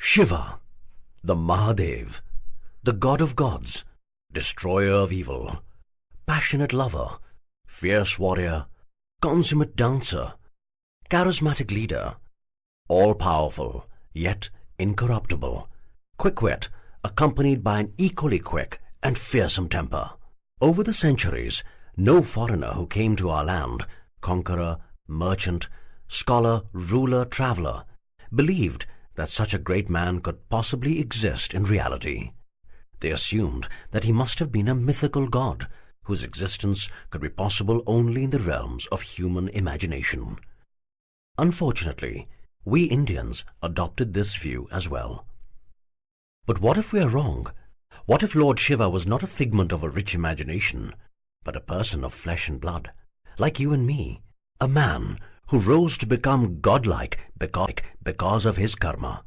Shiva, the Mahadev, the god of gods, destroyer of evil, passionate lover, fierce warrior, consummate dancer, charismatic leader, all-powerful, yet incorruptible, quick-wit, accompanied by an equally quick and fearsome temper. Over the centuries, no foreigner who came to our land, conqueror, merchant, scholar, ruler, traveler, believed that such a great man could possibly exist in reality. They assumed that he must have been a mythical god, whose existence could be possible only in the realms of human imagination. Unfortunately, we Indians adopted this view as well. But what if we are wrong? What if Lord Shiva was not a figment of a rich imagination, but a person of flesh and blood, like you and me, a man who rose to become godlike because of his karma?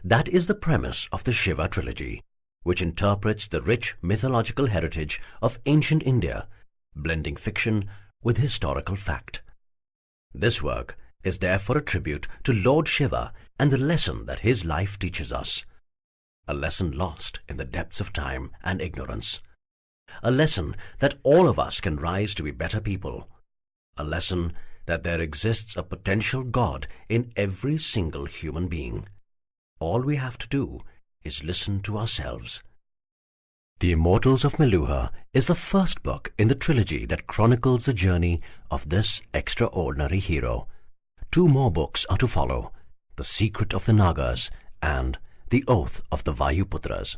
That is the premise of the Shiva Trilogy, which interprets the rich mythological heritage of ancient India, blending fiction with historical fact. This work is therefore a tribute to Lord Shiva and the lesson that his life teaches us, a lesson lost in the depths of time and ignorance, a lesson that all of us can rise to be better people, a lesson that there exists a potential God in every single human being. All we have to do is listen to ourselves. The Immortals of Meluha is the first book in the trilogy that chronicles the journey of this extraordinary hero. 2 more books are to follow, The Secret of the Nagas and The Oath of the Vayuputras.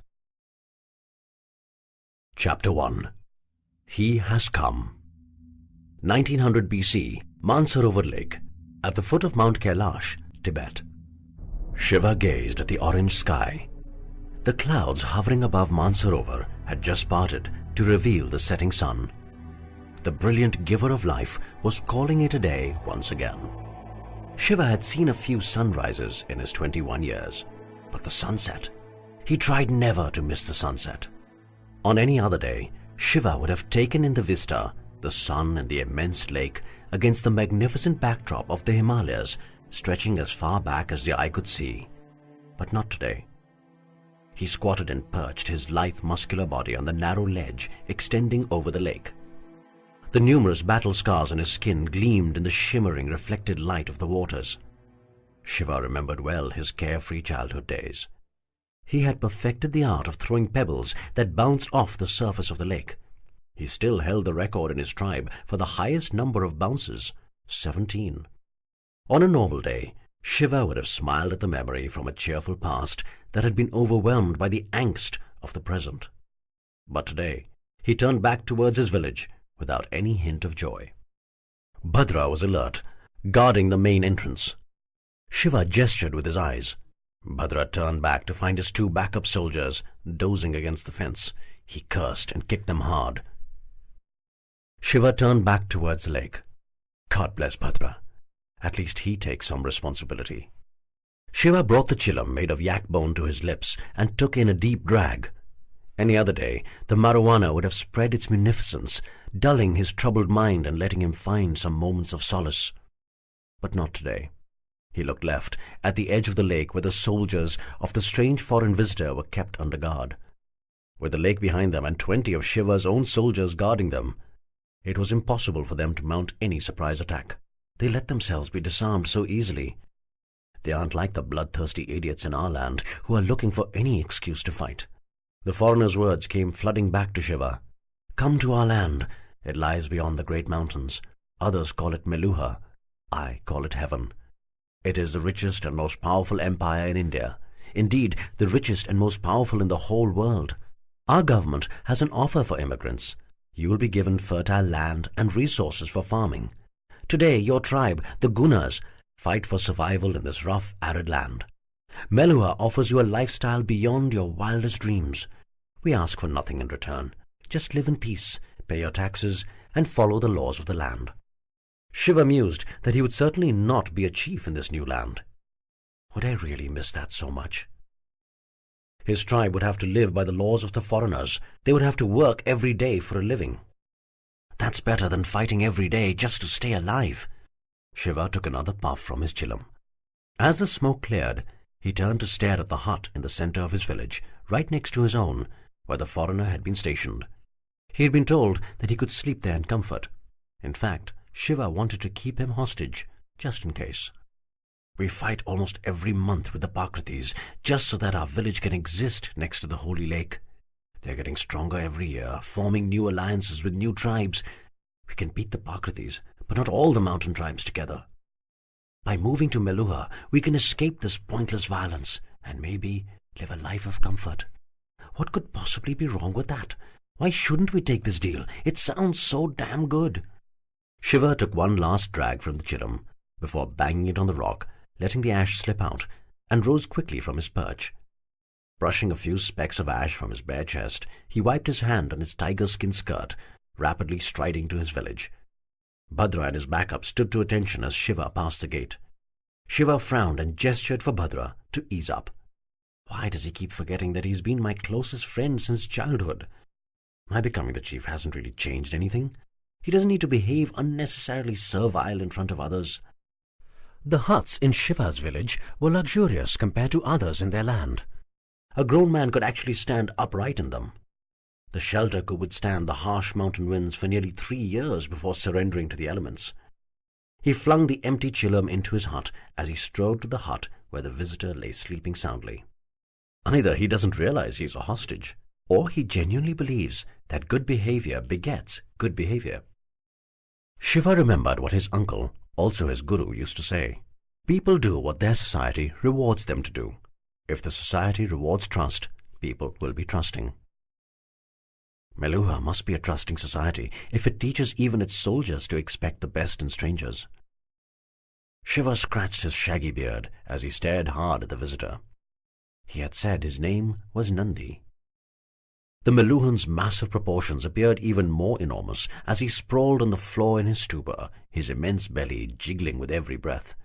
Chapter 1. He Has Come. 1900 BC, Mansarovar Lake, at the foot of Mount Kailash, Tibet. Shiva gazed at the orange sky. The clouds hovering above Mansarovar had just parted to reveal the setting sun. The brilliant giver of life was calling it a day once again. Shiva had seen a few sunrises in his 21 years, but the sunset, he tried never to miss the sunset. On any other day, Shiva would have taken in the vista, the sun and the immense lake against the magnificent backdrop of the Himalayas, stretching as far back as the eye could see. But not today. He squatted and perched his lithe muscular body on the narrow ledge extending over the lake. The numerous battle scars on his skin gleamed in the shimmering reflected light of the waters. Shiva remembered well his carefree childhood days. He had perfected the art of throwing pebbles that bounced off the surface of the lake. He still held the record in his tribe for the highest number of bounces, 17. On a normal day, Shiva would have smiled at the memory from a cheerful past that had been overwhelmed by the angst of the present. But today, he turned back towards his village without any hint of joy. Bhadra was alert, guarding the main entrance. Shiva gestured with his eyes. Bhadra turned back to find his 2 backup soldiers dozing against the fence. He cursed and kicked them hard. Shiva turned back towards the lake. God bless Bhadra. At least he takes some responsibility. Shiva brought the chillum made of yak bone to his lips and took in a deep drag. Any other day, the marijuana would have spread its munificence, dulling his troubled mind and letting him find some moments of solace. But not today. He looked left, at the edge of the lake where the soldiers of the strange foreign visitor were kept under guard. With the lake behind them and 20 of Shiva's own soldiers guarding them, it was impossible for them to mount any surprise attack. They let themselves be disarmed so easily. They aren't like the bloodthirsty idiots in our land who are looking for any excuse to fight. The foreigner's words came flooding back to Shiva. Come to our land. It lies beyond the great mountains. Others call it Meluha. I call it heaven. It is the richest and most powerful empire in India. Indeed, the richest and most powerful in the whole world. Our government has an offer for immigrants. You will be given fertile land and resources for farming. Today, your tribe, the Gunas, fight for survival in this rough, arid land. Meluha offers you a lifestyle beyond your wildest dreams. We ask for nothing in return. Just live in peace, pay your taxes, and follow the laws of the land. Shiva mused that he would certainly not be a chief in this new land. Would I really miss that so much? His tribe would have to live by the laws of the foreigners. They would have to work every day for a living. That's better than fighting every day just to stay alive. Shiva took another puff from his chillum. As the smoke cleared, He turned to stare at the hut in the center of his village, right next to his own, where the foreigner had been stationed. He had been told that he could sleep there in comfort. In fact, Shiva wanted to keep him hostage, just in case. "We fight almost every month with the Pakratis, just so that our village can exist next to the holy lake. They're getting stronger every year, forming new alliances with new tribes. We can beat the Pakratis, but not all the mountain tribes together. By moving to Meluha, we can escape this pointless violence and maybe live a life of comfort. What could possibly be wrong with that? Why shouldn't we take this deal? It sounds so damn good." Shiva took one last drag from the chillum before banging it on the rock, letting the ash slip out, and rose quickly from his perch. Brushing a few specks of ash from his bare chest, he wiped his hand on his tiger-skin skirt, rapidly striding to his village. Bhadra and his backup stood to attention as Shiva passed the gate. Shiva frowned and gestured for Bhadra to ease up. Why does he keep forgetting that he's been my closest friend since childhood? My becoming the chief hasn't really changed anything. He doesn't need to behave unnecessarily servile in front of others. The huts in Shiva's village were luxurious compared to others in their land. A grown man could actually stand upright in them. The shelter could withstand the harsh mountain winds for nearly 3 years before surrendering to the elements. He flung the empty chillum into his hut as he strode to the hut where the visitor lay sleeping soundly. Either he doesn't realize he's a hostage, or he genuinely believes that good behavior begets good behavior. Shiva remembered what his uncle, also his guru, used to say. People do what their society rewards them to do. If the society rewards trust, people will be trusting. Meluha must be a trusting society if it teaches even its soldiers to expect the best in strangers. Shiva scratched his shaggy beard as he stared hard at the visitor. He had said his name was Nandi. The Meluhan's massive proportions appeared even more enormous as he sprawled on the floor in his stupor, his immense belly jiggling with every breath.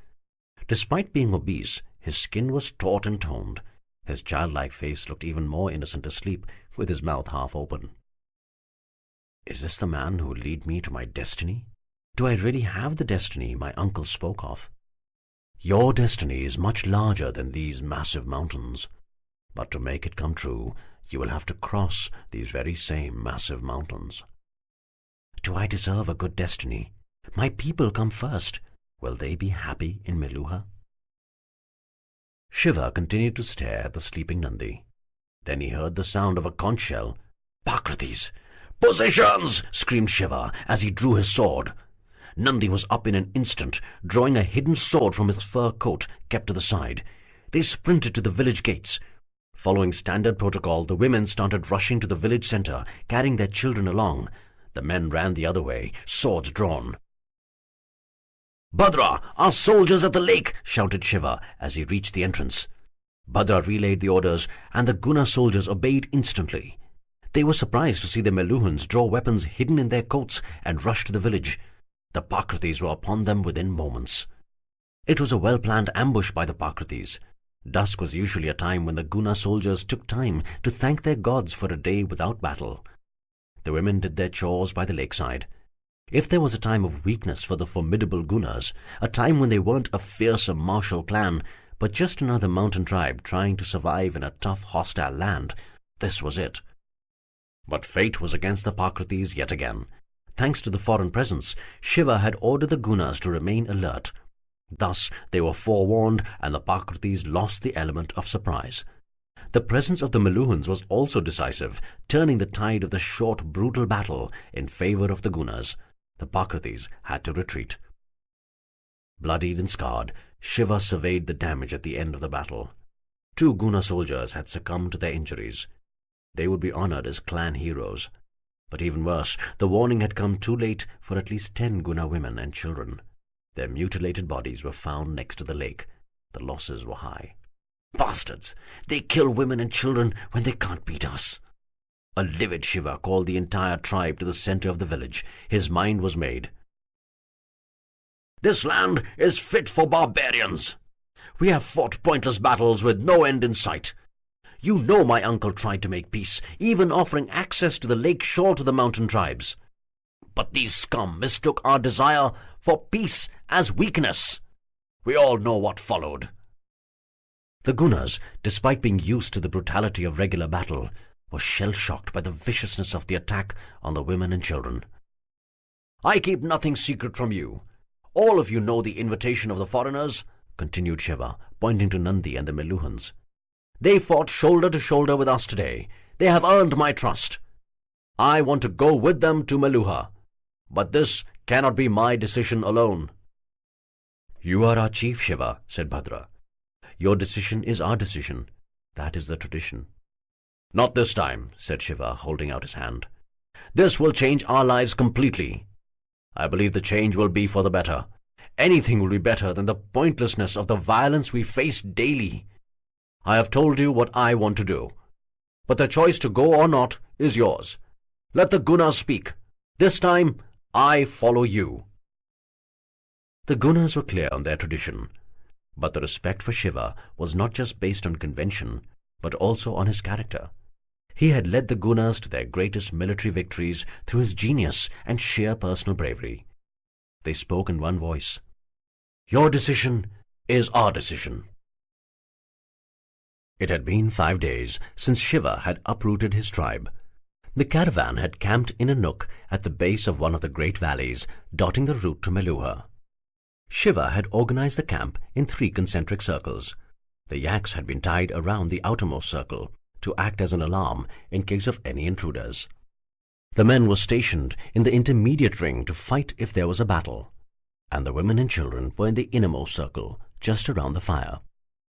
Despite being obese, his skin was taut and toned. His childlike face looked even more innocent asleep, with his mouth half open. Is this the man who will lead me to my destiny? Do I really have the destiny my uncle spoke of? Your destiny is much larger than these massive mountains. But to make it come true, you will have to cross these very same massive mountains. Do I deserve a good destiny? My people come first. Will they be happy in Meluha? Shiva continued to stare at the sleeping Nandi. Then he heard the sound of a conch shell. Pakratis! "Positions!" screamed Shiva as he drew his sword. Nandi was up in an instant, drawing a hidden sword from his fur coat kept to the side. They sprinted to the village gates. Following standard protocol, the women started rushing to the village center, carrying their children along. The men ran the other way, swords drawn. "Bhadra, our soldiers at the lake!" shouted Shiva as he reached the entrance. Bhadra relayed the orders, and the Guna soldiers obeyed instantly. They were surprised to see the Meluhans draw weapons hidden in their coats and rush to the village. The Pakratis were upon them within moments. It was a well-planned ambush by the Pakratis. Dusk was usually a time when the Guna soldiers took time to thank their gods for a day without battle. The women did their chores by the lakeside. If there was a time of weakness for the formidable Gunas, a time when they weren't a fearsome martial clan, but just another mountain tribe trying to survive in a tough hostile land, this was it. But fate was against the Pakratis yet again. Thanks to the foreign presence, Shiva had ordered the Gunas to remain alert. Thus they were forewarned, and the Pakratis lost the element of surprise. The presence of the Meluhans was also decisive, turning the tide of the short, brutal battle in favor of the Gunas. The Pakratis had to retreat. Bloodied and scarred, Shiva surveyed the damage at the end of the battle. 2 Guna soldiers had succumbed to their injuries. They would be honored as clan heroes. But even worse, the warning had come too late for at least 10 Guna women and children. Their mutilated bodies were found next to the lake. The losses were high. Bastards! They kill women and children when they can't beat us. A livid Shiva called the entire tribe to the center of the village. His mind was made. This land is fit for barbarians. We have fought pointless battles with no end in sight. You know my uncle tried to make peace, even offering access to the lake shore to the mountain tribes. But these scum mistook our desire for peace as weakness. We all know what followed. The Gunas, despite being used to the brutality of regular battle, were shell-shocked by the viciousness of the attack on the women and children. "I keep nothing secret from you. All of you know the invitation of the foreigners," continued Shiva, pointing to Nandi and the Meluhans. "They fought shoulder to shoulder with us today. They have earned my trust. I want to go with them to Meluha, but this cannot be my decision alone." "You are our chief, Shiva," said Bhadra. "Your decision is our decision. That is the tradition." "Not this time," said Shiva, holding out his hand. "This will change our lives completely. I believe the change will be for the better. Anything will be better than the pointlessness of the violence we face daily. I have told you what I want to do, but the choice to go or not is yours. Let the Gunas speak. This time, I follow you." The Gunas were clear on their tradition, but the respect for Shiva was not just based on convention, but also on his character. He had led the Gunas to their greatest military victories through his genius and sheer personal bravery. They spoke in one voice. "Your decision is our decision." It had been 5 days since Shiva had uprooted his tribe. The caravan had camped in a nook at the base of one of the great valleys, dotting the route to Meluha. Shiva had organized the camp in 3 concentric circles. The yaks had been tied around the outermost circle to act as an alarm in case of any intruders. The men were stationed in the intermediate ring to fight if there was a battle, and the women and children were in the innermost circle, just around the fire.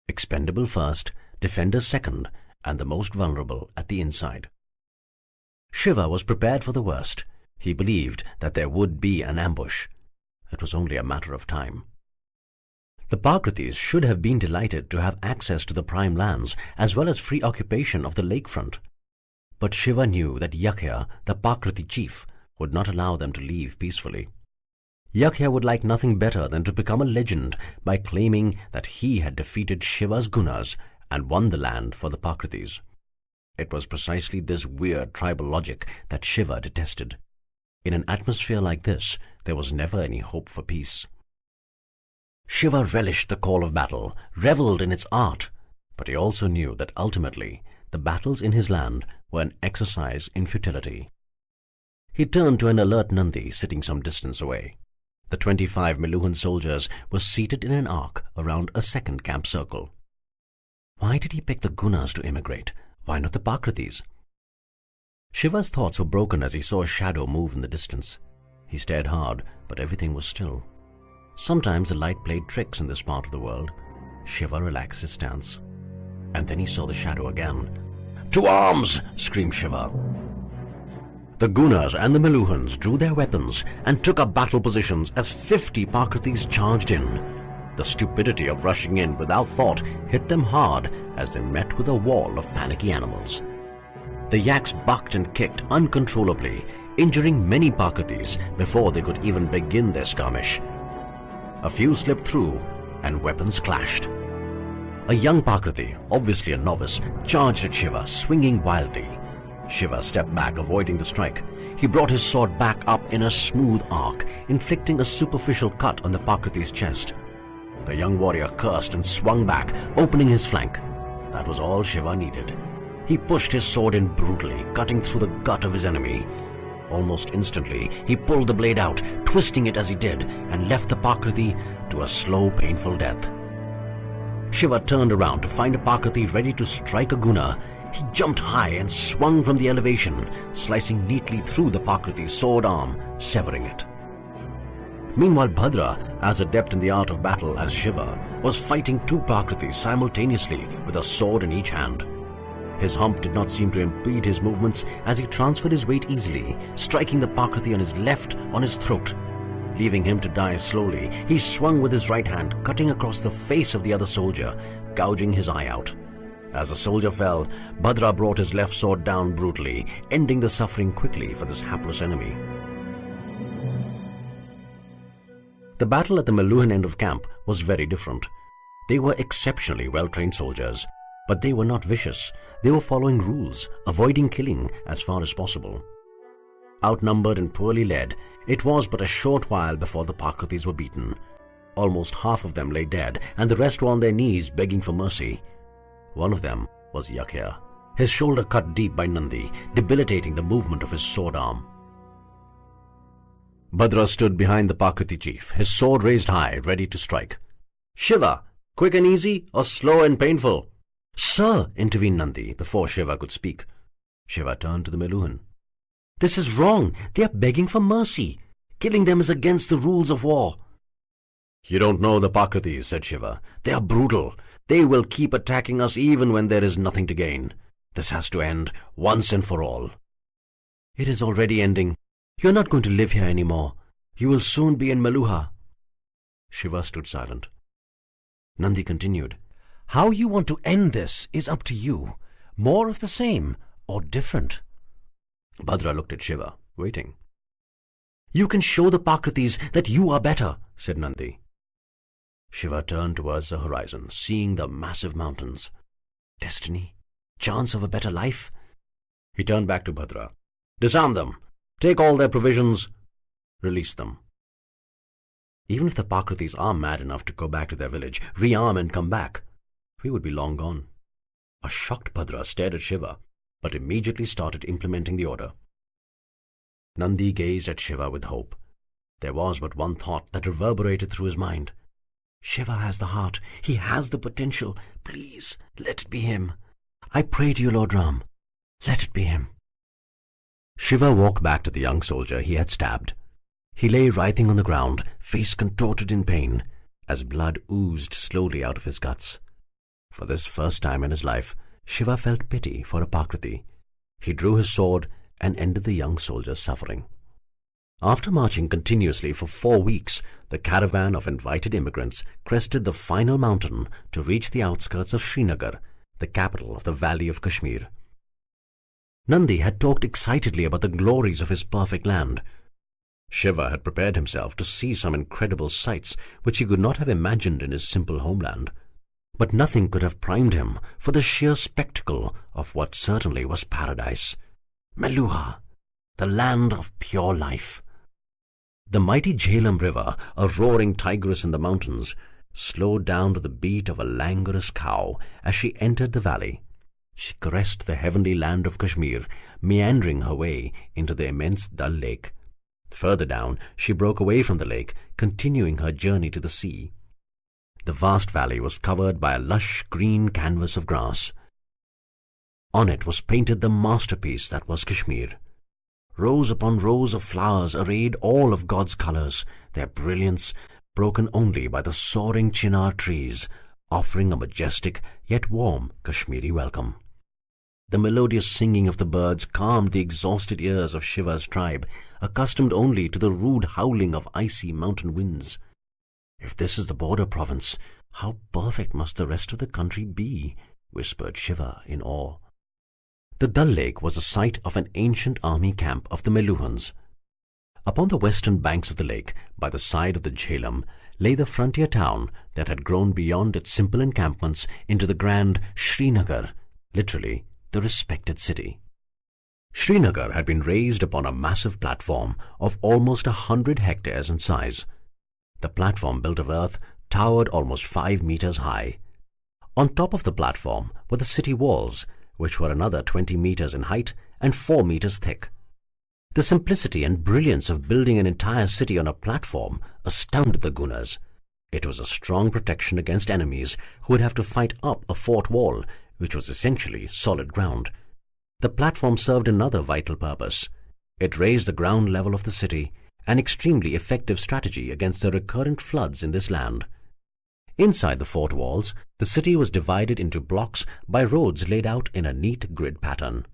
Expendable first, defenders second, and the most vulnerable at the inside. Shiva was prepared for the worst. He believed that there would be an ambush. It was only a matter of time. The Prakratis should have been delighted to have access to the prime lands as well as free occupation of the lakefront. But Shiva knew that Yakhya, the Prakriti chief, would not allow them to leave peacefully. Yakhya would like nothing better than to become a legend by claiming that he had defeated Shiva's Gunas and won the land for the Prakratis. It was precisely this weird tribal logic that Shiva detested. In an atmosphere like this, there was never any hope for peace. Shiva relished the call of battle, reveled in its art, but he also knew that ultimately the battles in his land were an exercise in futility. He turned to an alert Nandi sitting some distance away. The 25 Meluhan soldiers were seated in an arc around a second camp circle. Why did he pick the Gunas to immigrate? Why not the Prakratis? Shiva's thoughts were broken as he saw a shadow move in the distance. He stared hard, but everything was still. Sometimes the light played tricks in this part of the world. Shiva relaxed his stance. And then he saw the shadow again. "To arms!" screamed Shiva. The Gunas and the Meluhans drew their weapons and took up battle positions as 50 Prakratis charged in. The stupidity of rushing in without thought hit them hard as they met with a wall of panicky animals. The yaks bucked and kicked uncontrollably, injuring many Prakratis before they could even begin their skirmish. A few slipped through, and weapons clashed. A young Prakriti, obviously a novice, charged at Shiva, swinging wildly. Shiva stepped back, avoiding the strike. He brought his sword back up in a smooth arc, inflicting a superficial cut on the Prakriti's chest. The young warrior cursed and swung back, opening his flank. That was all Shiva needed. He pushed his sword in brutally, cutting through the gut of his enemy. Almost instantly, he pulled the blade out, twisting it as he did, and left the Prakriti to a slow, painful death. Shiva turned around to find a Prakriti ready to strike a Guna. He jumped high and swung from the elevation, slicing neatly through the Prakriti's sword arm, severing it. Meanwhile, Bhadra, as adept in the art of battle as Shiva, was fighting 2 Prakritis simultaneously with a sword in each hand. His hump did not seem to impede his movements as he transferred his weight easily, striking the Prakriti on his left on his throat. Leaving him to die slowly, he swung with his right hand, cutting across the face of the other soldier, gouging his eye out. As the soldier fell, Bhadra brought his left sword down brutally, ending the suffering quickly for this hapless enemy. The battle at the Meluhan end of camp was very different. They were exceptionally well-trained soldiers, but they were not vicious. They were following rules, avoiding killing as far as possible. Outnumbered and poorly led, it was but a short while before the Prakratis were beaten. Almost half of them lay dead, and the rest were on their knees begging for mercy. One of them was Yakya, his shoulder cut deep by Nandi, debilitating the movement of his sword arm. Bhadra stood behind the Prakriti chief, his sword raised high, ready to strike. "Shiva, quick and easy or slow and painful?" "Sir," intervened Nandi before Shiva could speak. Shiva turned to the Meluhan. "This is wrong. They are begging for mercy. Killing them is against the rules of war." "You don't know the Prakritis," said Shiva. "They are brutal. They will keep attacking us even when there is nothing to gain. This has to end once and for all." "It is already ending. You are not going to live here anymore. You will soon be in Meluha." Shiva stood silent. Nandi continued. "How you want to end this is up to you. More of the same or different." Bhadra looked at Shiva, waiting. "You can show the Prakritis that you are better," said Nandi. Shiva turned towards the horizon, seeing the massive mountains. Destiny? Chance of a better life? He turned back to Bhadra. "Disarm them. Take all their provisions. Release them. Even if the Prakritis are mad enough to go back to their village, rearm and come back, we would be long gone." A shocked Bhadra stared at Shiva, but immediately started implementing the order. Nandi gazed at Shiva with hope. There was but one thought that reverberated through his mind. "Shiva has the heart. He has the potential. Please, let it be him. I pray to you, Lord Ram. Let it be him." Shiva walked back to the young soldier he had stabbed. He lay writhing on the ground, face contorted in pain, as blood oozed slowly out of his guts. For this first time in his life, Shiva felt pity for a Prakriti. He drew his sword and ended the young soldier's suffering. After marching continuously for 4 weeks, the caravan of invited immigrants crested the final mountain to reach the outskirts of Srinagar, the capital of the Valley of Kashmir. Nandi had talked excitedly about the glories of his perfect land. Shiva had prepared himself to see some incredible sights which he could not have imagined in his simple homeland. But nothing could have primed him for the sheer spectacle of what certainly was paradise. Meluha, the land of pure life. The mighty Jhelum River, a roaring tigress in the mountains, slowed down to the beat of a languorous cow as she entered the valley. She caressed the heavenly land of Kashmir, meandering her way into the immense Dal Lake. Further down, she broke away from the lake, continuing her journey to the sea. The vast valley was covered by a lush green canvas of grass. On it was painted the masterpiece that was Kashmir. Rows upon rows of flowers arrayed all of God's colors, their brilliance broken only by the soaring chinar trees, offering a majestic yet warm Kashmiri welcome. The melodious singing of the birds calmed the exhausted ears of Shiva's tribe, accustomed only to the rude howling of icy mountain winds. "If this is the border province, how perfect must the rest of the country be?" whispered Shiva in awe. The Dal Lake was the site of an ancient army camp of the Meluhans. Upon the western banks of the lake, by the side of the Jhelum, lay the frontier town that had grown beyond its simple encampments into the grand Srinagar, literally the respected city. Srinagar had been raised upon a massive platform of almost 100 hectares in size. The platform, built of earth, towered almost 5 meters high. On top of the platform were the city walls, which were another 20 meters in height and 4 meters thick. The simplicity and brilliance of building an entire city on a platform astounded the Gunas. It was a strong protection against enemies who would have to fight up a fort wall, which was essentially solid ground. The platform served another vital purpose. It raised the ground level of the city, an extremely effective strategy against the recurrent floods in this land. Inside the fort walls, the city was divided into blocks by roads laid out in a neat grid pattern.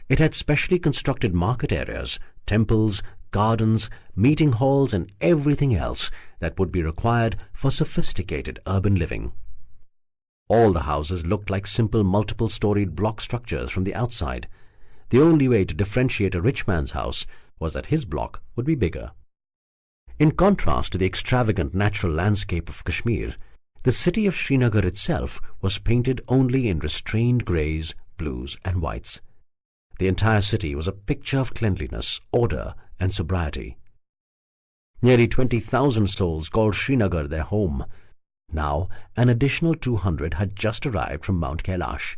It had specially constructed market areas, temples, gardens, meeting halls, and everything else that would be required for sophisticated urban living. All the houses looked like simple multiple-storied block structures from the outside. The only way to differentiate a rich man's house was that his block would be bigger. In contrast to the extravagant natural landscape of Kashmir, the city of Srinagar itself was painted only in restrained greys, blues, and whites. The entire city was a picture of cleanliness, order, and sobriety. Nearly 20,000 souls called Srinagar their home. Now an additional 200 had just arrived from Mount Kailash,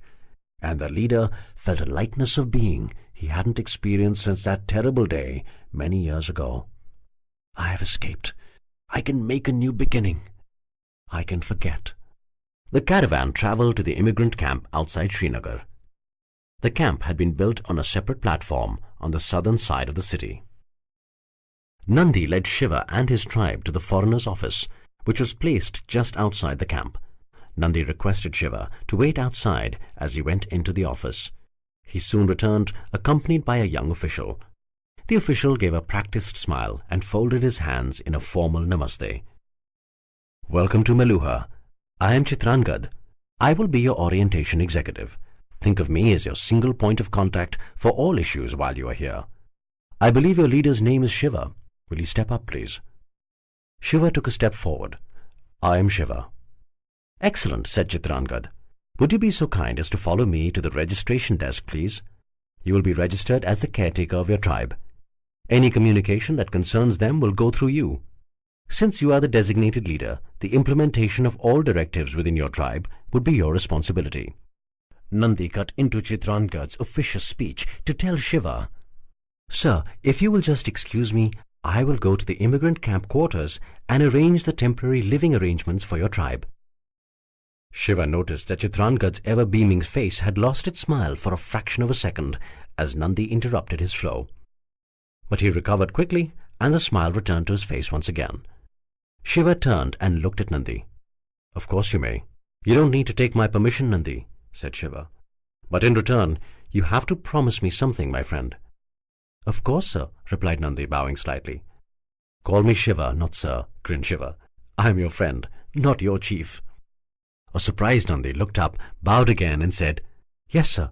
and their leader felt a lightness of being he hadn't experienced since that terrible day many years ago. I have escaped. I can make a new beginning. I can forget. The caravan travelled to the immigrant camp outside Srinagar. The camp had been built on a separate platform on the southern side of the city. Nandi led Shiva and his tribe to the foreigner's office, which was placed just outside the camp. Nandi requested Shiva to wait outside as he went into the office. He soon returned, accompanied by a young official. The official gave a practiced smile and folded his hands in a formal namaste. "Welcome to Meluha. I am Chitrangad. I will be your orientation executive. Think of me as your single point of contact for all issues while you are here. I believe your leader's name is Shiva. Will you step up, please?" Shiva took a step forward. "I am Shiva." "Excellent," said Chitrangad. "Would you be so kind as to follow me to the registration desk, please? You will be registered as the caretaker of your tribe. Any communication that concerns them will go through you. Since you are the designated leader, the implementation of all directives within your tribe would be your responsibility." Nandi cut into Chitrangad's officious speech to tell Shiva, "Sir, if you will just excuse me, I will go to the immigrant camp quarters and arrange the temporary living arrangements for your tribe." Shiva noticed that Chitrangad's ever-beaming face had lost its smile for a fraction of a second as Nandi interrupted his flow. But he recovered quickly, and the smile returned to his face once again. Shiva turned and looked at Nandi. "Of course you may. You don't need to take my permission, Nandi," said Shiva. "But in return, you have to promise me something, my friend." "Of course, sir," replied Nandi, bowing slightly. "Call me Shiva, not sir," grinned Shiva. "I am your friend, not your chief." A surprised Nandi looked up, bowed again, and said, "Yes, sir.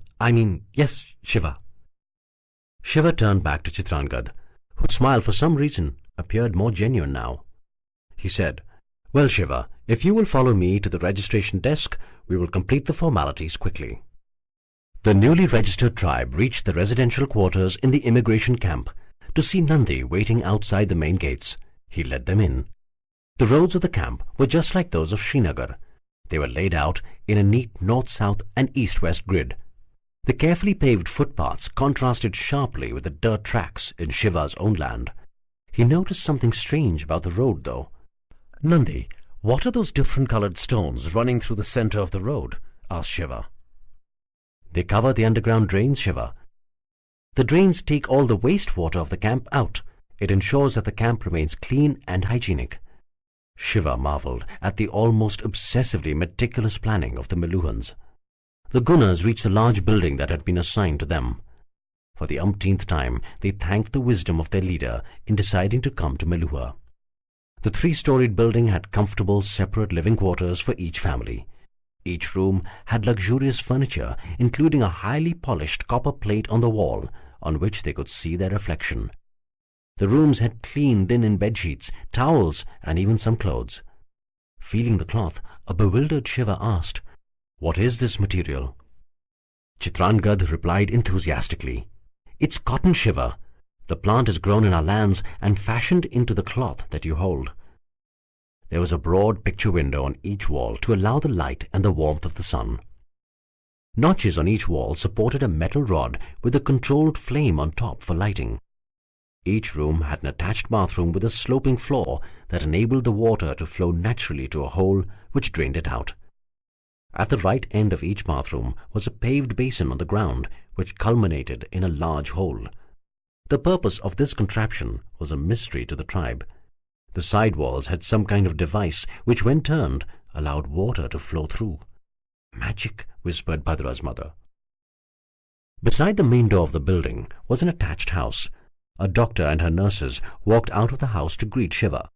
Yes, Shiva." Shiva turned back to Chitrangad, whose smile for some reason appeared more genuine now. He said, "Well, Shiva, if you will follow me to the registration desk, we will complete the formalities quickly." The newly registered tribe reached the residential quarters in the immigration camp to see Nandi waiting outside the main gates. He led them in. The roads of the camp were just like those of Srinagar. They were laid out in a neat north-south and east-west grid. The carefully paved footpaths contrasted sharply with the dirt tracks in Shiva's own land. He noticed something strange about the road, though. "Nandi, what are those different-colored stones running through the center of the road?" asked Shiva. "They cover the underground drains, Shiva. The drains take all the wastewater of the camp out. It ensures that the camp remains clean and hygienic." Shiva marveled at the almost obsessively meticulous planning of the Meluhans. The Gunners reached the large building that had been assigned to them. For the umpteenth time, they thanked the wisdom of their leader in deciding to come to Meluha. The three-storied building had comfortable, separate living quarters for each family. Each room had luxurious furniture, including a highly polished copper plate on the wall on which they could see their reflection. The rooms had clean linen bedsheets, towels, and even some clothes. Feeling the cloth, a bewildered Shiva asked, "What is this material?" Chitrangad replied enthusiastically, "It's cotton, Shiva. The plant is grown in our lands and fashioned into the cloth that you hold." There was a broad picture window on each wall to allow the light and the warmth of the sun. Notches on each wall supported a metal rod with a controlled flame on top for lighting. Each room had an attached bathroom with a sloping floor that enabled the water to flow naturally to a hole which drained it out. At the right end of each bathroom was a paved basin on the ground which culminated in a large hole. The purpose of this contraption was a mystery to the tribe. The side walls had some kind of device which, when turned, allowed water to flow through. "Magic," whispered Bhadra's mother. Beside the main door of the building was an attached house. A doctor and her nurses walked out of the house to greet Shiva.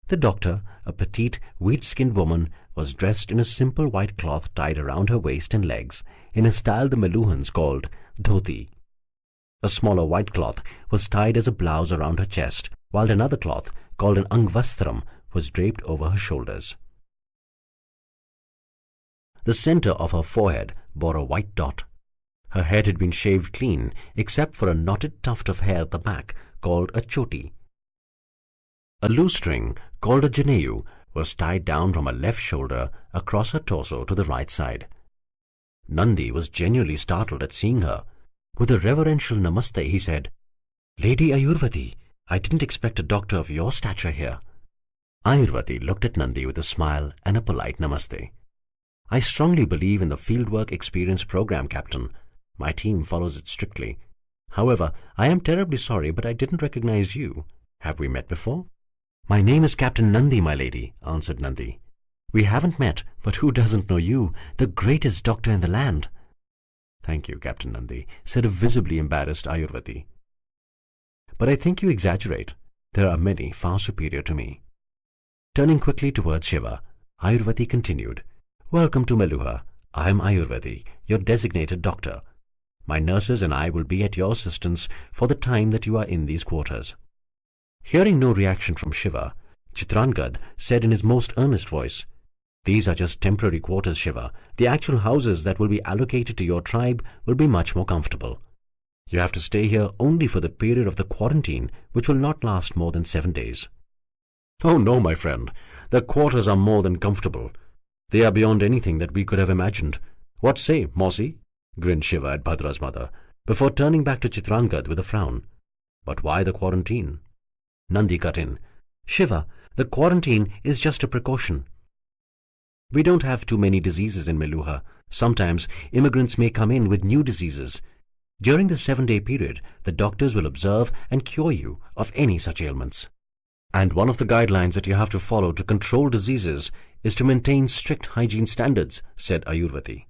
The doctor, a petite, wheat-skinned woman, was dressed in a simple white cloth tied around her waist and legs in a style the Meluhans called dhoti. A smaller white cloth was tied as a blouse around her chest, while another cloth, called an angvastram, was draped over her shoulders. The center of her forehead bore a white dot. Her head had been shaved clean, except for a knotted tuft of hair at the back, called a choti. A loose string, called a janeyu, was tied down from her left shoulder across her torso to the right side. Nandi was genuinely startled at seeing her. With a reverential namaste, he said, "Lady Ayurvati, I didn't expect a doctor of your stature here." Ayurvati looked at Nandi with a smile and a polite namaste. "I strongly believe in the Fieldwork Experience Program, Captain. My team follows it strictly. However, I am terribly sorry, but I didn't recognize you. Have we met before?" "My name is Captain Nandi, my lady," answered Nandi. "We haven't met, but who doesn't know you, the greatest doctor in the land?" "Thank you, Captain Nandi," said a visibly embarrassed Ayurvati. "But I think you exaggerate. There are many far superior to me." Turning quickly towards Shiva, Ayurvati continued, "Welcome to Meluha. I am Ayurvati, your designated doctor. My nurses and I will be at your assistance for the time that you are in these quarters." Hearing no reaction from Shiva, Chitrangad said in his most earnest voice, "These are just temporary quarters, Shiva. The actual houses that will be allocated to your tribe will be much more comfortable. You have to stay here only for the period of the quarantine, which will not last more than 7 days." "Oh no, my friend. The quarters are more than comfortable. They are beyond anything that we could have imagined. What say, Mosi?" grinned Shiva at Bhadra's mother, before turning back to Chitrangad with a frown. "But why the quarantine?" Nandi cut in, "Shiva, the quarantine is just a precaution. We don't have too many diseases in Meluha. Sometimes immigrants may come in with new diseases. During the 7-day period, the doctors will observe and cure you of any such ailments. And one of the guidelines that you have to follow to control diseases is to maintain strict hygiene standards," said Ayurvati.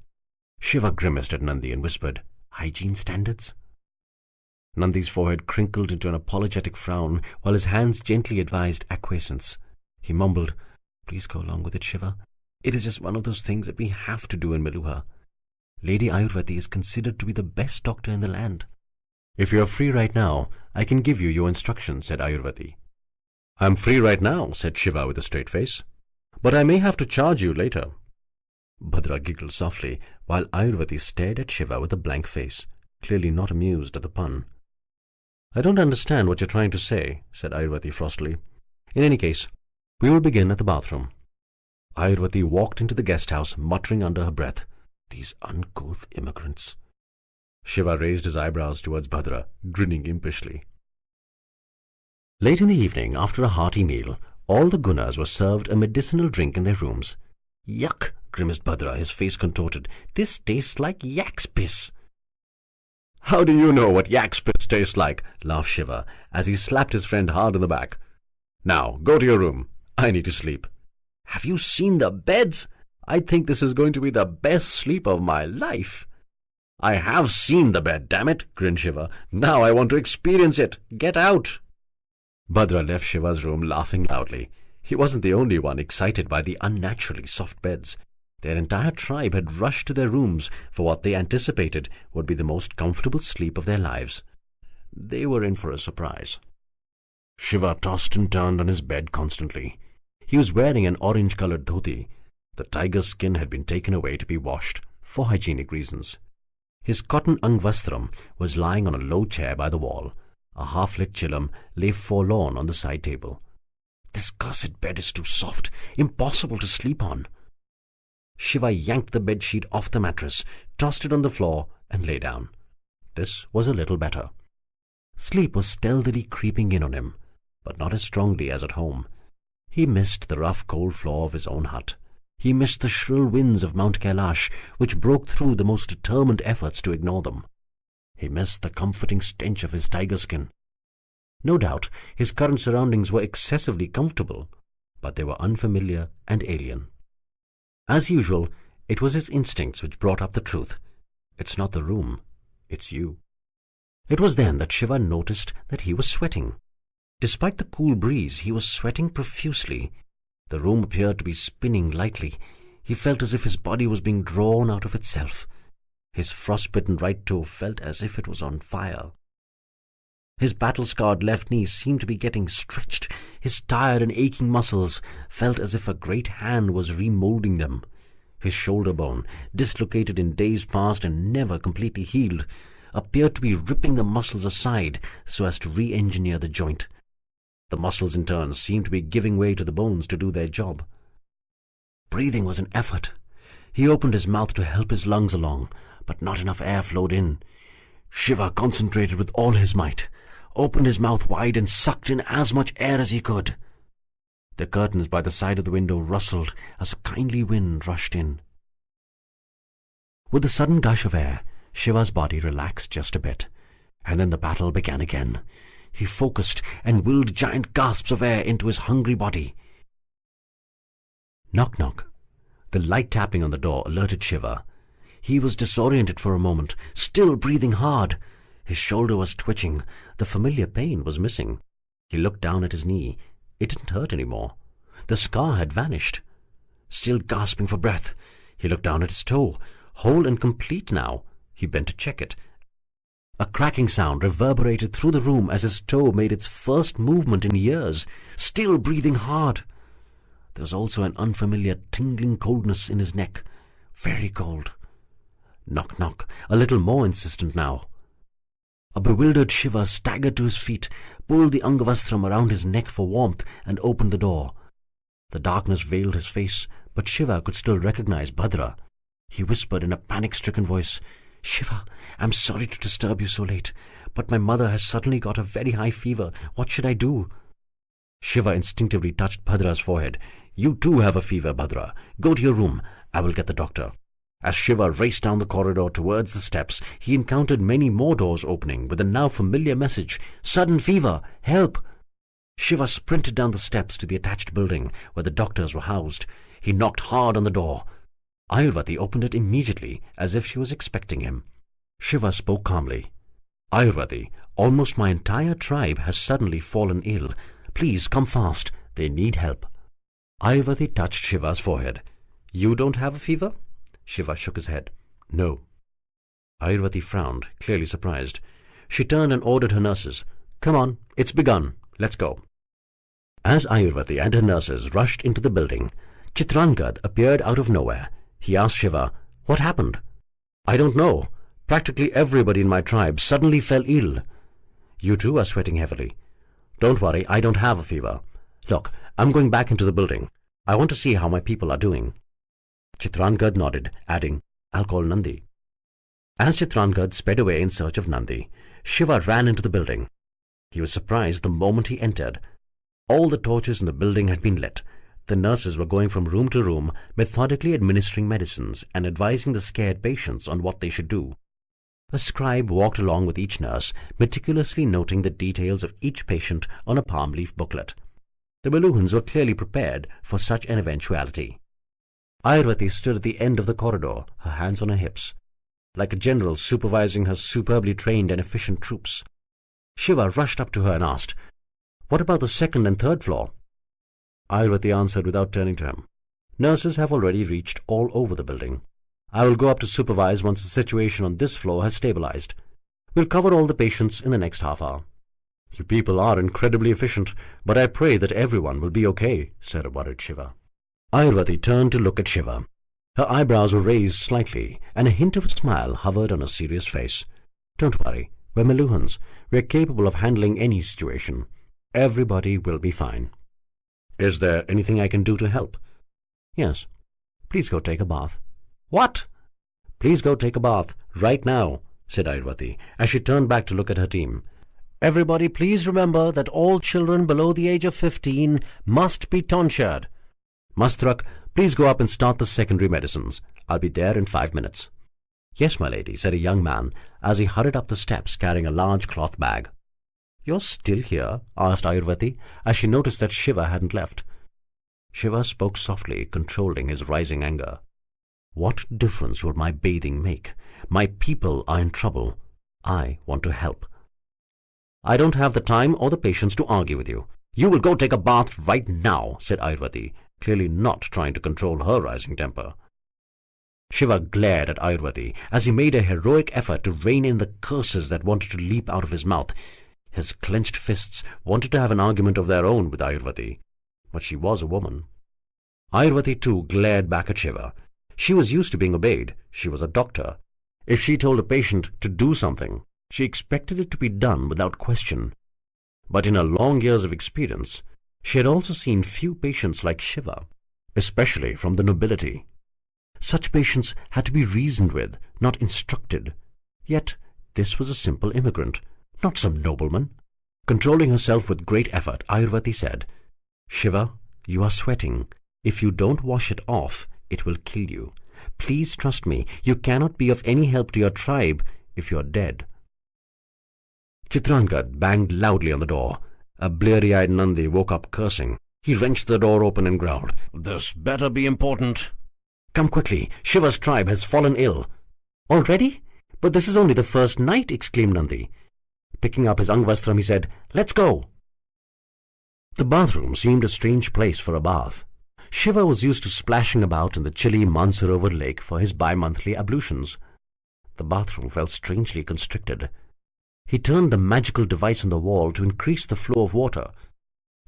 Shiva grimaced at Nandi and whispered, "Hygiene standards?" Nandi's forehead crinkled into an apologetic frown while his hands gently advised acquiescence. He mumbled, "Please go along with it, Shiva. It is just one of those things that we have to do in Meluha. Lady Ayurvati is considered to be the best doctor in the land." "If you are free right now, I can give you your instructions," said Ayurvati. "I am free right now," said Shiva with a straight face. "But I may have to charge you later." Bhadra giggled softly, while Ayurvati stared at Shiva with a blank face, clearly not amused at the pun. "I don't understand what you're trying to say," said Ayurvati frostily. "In any case, we will begin at the bathroom." Ayurvati walked into the guest house, muttering under her breath, "These uncouth immigrants." Shiva raised his eyebrows towards Bhadra, grinning impishly. Late in the evening, after a hearty meal, all the Gunas were served a medicinal drink in their rooms. "Yuck!" grimaced Bhadra, his face contorted. "This tastes like yak's piss." "How do you know what yak's piss tastes like?" laughed Shiva, as he slapped his friend hard in the back. "Now, go to your room. I need to sleep." "Have you seen the beds? I think this is going to be the best sleep of my life." "I have seen the bed, damn it," grinned Shiva. "Now I want to experience it. Get out." Bhadra left Shiva's room laughing loudly. He wasn't the only one excited by the unnaturally soft beds. Their entire tribe had rushed to their rooms for what they anticipated would be the most comfortable sleep of their lives. They were in for a surprise. Shiva tossed and turned on his bed constantly. He was wearing an orange-colored dhoti. The tiger's skin had been taken away to be washed, for hygienic reasons. His cotton angvastram was lying on a low chair by the wall. A half-lit chillum lay forlorn on the side table. "This cursed bed is too soft, impossible to sleep on." Shiva yanked the bedsheet off the mattress, tossed it on the floor, and lay down. This was a little better. Sleep was stealthily creeping in on him, but not as strongly as at home. He missed the rough, cold floor of his own hut. He missed the shrill winds of Mount Kailash, which broke through the most determined efforts to ignore them. He missed the comforting stench of his tiger skin. No doubt his current surroundings were excessively comfortable, but they were unfamiliar and alien. As usual, it was his instincts which brought up the truth. It's not the room, it's you. It was then that Shiva noticed that he was sweating. Despite the cool breeze, he was sweating profusely. The room appeared to be spinning lightly. He felt as if his body was being drawn out of itself. His frostbitten right toe felt as if it was on fire. His battle-scarred left knee seemed to be getting stretched. His tired and aching muscles felt as if a great hand was remolding them. His shoulder bone, dislocated in days past and never completely healed, appeared to be ripping the muscles aside so as to re-engineer the joint. The muscles in turn seemed to be giving way to the bones to do their job. Breathing was an effort. He opened his mouth to help his lungs along, but not enough air flowed in. Shiva concentrated with all his might, opened his mouth wide and sucked in as much air as he could. The curtains by the side of the window rustled as a kindly wind rushed in. With the sudden gush of air, Shiva's body relaxed just a bit, and then the battle began again. He focused and willed giant gasps of air into his hungry body. Knock, knock. The light tapping on the door alerted Shiva. He was disoriented for a moment, still breathing hard. His shoulder was twitching. The familiar pain was missing. He looked down at his knee. It didn't hurt anymore. The scar had vanished. Still gasping for breath, he looked down at his toe, whole and complete now. He bent to check it. A cracking sound reverberated through the room as his toe made its first movement in years, still breathing hard. There was also an unfamiliar tingling coldness in his neck, very cold. Knock, knock, a little more insistent now. A bewildered Shiva staggered to his feet, pulled the Angavastram around his neck for warmth, and opened the door. The darkness veiled his face, but Shiva could still recognize Bhadra. He whispered in a panic-stricken voice, "Shiva, I'm sorry to disturb you so late, but my mother has suddenly got a very high fever. What should I do?" Shiva instinctively touched Bhadra's forehead. "You too have a fever, Bhadra. Go to your room. I will get the doctor." As Shiva raced down the corridor towards the steps, he encountered many more doors opening with the now familiar message, "Sudden fever! Help!" Shiva sprinted down the steps to the attached building where the doctors were housed. He knocked hard on the door. Ayurvati opened it immediately, as if she was expecting him. Shiva spoke calmly. "Ayurvati, almost my entire tribe has suddenly fallen ill. Please come fast. They need help." Ayurvati touched Shiva's forehead. "You don't have a fever?" Shiva shook his head. "No." Ayurvati frowned, clearly surprised. She turned and ordered her nurses, "Come on, it's begun. Let's go." As Ayurvati and her nurses rushed into the building, Chitrangad appeared out of nowhere. He asked Shiva, "What happened?" "I don't know. Practically everybody in my tribe suddenly fell ill." "You too are sweating heavily." "Don't worry, I don't have a fever. Look, I'm going back into the building. I want to see how my people are doing." Chitrangad nodded, adding, "I'll call Nandi." As Chitrangad sped away in search of Nandi, Shiva ran into the building. He was surprised the moment he entered. All the torches in the building had been lit. The nurses were going from room to room, methodically administering medicines and advising the scared patients on what they should do. A scribe walked along with each nurse, meticulously noting the details of each patient on a palm leaf booklet. The Meluhans were clearly prepared for such an eventuality. Ayurvati stood at the end of the corridor, her hands on her hips, like a general supervising her superbly trained and efficient troops. Shiva rushed up to her and asked, "What about the second and third floor?" Ayurvati answered without turning to him, "Nurses have already reached all over the building. I will go up to supervise once the situation on this floor has stabilized. We'll cover all the patients in the next half hour." "You people are incredibly efficient, but I pray that everyone will be okay," said a worried Shiva. Ayurvati turned to look at Shiva. Her eyebrows were raised slightly, and a hint of a smile hovered on her serious face. "Don't worry, we're Meluhans. We're capable of handling any situation. Everybody will be fine." "Is there anything I can do to help?" "Yes. Please go take a bath." "What?" "Please go take a bath, right now," said Ayurvati, as she turned back to look at her team. "Everybody please remember that all children below the age of 15 must be tonsured. Mastrak, please go up and start the secondary medicines. I'll be there in 5 minutes." "Yes, my lady," said a young man as he hurried up the steps carrying a large cloth bag. "You're still here?" asked Ayurvati as she noticed that Shiva hadn't left. Shiva spoke softly, controlling his rising anger. "What difference will my bathing make? My people are in trouble. I want to help." "I don't have the time or the patience to argue with you. You will go take a bath right now," said Ayurvati, clearly not trying to control her rising temper. Shiva glared at Ayurvati as he made a heroic effort to rein in the curses that wanted to leap out of his mouth. His clenched fists wanted to have an argument of their own with Ayurvati, but she was a woman. Ayurvati too glared back at Shiva. She was used to being obeyed. She was a doctor. If she told a patient to do something, she expected it to be done without question. But in her long years of experience, she had also seen few patients like Shiva. especially from the nobility. Such patients had to be reasoned with, not instructed. Yet this was a simple immigrant, not some nobleman. Controlling herself with great effort, Ayurvati said, "Shiva, you are sweating. If you don't wash it off, it will kill you. Please trust me, you cannot be of any help to your tribe if you are dead." Chitrangad banged loudly on the door. A bleary-eyed Nandi woke up cursing. He wrenched the door open and growled, "This better be important. Come quickly, Shiva's tribe has fallen ill." "Already? But this is only the first night," exclaimed Nandi. Picking up his Angvastram, he said, "Let's go." The bathroom seemed a strange place for a bath. Shiva was used to splashing about in the chilly Mansarovar lake for his bi-monthly ablutions. The bathroom felt strangely constricted. He turned the magical device on the wall to increase the flow of water.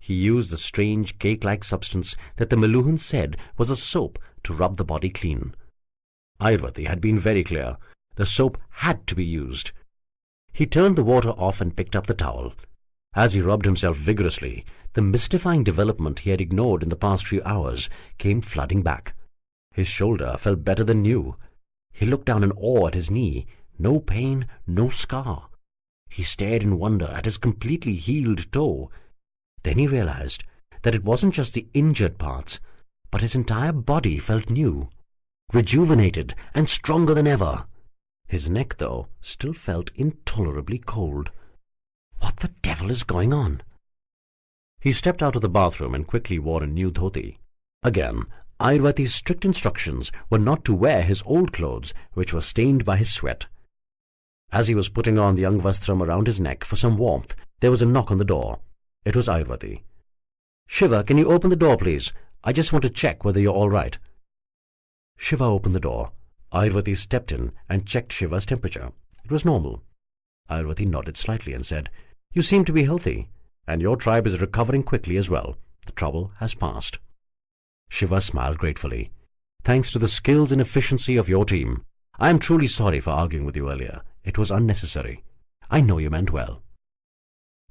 He used the strange cake-like substance that the Meluhans said was a soap to rub the body clean. Ayurvati had been very clear. The soap had to be used. He turned the water off and picked up the towel. As he rubbed himself vigorously, the mystifying development he had ignored in the past few hours came flooding back. His shoulder felt better than new. He looked down in awe at his knee. No pain, no scar. He stared in wonder at his completely healed toe. Then he realized that it wasn't just the injured parts, but his entire body felt new, rejuvenated and stronger than ever. His neck, though, still felt intolerably cold. What the devil is going on? He stepped out of the bathroom and quickly wore a new dhoti. Again, Ayurvati's strict instructions were not to wear his old clothes, which were stained by his sweat. As he was putting on the Angvastram around his neck for some warmth, there was a knock on the door. It was Ayurvati. "Shiva, can you open the door, please? I just want to check whether you're all right." Shiva opened the door. Ayurvati stepped in and checked Shiva's temperature. It was normal. Ayurvati nodded slightly and said, "You seem to be healthy, and your tribe is recovering quickly as well. The trouble has passed." Shiva smiled gratefully. "Thanks to the skills and efficiency of your team. I am truly sorry for arguing with you earlier. It was unnecessary. I know you meant well."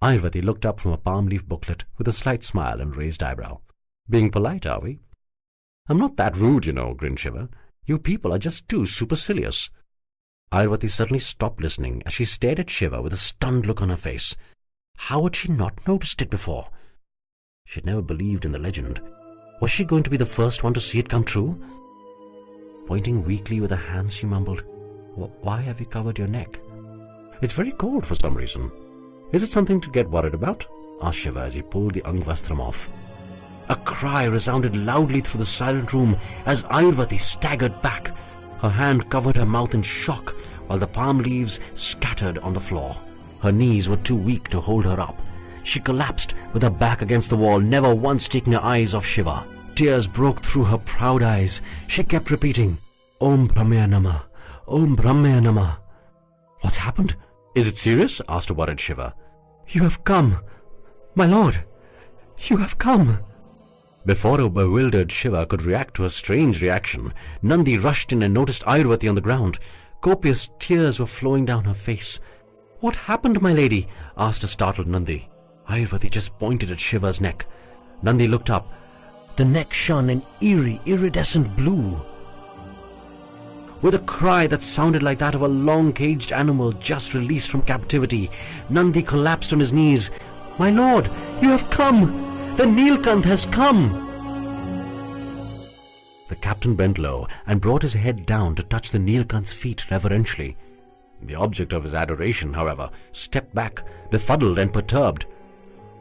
Ayurvati looked up from a palm leaf booklet with a slight smile and raised eyebrow. "Being polite, are we?" "I'm not that rude, you know," grinned Shiva. "You people are just too supercilious." Ayurvati suddenly stopped listening as she stared at Shiva with a stunned look on her face. How had she not noticed it before? She had never believed in the legend. Was she going to be the first one to see it come true? Pointing weakly with her hands, she mumbled, "Why have you covered your neck?" "It's very cold for some reason." "Is it something to get worried about?" asked Shiva as he pulled the Angvastram off. A cry resounded loudly through the silent room as Ayurvati staggered back. Her hand covered her mouth in shock while the palm leaves scattered on the floor. Her knees were too weak to hold her up. She collapsed with her back against the wall, never once taking her eyes off Shiva. Tears broke through her proud eyes. She kept repeating, "Om Brahmaya Namah, Om Brahmaya Namah." "What's happened? Is it serious?" asked a worried Shiva. "You have come, my lord. You have come." Before a bewildered Shiva could react to a strange reaction, Nandi rushed in and noticed Ayurvati on the ground. Copious tears were flowing down her face. "What happened, my lady?" asked a startled Nandi. Ayurvati just pointed at Shiva's neck. Nandi looked up. The neck shone an eerie, iridescent blue. With a cry that sounded like that of a long-caged animal just released from captivity, Nandi collapsed on his knees. "My lord, you have come! The Nilkant has come!" The captain bent low and brought his head down to touch the Nilkant's feet reverentially. The object of his adoration, however, stepped back, befuddled and perturbed.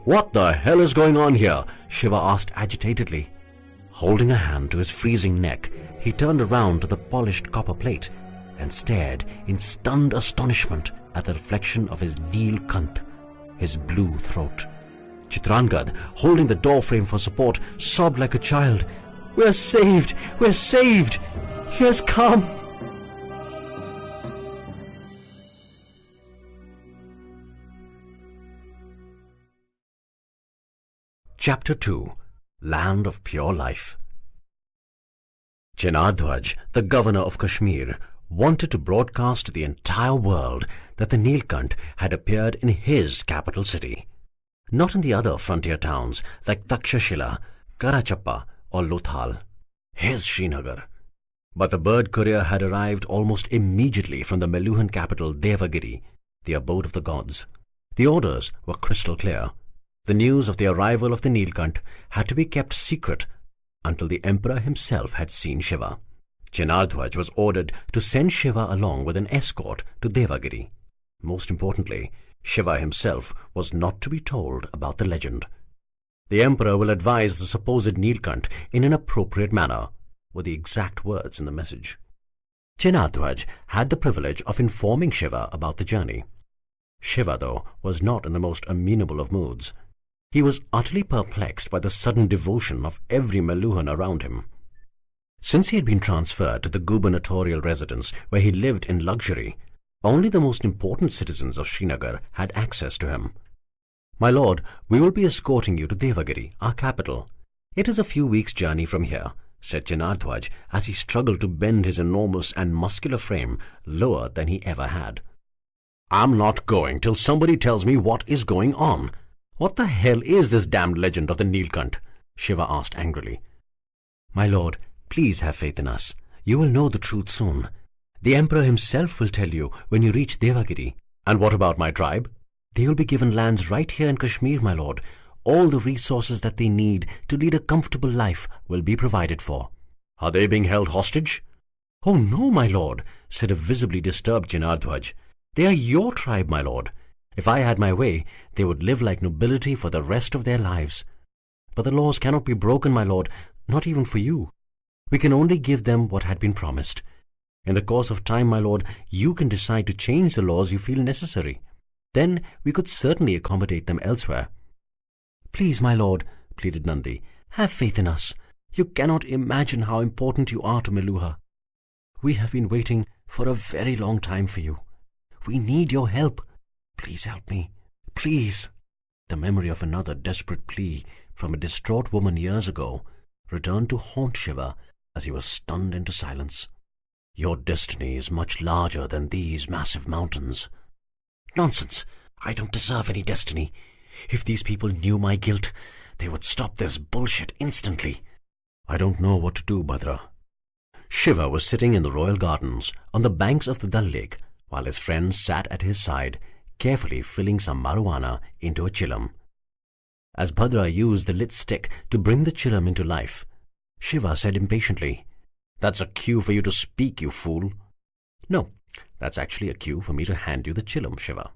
"What the hell is going on here?" Shiva asked agitatedly. Holding a hand to his freezing neck, he turned around to the polished copper plate and stared in stunned astonishment at the reflection of his Nilkant, his blue throat. Chitrangad, holding the doorframe for support, sobbed like a child. "We're saved! We're saved! He has come!" Chapter 2. Land of Pure Life. Chinadhwaj, the governor of Kashmir, wanted to broadcast to the entire world that the Nilkant had appeared in his capital city, not in the other frontier towns like Takshashila, Karachappa, or Lothal, his Srinagar. But the bird courier had arrived almost immediately from the Meluhan capital Devagiri, the abode of the gods. The orders were crystal clear. The news of the arrival of the Nilkant had to be kept secret until the emperor himself had seen Shiva. Janardhwaj was ordered to send Shiva along with an escort to Devagiri. Most importantly, Shiva himself was not to be told about the legend. The emperor will advise the supposed Nilkant in an appropriate manner, were the exact words in the message. Janardhwaj had the privilege of informing Shiva about the journey. Shiva, though, was not in the most amenable of moods. He was utterly perplexed by the sudden devotion of every Meluhan around him. Since he had been transferred to the gubernatorial residence where he lived in luxury, only the most important citizens of Srinagar had access to him. "My lord, we will be escorting you to Devagiri, our capital. It is a few weeks' journey from here," said Janardhwaj as he struggled to bend his enormous and muscular frame lower than he ever had. "I'm not going till somebody tells me what is going on. What the hell is this damned legend of the Nilkant?" Shiva asked angrily. "My lord, please have faith in us. You will know the truth soon. The emperor himself will tell you when you reach Devagiri." "And what about my tribe?" "They will be given lands right here in Kashmir, my lord. All the resources that they need to lead a comfortable life will be provided for." "Are they being held hostage?" "Oh no, my lord," said a visibly disturbed Janardhwaj. "They are your tribe, my lord. If I had my way, they would live like nobility for the rest of their lives. But the laws cannot be broken, my lord, not even for you. We can only give them what had been promised. In the course of time, my lord, you can decide to change the laws you feel necessary. Then we could certainly accommodate them elsewhere." "Please, my lord," pleaded Nandi, "have faith in us. You cannot imagine how important you are to Meluha. We have been waiting for a very long time for you. We need your help. Please help me. Please." The memory of another desperate plea from a distraught woman years ago returned to haunt Shiva as he was stunned into silence. "Your destiny is much larger than these massive mountains." "Nonsense! I don't deserve any destiny. If these people knew my guilt, they would stop this bullshit instantly." "I don't know what to do, Bhadra." Shiva was sitting in the royal gardens on the banks of the Dal Lake while his friends sat at his side, carefully filling some marijuana into a chillum. As Bhadra used the lit stick to bring the chillum into life, Shiva said impatiently, "That's a cue for you to speak, you fool." "No, that's actually a cue for me to hand you the chillum, Shiva."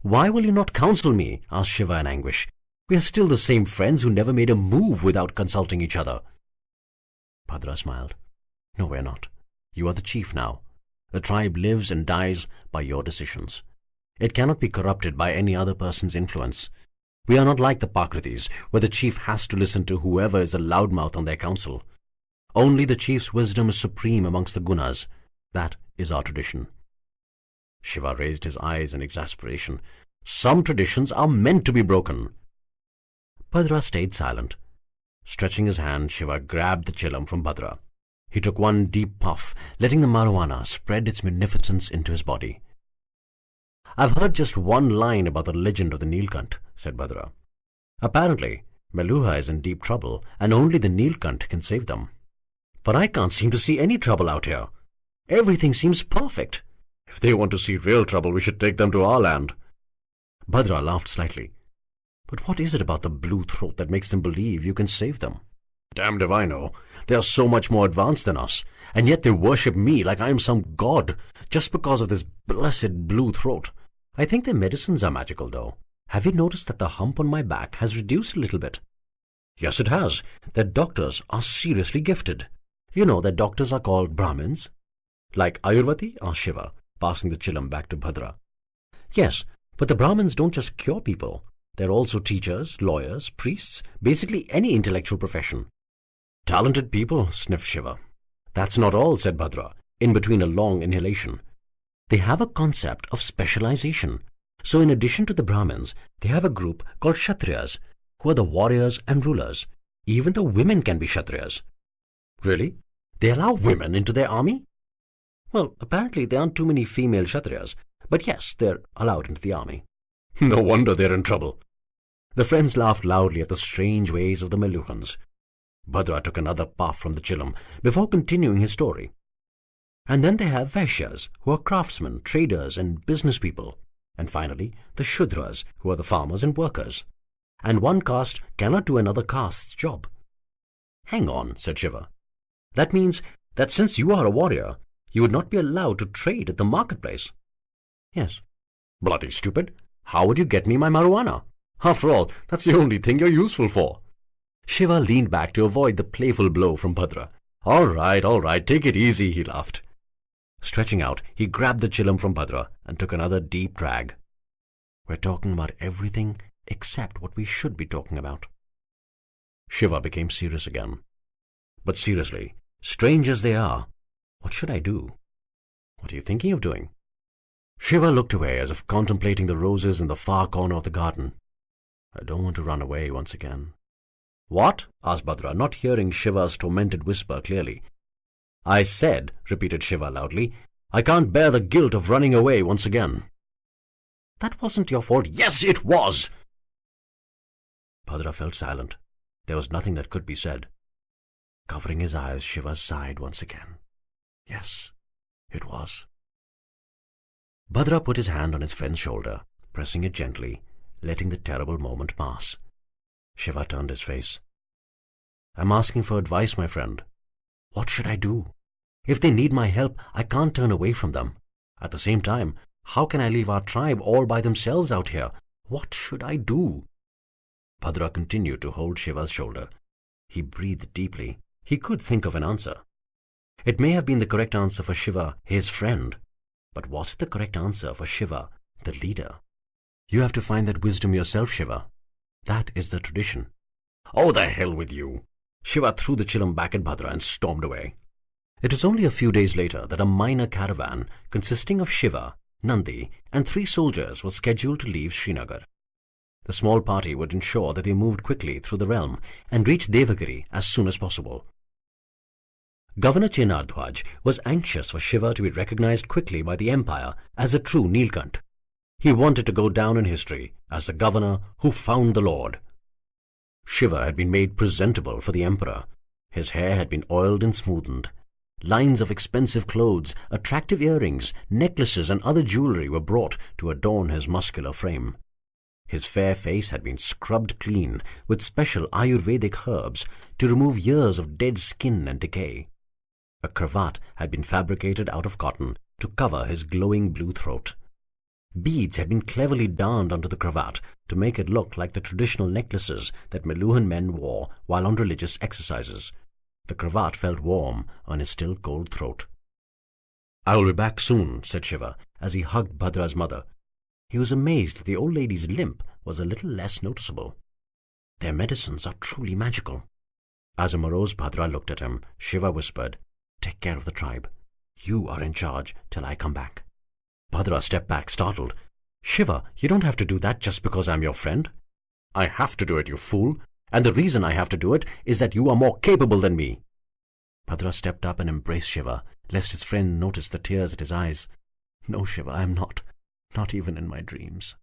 "Why will you not counsel me?" asked Shiva in anguish. "We are still the same friends who never made a move without consulting each other." Bhadra smiled. "No, we're not. You are the chief now. The tribe lives and dies by your decisions. It cannot be corrupted by any other person's influence. We are not like the Pakritis, where the chief has to listen to whoever is a loudmouth on their council. Only the chief's wisdom is supreme amongst the Gunas. That is our tradition." Shiva raised his eyes in exasperation. "Some traditions are meant to be broken." Bhadra stayed silent. Stretching his hand, Shiva grabbed the chillum from Bhadra. He took one deep puff, letting the marijuana spread its munificence into his body. "I've heard just one line about the legend of the Nilkant," said Bhadra. "Apparently, Meluha is in deep trouble, and only the Nilkant can save them. But I can't seem to see any trouble out here. Everything seems perfect. If they want to see real trouble, we should take them to our land." Bhadra laughed slightly. "But what is it about the blue throat that makes them believe you can save them?" "Damned if I know. They are so much more advanced than us, and yet they worship me like I am some god, just because of this blessed blue throat. I think their medicines are magical, though. Have you noticed that the hump on my back has reduced a little bit?" "Yes, it has. Their doctors are seriously gifted. You know that doctors are called Brahmins." "Like Ayurvati?" asked Shiva, passing the chillum back to Bhadra. "Yes, but the Brahmins don't just cure people. They're also teachers, lawyers, priests, basically any intellectual profession." "Talented people," sniffed Shiva. "That's not all," said Bhadra, in between a long inhalation. "They have a concept of specialization. So in addition to the Brahmins, they have a group called Kshatriyas, who are the warriors and rulers. Even the women can be Kshatriyas." "Really? They allow women into their army?" "Well, apparently there aren't too many female Kshatriyas, but yes, they're allowed into the army." "No wonder they're in trouble." The friends laughed loudly at the strange ways of the Meluhans. Bhadra took another puff from the chillum before continuing his story. And then they have Vaishyas, who are craftsmen, traders, and business people. And finally, the Shudras, who are the farmers and workers. And one caste cannot do another caste's job. Hang on, said Shiva. That means that since you are a warrior, you would not be allowed to trade at the marketplace. Yes. Bloody stupid. How would you get me my marijuana? After all, that's the only thing you're useful for. Shiva leaned back to avoid the playful blow from Bhadra. All right, take it easy, he laughed. Stretching out, he grabbed the chillum from Bhadra and took another deep drag. We're talking about everything except what we should be talking about. Shiva became serious again. But seriously, strange as they are, what should I do? What are you thinking of doing? Shiva looked away as if contemplating the roses in the far corner of the garden. I don't want to run away once again. What? Asked Bhadra, not hearing Shiva's tormented whisper clearly. I said, repeated Shiva loudly, I can't bear the guilt of running away once again. That wasn't your fault. Yes, it was! Bhadra felt silent. There was nothing that could be said. Covering his eyes, Shiva sighed once again. Yes, it was. Bhadra put his hand on his friend's shoulder, pressing it gently, letting the terrible moment pass. Shiva turned his face. I'm asking for advice, my friend. What should I do? If they need my help, I can't turn away from them. At the same time, how can I leave our tribe all by themselves out here? What should I do? Bhadra continued to hold Shiva's shoulder. He breathed deeply. He could think of an answer. It may have been the correct answer for Shiva, his friend. But was it the correct answer for Shiva, the leader? You have to find that wisdom yourself, Shiva. That is the tradition. Oh, the hell with you! Shiva threw the chillum back at Bhadra and stormed away. It was only a few days later that a minor caravan consisting of Shiva, Nandi, and 3 soldiers was scheduled to leave Srinagar. The small party would ensure that they moved quickly through the realm and reached Devagiri as soon as possible. Governor Chenardhwaj was anxious for Shiva to be recognized quickly by the empire as a true Nilkant. He wanted to go down in history as the governor who found the Lord. Shiva had been made presentable for the emperor. His hair had been oiled and smoothened. Lines of expensive clothes, attractive earrings, necklaces, and other jewelry were brought to adorn his muscular frame. His fair face had been scrubbed clean with special Ayurvedic herbs to remove years of dead skin and decay. A cravat had been fabricated out of cotton to cover his glowing blue throat. Beads had been cleverly darned onto the cravat to make it look like the traditional necklaces that Meluhan men wore while on religious exercises. The cravat felt warm on his still cold throat. I will be back soon, said Shiva, as he hugged Bhadra's mother. He was amazed that the old lady's limp was a little less noticeable. Their medicines are truly magical. As a morose Bhadra looked at him, Shiva whispered, Take care of the tribe. You are in charge till I come back. Bhadra stepped back, startled. Shiva, you don't have to do that just because I'm your friend. I have to do it, you fool. And the reason I have to do it is that you are more capable than me. Bhadra stepped up and embraced Shiva, lest his friend notice the tears at his eyes. No, Shiva, I am not. Not even in my dreams.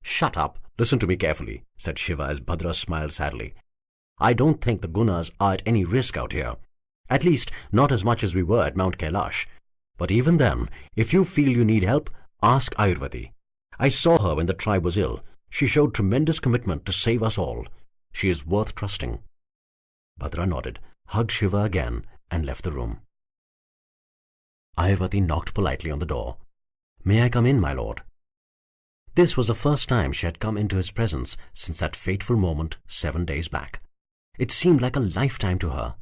Shut up. Listen to me carefully, said Shiva as Bhadra smiled sadly. I don't think the Gunas are at any risk out here. At least, not as much as we were at Mount Kailash. But even then, if you feel you need help, ask Ayurvati. I saw her when the tribe was ill. She showed tremendous commitment to save us all. She is worth trusting. Bhadra nodded, hugged Shiva again, and left the room. Ayurvati knocked politely on the door. May I come in, my lord? This was the first time she had come into his presence since that fateful moment 7 days back. It seemed like a lifetime to her.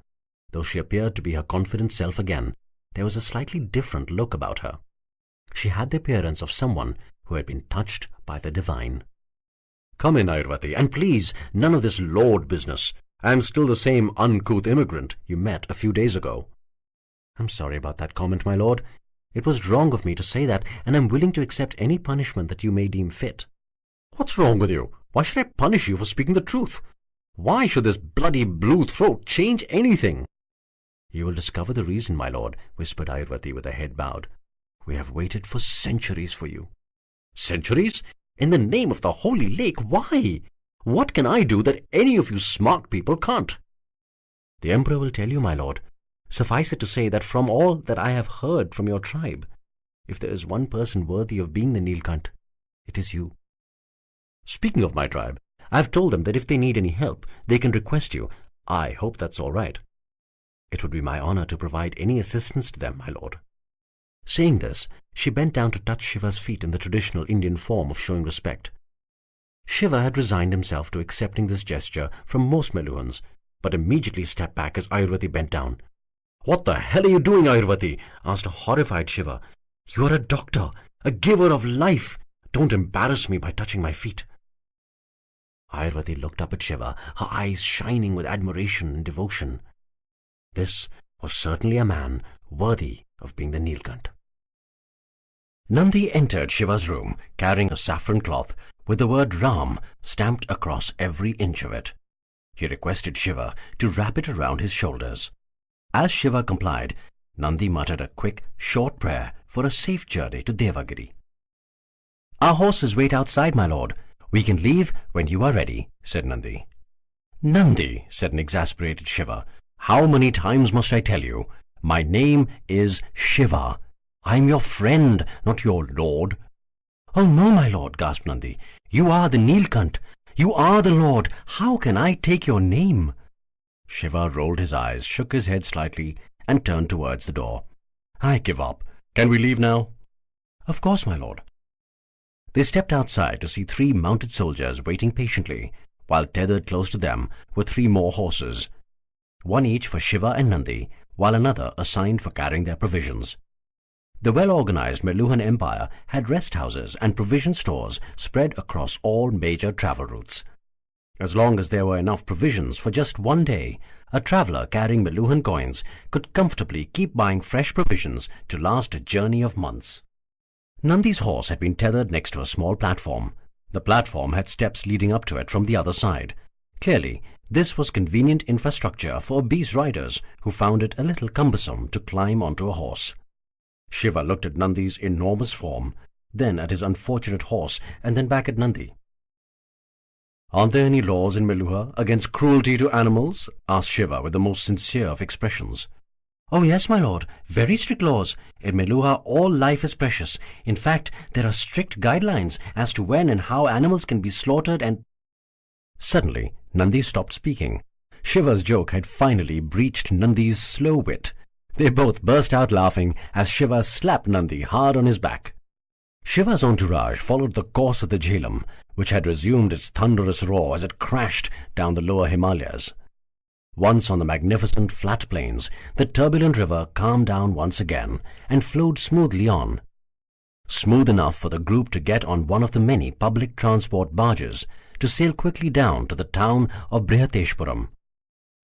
Though she appeared to be her confident self again, there was a slightly different look about her. She had the appearance of someone who had been touched by the divine. Come in, Ayurvati, and please, none of this lord business. I am still the same uncouth immigrant you met a few days ago. I'm sorry about that comment, my lord. It was wrong of me to say that, and I'm willing to accept any punishment that you may deem fit. What's wrong with you? Why should I punish you for speaking the truth? Why should this bloody blue throat change anything? You will discover the reason, my lord, whispered Ayurvati with her head bowed. We have waited for centuries for you. Centuries? In the name of the holy lake, why? What can I do that any of you smart people can't? "The Emperor will tell you, my lord. Suffice it to say that from all that I have heard from your tribe, if there is one person worthy of being the Nilkant, it is you." "Speaking of my tribe, I have told them that if they need any help, they can request you. I hope that's all right." "It would be my honor to provide any assistance to them, my lord." Saying this, she bent down to touch Shiva's feet in the traditional Indian form of showing respect. Shiva had resigned himself to accepting this gesture from most Meluhans, but immediately stepped back as Ayurvati bent down. "What the hell are you doing, Ayurvati?" asked a horrified Shiva. "You are a doctor, a giver of life. Don't embarrass me by touching my feet." Ayurvati looked up at Shiva, her eyes shining with admiration and devotion. This was certainly a man worthy of being the Nilkant. Nandi entered Shiva's room carrying a saffron cloth with the word Ram stamped across every inch of it. He requested Shiva to wrap it around his shoulders. As Shiva complied, Nandi muttered a quick, short prayer for a safe journey to Devagiri. "Our horses wait outside, my lord. We can leave when you are ready," said Nandi. "Nandi," said an exasperated Shiva, "how many times must I tell you? My name is Shiva. I am your friend, not your lord." "Oh, no, my lord," gasped Nandi. "You are the Nilkant. You are the lord. How can I take your name?" Shiva rolled his eyes, shook his head slightly, and turned towards the door. "I give up. Can we leave now?" "Of course, my lord." They stepped outside to see 3 mounted soldiers waiting patiently, while tethered close to them were 3 more horses, one each for Shiva and Nandi, while another assigned for carrying their provisions. The well-organized Meluhan Empire had rest houses and provision stores spread across all major travel routes. As long as there were enough provisions for just one day, a traveler carrying Meluhan coins could comfortably keep buying fresh provisions to last a journey of months. Nandi's horse had been tethered next to a small platform. The platform had steps leading up to it from the other side. Clearly, this was convenient infrastructure for obese riders who found it a little cumbersome to climb onto a horse. Shiva looked at Nandi's enormous form, then at his unfortunate horse, and then back at Nandi. "Aren't there any laws in Meluha against cruelty to animals?" asked Shiva with the most sincere of expressions. "Oh, yes, my lord, very strict laws. In Meluha, all life is precious. In fact, there are strict guidelines as to when and how animals can be slaughtered and—" Suddenly, Nandi stopped speaking. Shiva's joke had finally breached Nandi's slow wit. They both burst out laughing as Shiva slapped Nandi hard on his back. Shiva's entourage followed the course of the Jhelum, which had resumed its thunderous roar as it crashed down the lower Himalayas. Once on the magnificent flat plains, the turbulent river calmed down once again and flowed smoothly on. Smooth enough for the group to get on one of the many public transport barges to sail quickly down to the town of Brihateshpuram.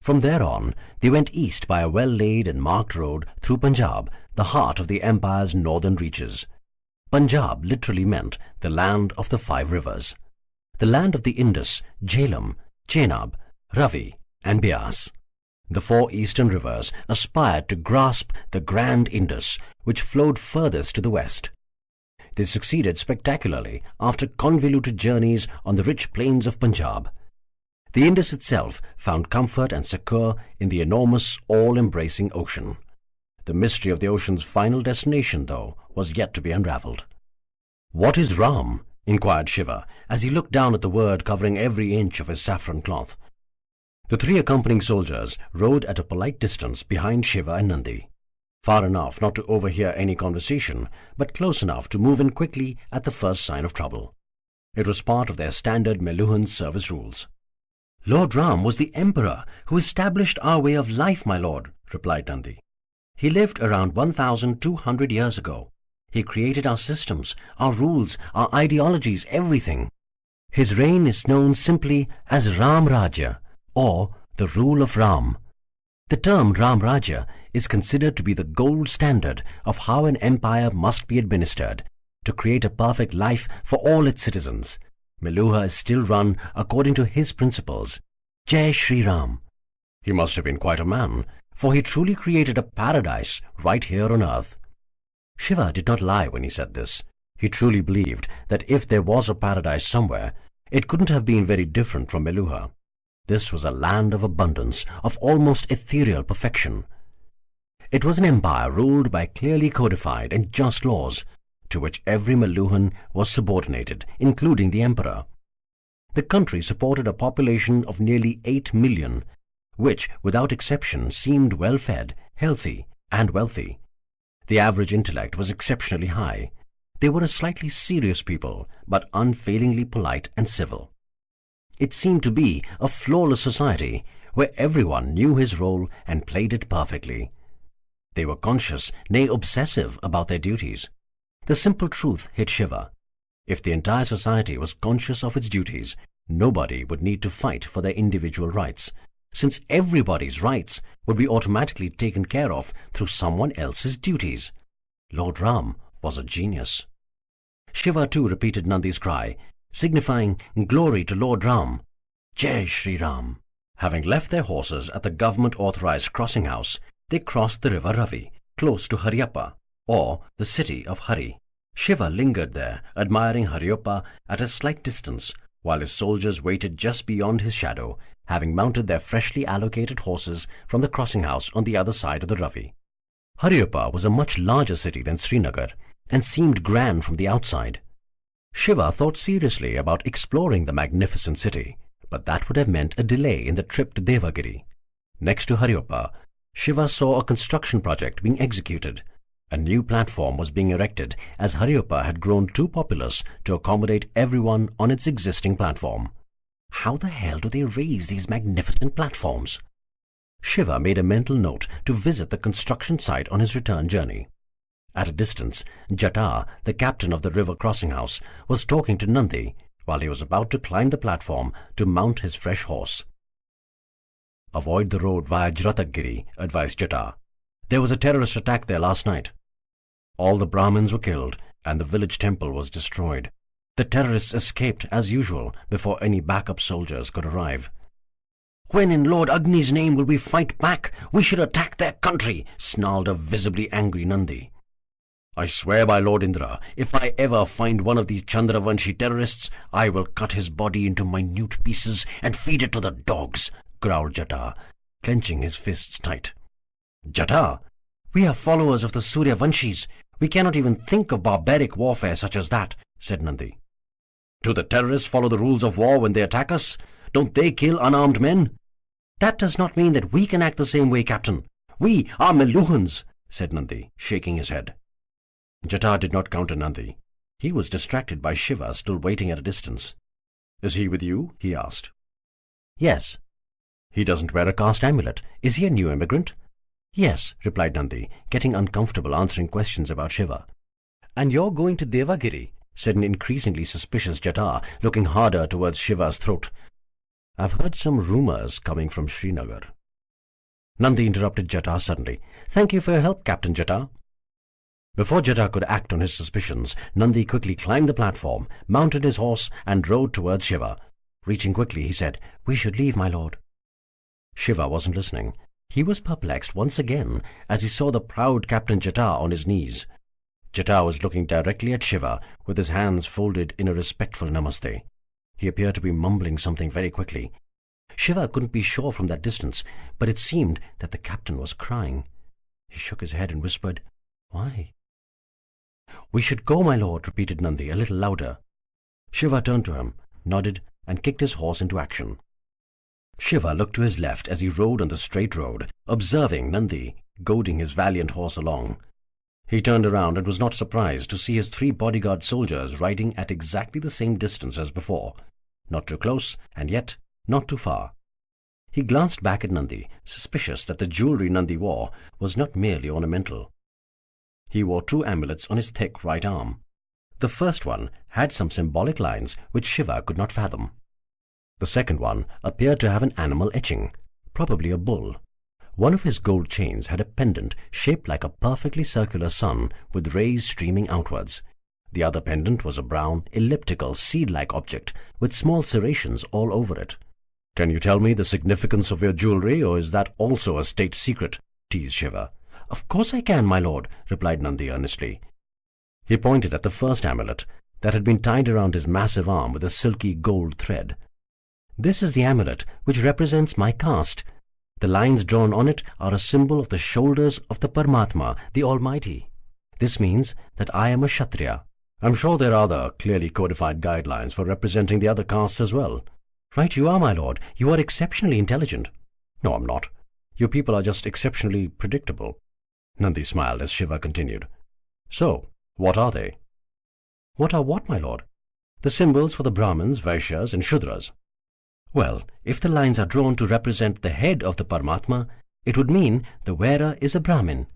From there on, they went east by a well-laid and marked road through Punjab, the heart of the empire's northern reaches. Punjab literally meant the land of the 5 rivers. The land of the Indus, Jhelum, Chenab, Ravi, and Beas. The 4 eastern rivers aspired to grasp the grand Indus, which flowed furthest to the west. They succeeded spectacularly after convoluted journeys on the rich plains of Punjab. The Indus itself found comfort and succor in the enormous, all-embracing ocean. The mystery of the ocean's final destination, though, was yet to be unraveled. "What is Ram?" inquired Shiva, as he looked down at the word covering every inch of his saffron cloth. The 3 accompanying soldiers rode at a polite distance behind Shiva and Nandi, far enough not to overhear any conversation, but close enough to move in quickly at the first sign of trouble. It was part of their standard Meluhan service rules. "Lord Ram was the emperor who established our way of life, my lord," replied Nandi. "He lived around 1,200 years ago. He created our systems, our rules, our ideologies, everything. His reign is known simply as Ram Rajya, or the rule of Ram. The term Ram Rajya is considered to be the gold standard of how an empire must be administered to create a perfect life for all its citizens. Meluha is still run according to his principles. Jai Shri Ram." He must have been quite a man, for he truly created a paradise right here on earth. Shiva did not lie when he said this. He truly believed that if there was a paradise somewhere, it couldn't have been very different from Meluha. This was a land of abundance, of almost ethereal perfection. It was an empire ruled by clearly codified and just laws, to which every Meluhan was subordinated, including the emperor. The country supported a population of nearly 8 million, which, without exception, seemed well-fed, healthy, and wealthy. The average intellect was exceptionally high. They were a slightly serious people, but unfailingly polite and civil. It seemed to be a flawless society, where everyone knew his role and played it perfectly. They were conscious, nay obsessive, about their duties. The simple truth hit Shiva. If the entire society was conscious of its duties, nobody would need to fight for their individual rights, since everybody's rights would be automatically taken care of through someone else's duties. Lord Ram was a genius. Shiva too repeated Nandi's cry, signifying glory to Lord Ram. Jai Shri Ram. Having left their horses at the government-authorized crossing house, they crossed the river Ravi, close to Haryappa, or the city of Hari. Shiva lingered there, admiring Haryappa at a slight distance, while his soldiers waited just beyond his shadow, having mounted their freshly allocated horses from the crossing house on the other side of the Ravi. Haryappa was a much larger city than Srinagar, and seemed grand from the outside. Shiva thought seriously about exploring the magnificent city, but that would have meant a delay in the trip to Devagiri. Next to Haryappa, Shiva saw a construction project being executed. A new platform was being erected, as Haryappa had grown too populous to accommodate everyone on its existing platform. How the hell do they raise these magnificent platforms? Shiva made a mental note to visit the construction site on his return journey. At a distance, Jata, the captain of the river crossing house, was talking to Nandi while he was about to climb the platform to mount his fresh horse. Avoid the road via Jratagiri, advised Jata. There was a terrorist attack there last night. All the Brahmins were killed, and the village temple was destroyed. The terrorists escaped as usual before any backup soldiers could arrive. When in Lord Agni's name will we fight back? We should attack their country, snarled a visibly angry Nandi. I swear by Lord Indra, if I ever find one of these Chandravanshi terrorists, I will cut his body into minute pieces and feed it to the dogs, growled Jata, clenching his fists tight. Jata, we are followers of the Suryavanshis. We cannot even think of barbaric warfare such as that, said Nandi. Do the terrorists follow the rules of war when they attack us? Don't they kill unarmed men? That does not mean that we can act the same way, Captain. We are Meluhans, said Nandi, shaking his head. Jata did not counter Nandi. He was distracted by Shiva still waiting at a distance. Is he with you? He asked. Yes. He doesn't wear a caste amulet. Is he a new immigrant? Yes, replied Nandi, getting uncomfortable answering questions about Shiva. And you're going to Devagiri, said an increasingly suspicious Jata, looking harder towards Shiva's throat. I've heard some rumors coming from Srinagar. Nandi interrupted Jata suddenly. Thank you for your help, Captain Jata. Before Jata could act on his suspicions, Nandi quickly climbed the platform, mounted his horse, and rode towards Shiva. Reaching quickly, he said, We should leave, my lord. Shiva wasn't listening. He was perplexed once again as he saw the proud Captain Jata on his knees. Jata was looking directly at Shiva with his hands folded in a respectful namaste. He appeared to be mumbling something very quickly. Shiva couldn't be sure from that distance, but it seemed that the captain was crying. He shook his head and whispered, Why? We should go, my lord, repeated Nandi a little louder. Shiva turned to him, nodded, and kicked his horse into action. Shiva looked to his left as he rode on the straight road, observing Nandi goading his valiant horse along. He turned around and was not surprised to see his 3 bodyguard soldiers riding at exactly the same distance as before, not too close, and yet not too far. He glanced back at Nandi, suspicious that the jewellery Nandi wore was not merely ornamental. He wore 2 amulets on his thick right arm. The first one had some symbolic lines which Shiva could not fathom. The second one appeared to have an animal etching, probably a bull. One of his gold chains had a pendant shaped like a perfectly circular sun with rays streaming outwards. The other pendant was a brown, elliptical, seed-like object with small serrations all over it. Can you tell me the significance of your jewellery, or is that also a state secret? Teased Shiva. Of course I can, my lord, replied Nandi earnestly. He pointed at the first amulet that had been tied around his massive arm with a silky gold thread. This is the amulet which represents my caste. The lines drawn on it are a symbol of the shoulders of the Paramatma, the Almighty. This means that I am a Kshatriya. I'm sure there are other clearly codified guidelines for representing the other castes as well. Right you are, my lord. You are exceptionally intelligent. No, I'm not. Your people are just exceptionally predictable. Nandi smiled as Shiva continued. So, what are they? What are what, my lord? The symbols for the Brahmins, Vaishyas, and Shudras. Well, if the lines are drawn to represent the head of the Paramatma, it would mean the wearer is a Brahmin.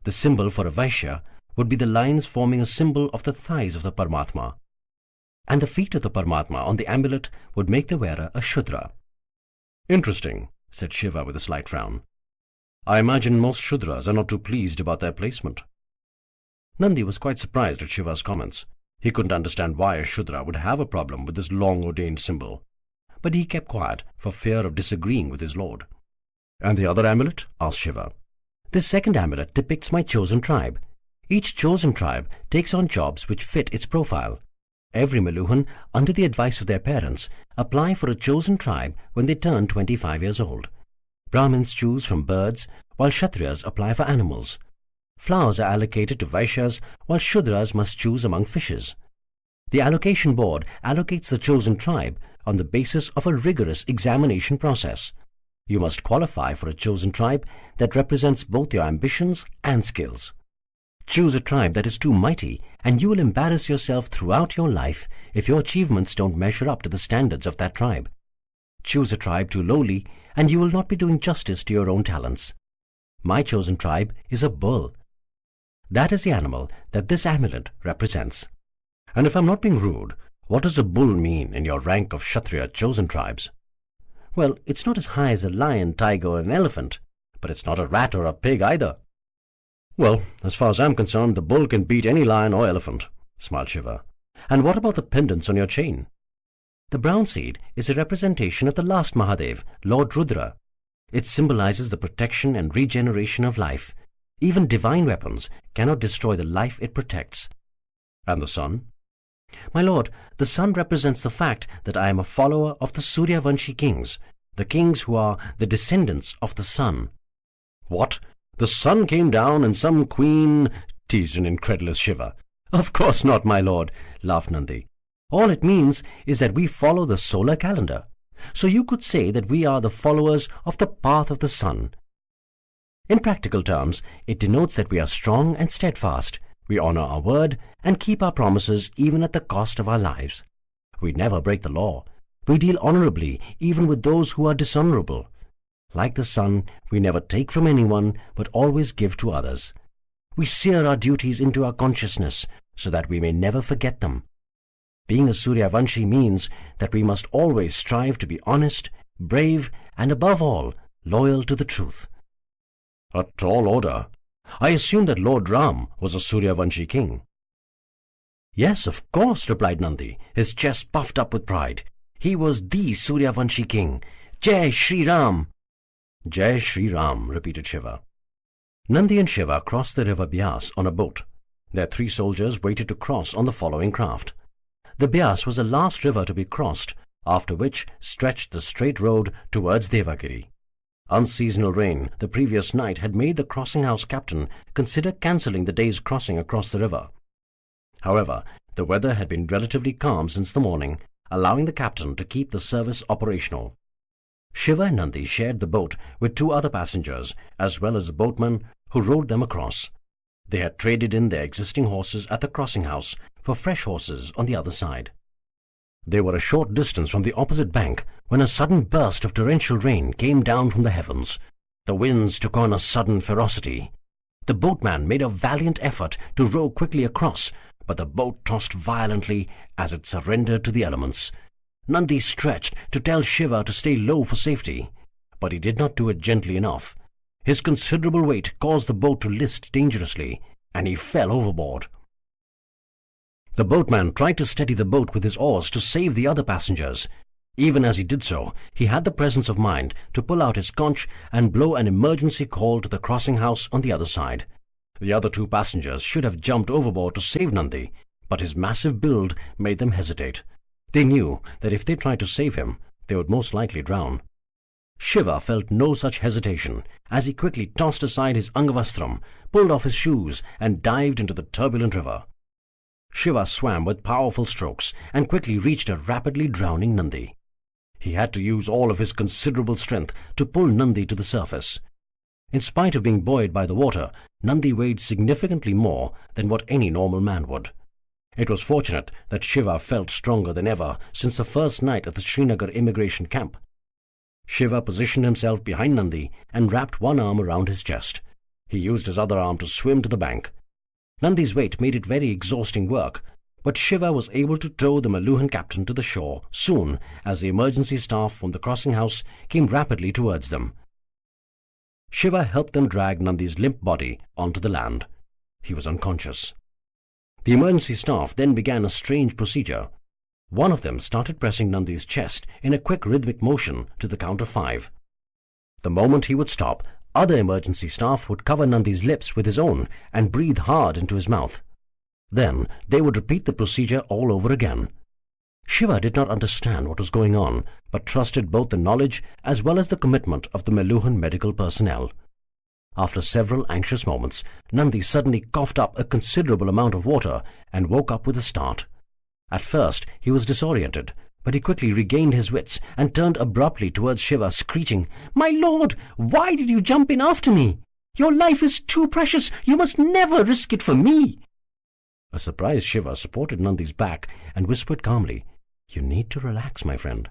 The symbol for a Vaishya would be the lines forming a symbol of the thighs of the Paramatma. And the feet of the Paramatma on the amulet would make the wearer a Shudra. Interesting, said Shiva with a slight frown. I imagine most Shudras are not too pleased about their placement. Nandi was quite surprised at Shiva's comments. He couldn't understand why a Shudra would have a problem with this long-ordained symbol. But he kept quiet for fear of disagreeing with his lord. And the other amulet? Asked Shiva. This second amulet depicts my chosen tribe. Each chosen tribe takes on jobs which fit its profile. Every Meluhan, under the advice of their parents, apply for a chosen tribe when they turn 25 years old. Brahmins choose from birds, while Kshatriyas apply for animals. Flowers are allocated to Vaishyas, while Shudras must choose among fishes. The allocation board allocates the chosen tribe on the basis of a rigorous examination process. You must qualify for a chosen tribe that represents both your ambitions and skills. Choose a tribe that is too mighty, and you will embarrass yourself throughout your life if your achievements don't measure up to the standards of that tribe. Choose a tribe too lowly, and you will not be doing justice to your own talents. My chosen tribe is a bull. That is the animal that this amulet represents. And if I'm not being rude, what does a bull mean in your rank of Kshatriya chosen tribes? Well, it's not as high as a lion, tiger, or an elephant, but it's not a rat or a pig either. Well, as far as I'm concerned, the bull can beat any lion or elephant, smiled Shiva. And what about the pendants on your chain? The brown seed is a representation of the last Mahadev, Lord Rudra. It symbolizes the protection and regeneration of life. Even divine weapons cannot destroy the life it protects. And the sun? My lord, the sun represents the fact that I am a follower of the Suryavanshi kings, the kings who are the descendants of the sun. What? The sun came down and some queen, teased an incredulous Shiva. Of course not, my lord, laughed Nandi. All it means is that we follow the solar calendar. So you could say that we are the followers of the path of the sun. In practical terms, it denotes that we are strong and steadfast. We honor our word and keep our promises even at the cost of our lives. We never break the law. We deal honorably even with those who are dishonorable. Like the sun, we never take from anyone, but always give to others. We sear our duties into our consciousness so that we may never forget them. Being a Suryavanshi means that we must always strive to be honest, brave, and above all, loyal to the truth. A tall order. I assume that Lord Ram was a Suryavanshi king. Yes, of course, replied Nandi, his chest puffed up with pride. He was the Suryavanshi king. Jai Shri Ram! Jai Shri Ram, repeated Shiva. Nandi and Shiva crossed the river Byas on a boat. Their 3 soldiers waited to cross on the following craft. The Byas was the last river to be crossed, after which stretched the straight road towards Devagiri. Unseasonal rain the previous night had made the crossing house captain consider cancelling the day's crossing across the river. However, the weather had been relatively calm since the morning, allowing the captain to keep the service operational. Shiva and Nandi shared the boat with 2 other passengers, as well as the boatman who rowed them across. They had traded in their existing horses at the crossing house for fresh horses on the other side. They were a short distance from the opposite bank when a sudden burst of torrential rain came down from the heavens. The winds took on a sudden ferocity. The boatman made a valiant effort to row quickly across, but the boat tossed violently as it surrendered to the elements. Nandi stretched to tell Shiva to stay low for safety, but he did not do it gently enough. His considerable weight caused the boat to list dangerously, and he fell overboard. The boatman tried to steady the boat with his oars to save the other passengers. Even as he did so, he had the presence of mind to pull out his conch and blow an emergency call to the crossing house on the other side. The other 2 passengers should have jumped overboard to save Nandi, but his massive build made them hesitate. They knew that if they tried to save him, they would most likely drown. Shiva felt no such hesitation as he quickly tossed aside his Angavastram, pulled off his shoes, and dived into the turbulent river. Shiva swam with powerful strokes and quickly reached a rapidly drowning Nandi. He had to use all of his considerable strength to pull Nandi to the surface. In spite of being buoyed by the water, Nandi weighed significantly more than what any normal man would. It was fortunate that Shiva felt stronger than ever since the first night at the Srinagar immigration camp. Shiva positioned himself behind Nandi and wrapped one arm around his chest. He used his other arm to swim to the bank. Nandi's weight made it very exhausting work, but Shiva was able to tow the Meluhan captain to the shore soon as the emergency staff from the crossing house came rapidly towards them. Shiva helped them drag Nandi's limp body onto the land. He was unconscious. The emergency staff then began a strange procedure. One of them started pressing Nandi's chest in a quick rhythmic motion to the count of 5. The moment he would stop, other emergency staff would cover Nandi's lips with his own and breathe hard into his mouth. Then they would repeat the procedure all over again. Shiva did not understand what was going on, but trusted both the knowledge as well as the commitment of the Meluhan medical personnel. After several anxious moments, Nandi suddenly coughed up a considerable amount of water and woke up with a start. At first he was disoriented, but he quickly regained his wits and turned abruptly towards Shiva, screeching, "My lord, why did you jump in after me? Your life is too precious. You must never risk it for me." A surprised Shiva supported Nandi's back and whispered calmly, "You need to relax, my friend."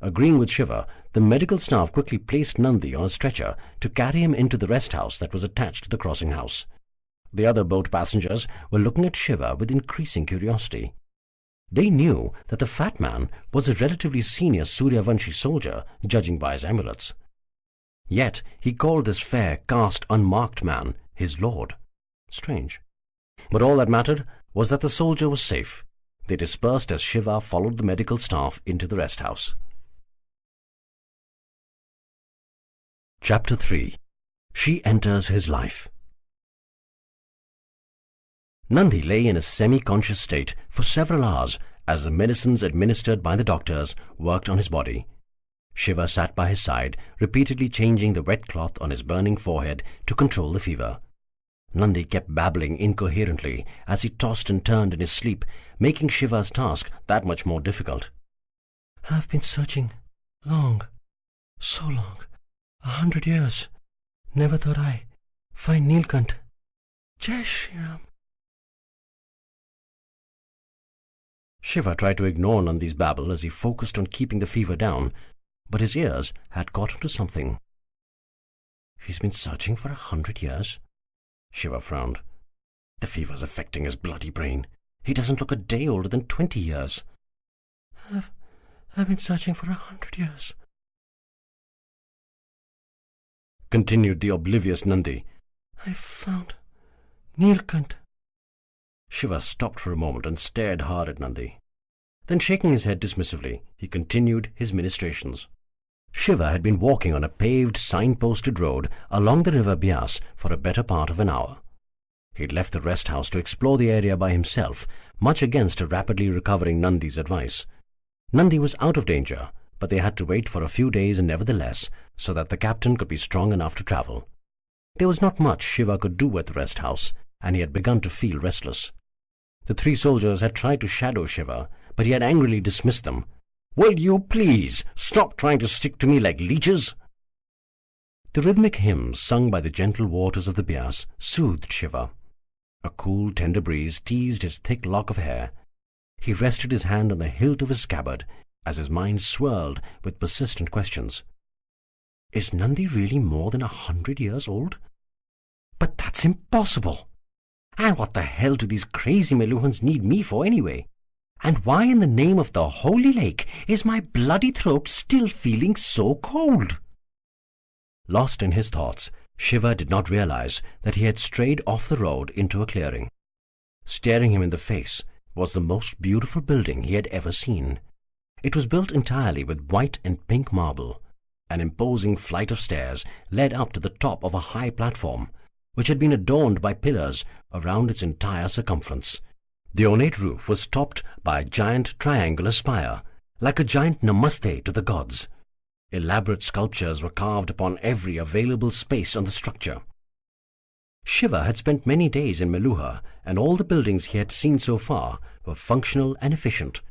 Agreeing with Shiva, the medical staff quickly placed Nandi on a stretcher to carry him into the rest house that was attached to the crossing house. The other boat passengers were looking at Shiva with increasing curiosity. They knew that the fat man was a relatively senior Suryavanshi soldier, judging by his amulets. Yet he called this fair, caste, unmarked man his lord. Strange. But all that mattered was that the soldier was safe. They dispersed as Shiva followed the medical staff into the rest house. Chapter 3. She Enters His Life. Nandi lay in a semi-conscious state for several hours as the medicines administered by the doctors worked on his body. Shiva sat by his side, repeatedly changing the wet cloth on his burning forehead to control the fever. Nandi kept babbling incoherently as he tossed and turned in his sleep, making Shiva's task that much more difficult. "I've been searching long, so long, 100 years. Never thought I'd find Neelkant. Jai Shri Ram." Shiva tried to ignore Nandi's babble as he focused on keeping the fever down, but his ears had caught onto something. "He's been searching for 100 years? Shiva frowned. "The fever's affecting his bloody brain. He doesn't look a day older than 20 years. I've been searching for 100 years. Continued the oblivious Nandi. "I found Neelkant." Shiva stopped for a moment and stared hard at Nandi. Then, shaking his head dismissively, he continued his ministrations. Shiva had been walking on a paved, signposted road along the river Bias for a better part of an hour. He had left the rest house to explore the area by himself, much against a rapidly recovering Nandi's advice. Nandi was out of danger, but they had to wait for a few days nevertheless, so that the captain could be strong enough to travel. There was not much Shiva could do at the rest house, and he had begun to feel restless. The 3 soldiers had tried to shadow Shiva, but he had angrily dismissed them. "Will you please stop trying to stick to me like leeches?" The rhythmic hymns sung by the gentle waters of the Bias soothed Shiva. A cool, tender breeze teased his thick lock of hair. He rested his hand on the hilt of his scabbard as his mind swirled with persistent questions. Is Nandi really more than 100 years old? But that's impossible! And what the hell do these crazy Meluhans need me for anyway? And why in the name of the holy lake is my bloody throat still feeling so cold? Lost in his thoughts, Shiva did not realize that he had strayed off the road into a clearing. Staring him in the face was the most beautiful building he had ever seen. It was built entirely with white and pink marble. An imposing flight of stairs led up to the top of a high platform, which had been adorned by pillars around its entire circumference. The ornate roof was topped by a giant triangular spire, like a giant namaste to the gods. Elaborate sculptures were carved upon every available space on the structure. Shiva had spent many days in Meluha, and all the buildings he had seen so far were functional and efficient.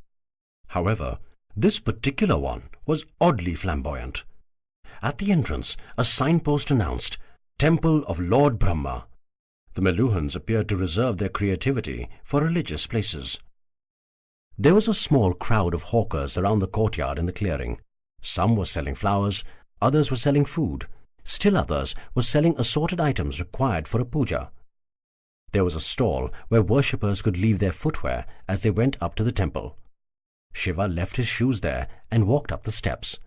However, this particular one was oddly flamboyant. At the entrance, a signpost announced, "Temple of Lord Brahma." The Meluhans appeared to reserve their creativity for religious places. There was a small crowd of hawkers around the courtyard in the clearing. Some were selling flowers, others were selling food, still others were selling assorted items required for a puja. There was a stall where worshippers could leave their footwear as they went up to the temple. Shiva left his shoes there and walked up the steps.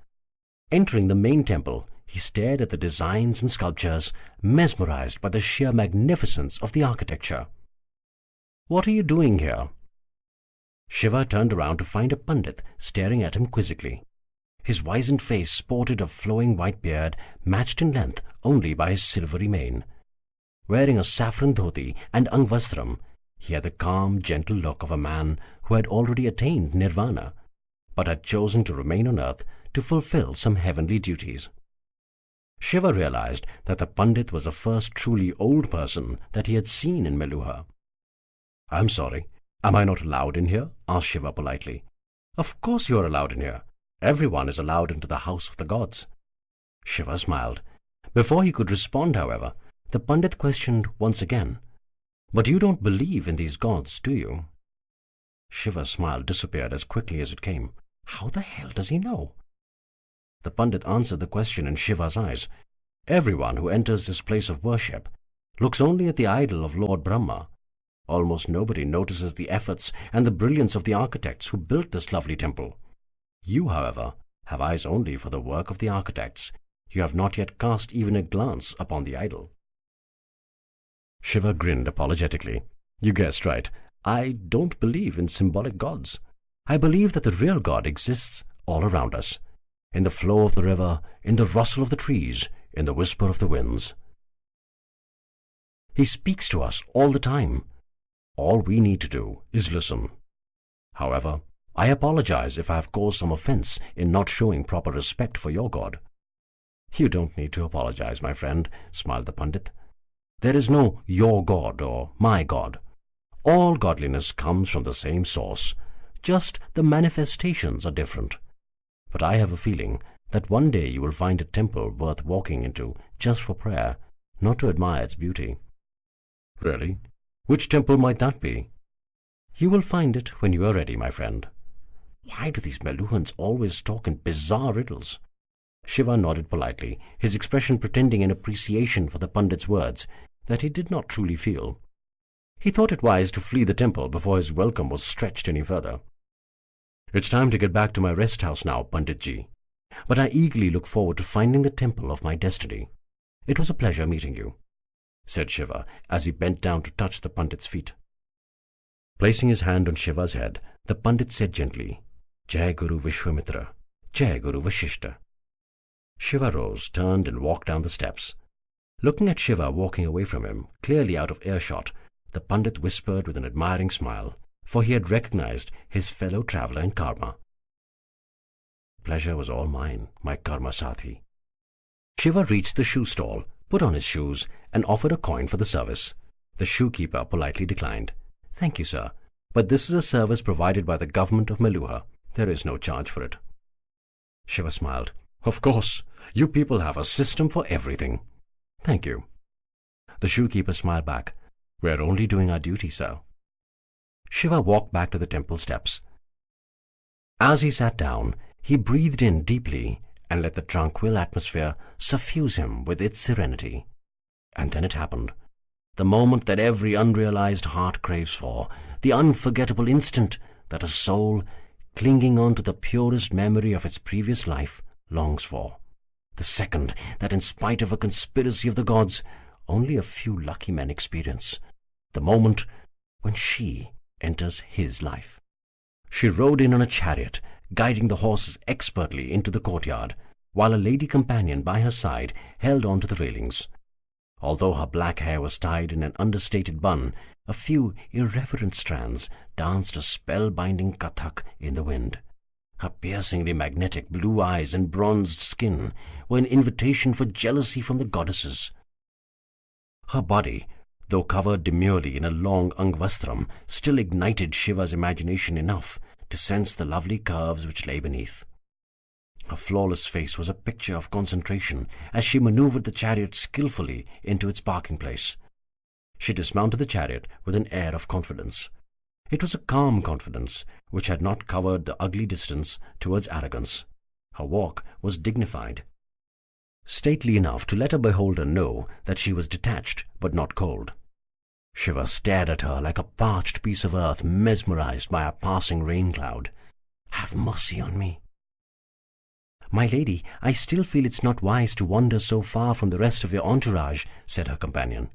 Entering the main temple, he stared at the designs and sculptures, mesmerized by the sheer magnificence of the architecture. "What are you doing here?" Shiva turned around to find a pandit staring at him quizzically. His wizened face sported a flowing white beard matched in length only by his silvery mane. Wearing a saffron dhoti and angvastram, he had the calm, gentle look of a man who had already attained nirvana, but had chosen to remain on earth to fulfill some heavenly duties. Shiva realized that the pandit was the first truly old person that he had seen in Meluha. "I'm sorry. Am I not allowed in here?" asked Shiva politely. "Of course you are allowed in here. Everyone is allowed into the house of the gods." Shiva smiled. Before he could respond, however, the pandit questioned once again, "But you don't believe in these gods, do you?" Shiva's smile disappeared as quickly as it came. How the hell does he know? The pandit answered the question in Shiva's eyes. "Everyone who enters this place of worship looks only at the idol of Lord Brahma. Almost nobody notices the efforts and the brilliance of the architects who built this lovely temple. You, however, have eyes only for the work of the architects. You have not yet cast even a glance upon the idol." Shiva grinned apologetically. "You guessed right. I don't believe in symbolic gods. I believe that the real God exists all around us, in the flow of the river, in the rustle of the trees, in the whisper of the winds. He speaks to us all the time. All we need to do is listen. However, I apologize if I have caused some offense in not showing proper respect for your God." "You don't need to apologize, my friend," smiled the pandit. "There is no your God or my God. All godliness comes from the same source, just the manifestations are different. But I have a feeling that one day you will find a temple worth walking into just for prayer, not to admire its beauty." "Really? Which temple might that be?" "You will find it when you are ready, my friend." Why do these Meluhans always talk in bizarre riddles? Shiva nodded politely, his expression pretending an appreciation for the pandit's words that he did not truly feel. He thought it wise to flee the temple before his welcome was stretched any further. "It's time to get back to my rest house now, Panditji. But I eagerly look forward to finding the temple of my destiny. It was a pleasure meeting you," said Shiva as he bent down to touch the pandit's feet. Placing his hand on Shiva's head, the pandit said gently, "Jai Guru Vishwamitra, Jai Guru Vashishta." Shiva rose, turned and walked down the steps. Looking at Shiva walking away from him, clearly out of earshot, the pandit whispered with an admiring smile, for he had recognized his fellow traveller in karma. "Pleasure was all mine, my karma sathi." Shiva reached the shoe stall, put on his shoes, and offered a coin for the service. The shoekeeper politely declined. "Thank you, sir, but this is a service provided by the government of Meluha. There is no charge for it." Shiva smiled. "Of course, you people have a system for everything." "Thank you." The shoekeeper smiled back. "We are only doing our duty, sir." Shiva walked back to the temple steps. As he sat down, he breathed in deeply and let the tranquil atmosphere suffuse him with its serenity. And then it happened. The moment that every unrealized heart craves for, the unforgettable instant that a soul, clinging on to the purest memory of its previous life, longs for. The second that, in spite of a conspiracy of the gods, only a few lucky men experience. The moment when she enters his life. She rode in on a chariot, guiding the horses expertly into the courtyard, while a lady companion by her side held on to the railings. Although her black hair was tied in an understated bun, a few irreverent strands danced a spellbinding kathak in the wind. Her piercingly magnetic blue eyes and bronzed skin were an invitation for jealousy from the goddesses. Her body, though covered demurely in a long angvastram, still ignited Shiva's imagination enough to sense the lovely curves which lay beneath. Her flawless face was a picture of concentration as she maneuvered the chariot skillfully into its parking place. She dismounted the chariot with an air of confidence. It was a calm confidence which had not covered the ugly distance towards arrogance. Her walk was dignified, stately enough to let her beholder know that she was detached but not cold. Shiva stared at her like a parched piece of earth mesmerized by a passing rain cloud. "Have mercy on me." "My lady, I still feel it's not wise to wander so far from the rest of your entourage," said her companion.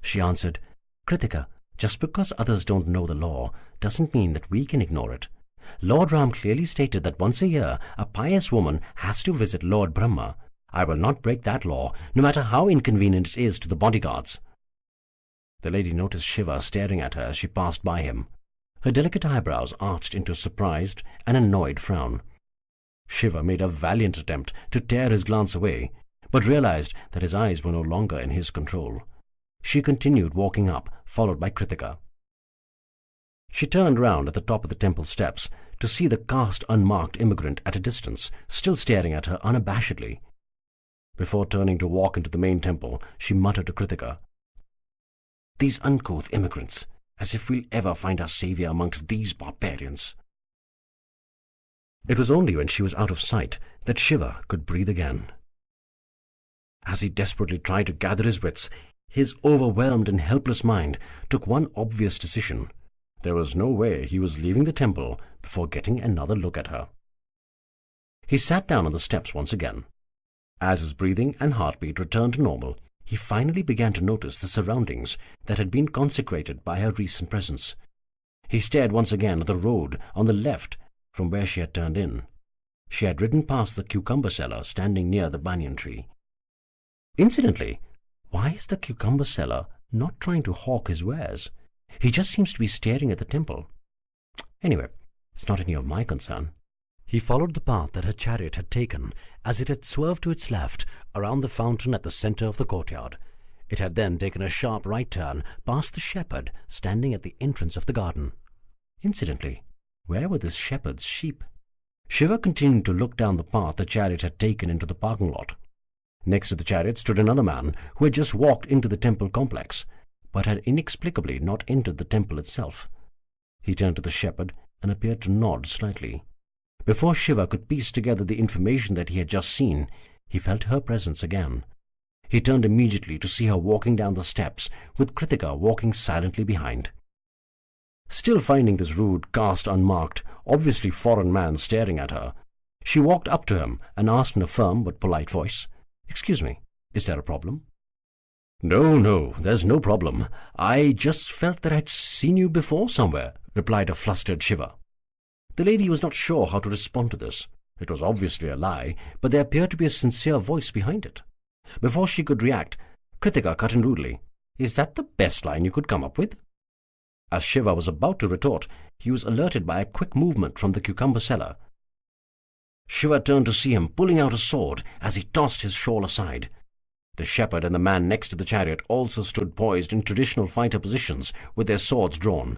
She answered, "Kritika, just because others don't know the law doesn't mean that we can ignore it. Lord Ram clearly stated that once a year a pious woman has to visit Lord Brahma. I will not break that law, no matter how inconvenient it is to the bodyguards." The lady noticed Shiva staring at her as she passed by him. Her delicate eyebrows arched into a surprised and annoyed frown. Shiva made a valiant attempt to tear his glance away, but realized that his eyes were no longer in his control. She continued walking up, followed by Kritika. She turned round at the top of the temple steps to see the caste unmarked immigrant at a distance, still staring at her unabashedly. Before turning to walk into the main temple, she muttered to Kritika, "These uncouth immigrants, as if we'll ever find our saviour amongst these barbarians." It was only when she was out of sight that Shiva could breathe again. As he desperately tried to gather his wits, his overwhelmed and helpless mind took one obvious decision. There was no way he was leaving the temple before getting another look at her. He sat down on the steps once again. As his breathing and heartbeat returned to normal, he finally began to notice the surroundings that had been consecrated by her recent presence. He stared once again at the road on the left from where she had turned in. She had ridden past the cucumber seller standing near the banyan tree. Incidentally, why is the cucumber seller not trying to hawk his wares? He just seems to be staring at the temple. Anyway, it's not any of my concern. He followed the path that her chariot had taken as it had swerved to its left around the fountain at the center of the courtyard. It had then taken a sharp right turn past the shepherd standing at the entrance of the garden. Incidentally, where were this shepherd's sheep? Shiva continued to look down the path the chariot had taken into the parking lot. Next to the chariot stood another man who had just walked into the temple complex, but had inexplicably not entered the temple itself. He turned to the shepherd and appeared to nod slightly. Before Shiva could piece together the information that he had just seen, he felt her presence again. He turned immediately to see her walking down the steps, with Kritika walking silently behind. Still finding this rude, caste unmarked, obviously foreign man staring at her, she walked up to him and asked in a firm but polite voice, "Excuse me, is there a problem?" No, there's no problem. I just felt that I'd seen you before somewhere," replied a flustered Shiva. The lady was not sure how to respond to this. It was obviously a lie, but there appeared to be a sincere voice behind it. Before she could react, Kritika cut in rudely, "Is that the best line you could come up with?" As Shiva was about to retort, he was alerted by a quick movement from the cucumber seller. Shiva turned to see him pulling out a sword as he tossed his shawl aside. The shepherd and the man next to the chariot also stood poised in traditional fighter positions with their swords drawn.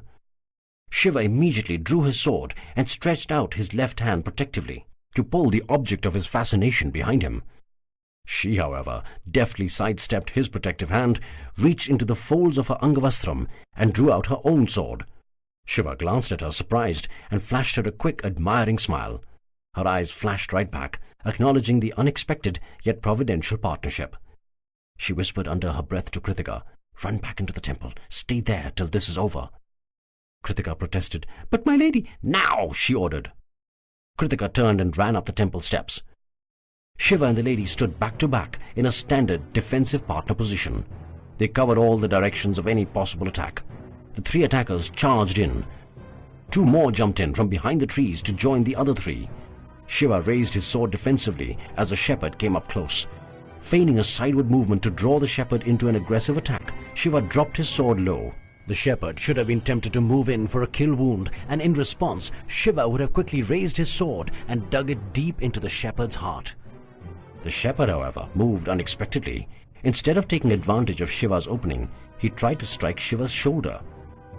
Shiva immediately drew his sword and stretched out his left hand protectively to pull the object of his fascination behind him. She, however, deftly sidestepped his protective hand, reached into the folds of her angavastram, and drew out her own sword. Shiva glanced at her, surprised, and flashed her a quick, admiring smile. Her eyes flashed right back, acknowledging the unexpected yet providential partnership. She whispered under her breath to Kritika, "Run back into the temple. Stay there till this is over." Kritika protested, "But my lady—" "Now!" she ordered. Kritika turned and ran up the temple steps. Shiva and the lady stood back to back in a standard defensive partner position. They covered all the directions of any possible attack. The three attackers charged in. Two more jumped in from behind the trees to join the other three. Shiva raised his sword defensively as the shepherd came up close. Feigning a sideward movement to draw the shepherd into an aggressive attack, Shiva dropped his sword low. The shepherd should have been tempted to move in for a kill wound, and in response, Shiva would have quickly raised his sword and dug it deep into the shepherd's heart. The shepherd, however, moved unexpectedly. Instead of taking advantage of Shiva's opening, he tried to strike Shiva's shoulder.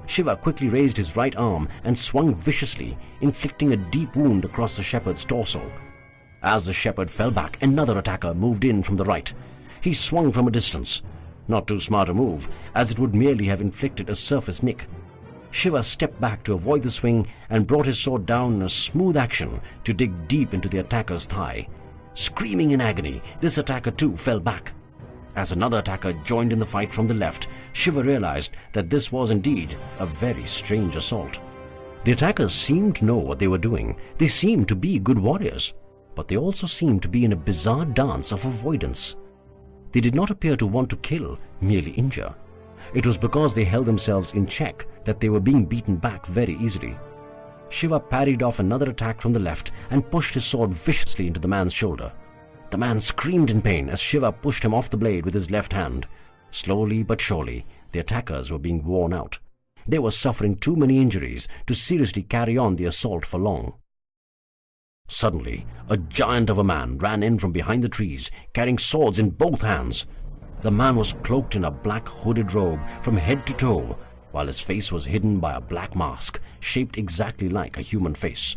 Shiva quickly raised his right arm and swung viciously, inflicting a deep wound across the shepherd's torso. As the shepherd fell back, another attacker moved in from the right. He swung from a distance. Not too smart a move, as it would merely have inflicted a surface nick. Shiva stepped back to avoid the swing and brought his sword down in a smooth action to dig deep into the attacker's thigh. Screaming in agony, this attacker too fell back. As another attacker joined in the fight from the left, Shiva realized that this was indeed a very strange assault. The attackers seemed to know what they were doing. They seemed to be good warriors, but they also seemed to be in a bizarre dance of avoidance. They did not appear to want to kill, merely injure. It was because they held themselves in check that they were being beaten back very easily. Shiva parried off another attack from the left and pushed his sword viciously into the man's shoulder. The man screamed in pain as Shiva pushed him off the blade with his left hand. Slowly but surely, the attackers were being worn out. They were suffering too many injuries to seriously carry on the assault for long. Suddenly, a giant of a man ran in from behind the trees, carrying swords in both hands. The man was cloaked in a black hooded robe from head to toe, while his face was hidden by a black mask shaped exactly like a human face.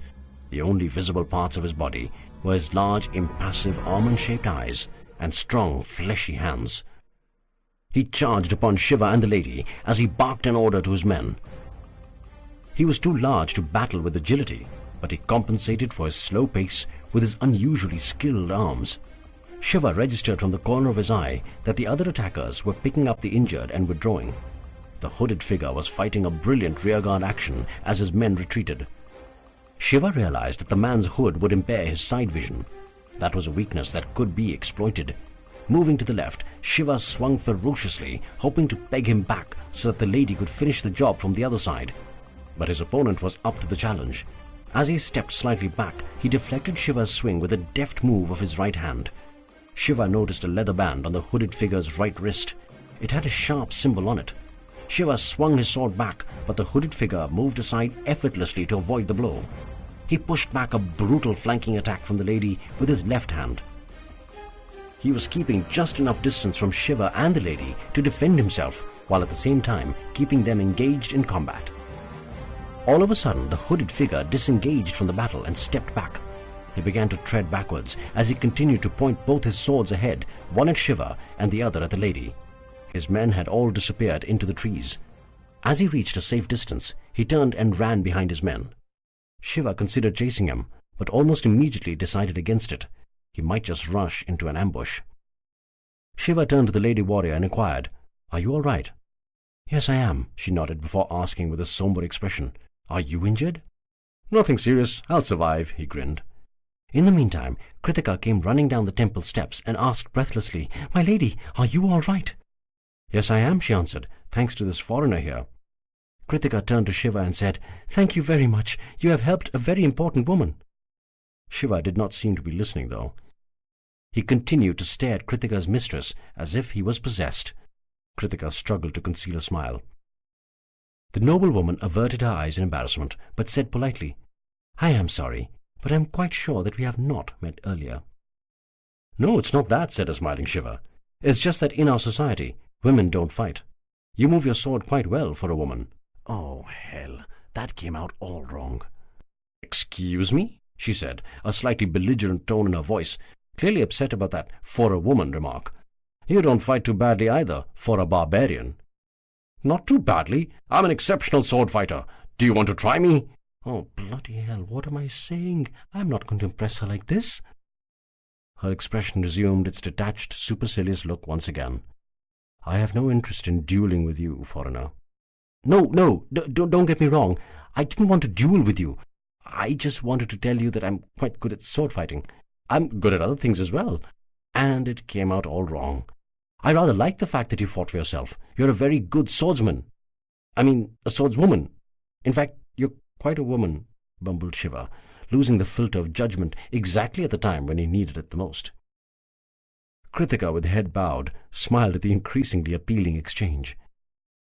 The only visible parts of his body were his large, impassive, almond-shaped eyes and strong, fleshy hands. He charged upon Shiva and the lady as he barked an order to his men. He was too large to battle with agility, but he compensated for his slow pace with his unusually skilled arms. Shiva registered from the corner of his eye that the other attackers were picking up the injured and withdrawing. The hooded figure was fighting a brilliant rearguard action as his men retreated. Shiva realized that the man's hood would impair his side vision. That was a weakness that could be exploited. Moving to the left, Shiva swung ferociously, hoping to peg him back so that the lady could finish the job from the other side. But his opponent was up to the challenge. As he stepped slightly back, he deflected Shiva's swing with a deft move of his right hand. Shiva noticed a leather band on the hooded figure's right wrist. It had a sharp symbol on it. Shiva swung his sword back, but the hooded figure moved aside effortlessly to avoid the blow. He pushed back a brutal flanking attack from the lady with his left hand. He was keeping just enough distance from Shiva and the lady to defend himself, while at the same time keeping them engaged in combat. All of a sudden, the hooded figure disengaged from the battle and stepped back. He began to tread backwards as he continued to point both his swords ahead, one at Shiva and the other at the lady. His men had all disappeared into the trees. As he reached a safe distance, he turned and ran behind his men. Shiva considered chasing him, but almost immediately decided against it. He might just rush into an ambush. Shiva turned to the lady warrior and inquired, "Are you all right?" "Yes, I am," she nodded before asking with a somber expression, "Are you injured?" "Nothing serious. I'll survive," he grinned. In the meantime, Kritika came running down the temple steps and asked breathlessly, "My lady, are you all right?" "Yes, I am," she answered, "thanks to this foreigner here." Kritika turned to Shiva and said, "Thank you very much. You have helped a very important woman." Shiva did not seem to be listening, though. He continued to stare at Kritika's mistress as if he was possessed. Kritika struggled to conceal a smile. The noblewoman averted her eyes in embarrassment, but said politely, "I am sorry, but I am quite sure that we have not met earlier." "No, it's not that," said a smiling Shiva. "It's just that in our society, women don't fight. You move your sword quite well for a woman." "Oh, hell, that came out all wrong." "Excuse me?" she said, a slightly belligerent tone in her voice, clearly upset about that "for a woman" remark. "You don't fight too badly either, for a barbarian." "Not too badly. I'm an exceptional sword fighter. Do you want to try me?" "Oh, bloody hell, what am I saying? I'm not going to impress her like this." Her expression resumed its detached, supercilious look once again. "I have no interest in dueling with you, foreigner." No, don't get me wrong. I didn't want to duel with you. I just wanted to tell you that I'm quite good at sword fighting. I'm good at other things as well. And it came out all wrong. I rather like the fact that you fought for yourself. You're a very good swordsman. I mean, a swordswoman. In fact, you're quite a woman," bumbled Shiva, losing the filter of judgment exactly at the time when he needed it the most. Kritika, with head bowed, smiled at the increasingly appealing exchange.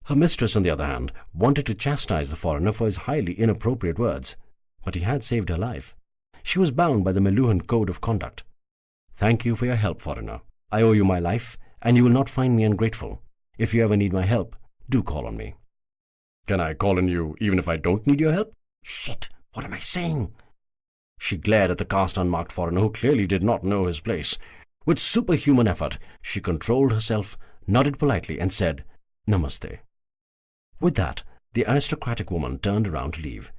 Her mistress, on the other hand, wanted to chastise the foreigner for his highly inappropriate words, but he had saved her life. She was bound by the Meluhan code of conduct. "Thank you for your help, foreigner. I owe you my life, and you will not find me ungrateful. If you ever need my help, do call on me." "Can I call on you even if I don't need your help?" "Shit! What am I saying?" She glared at the caste-unmarked foreigner, who clearly did not know his place. With superhuman effort, she controlled herself, nodded politely, and said, "Namaste." With that, the aristocratic woman turned around to leave.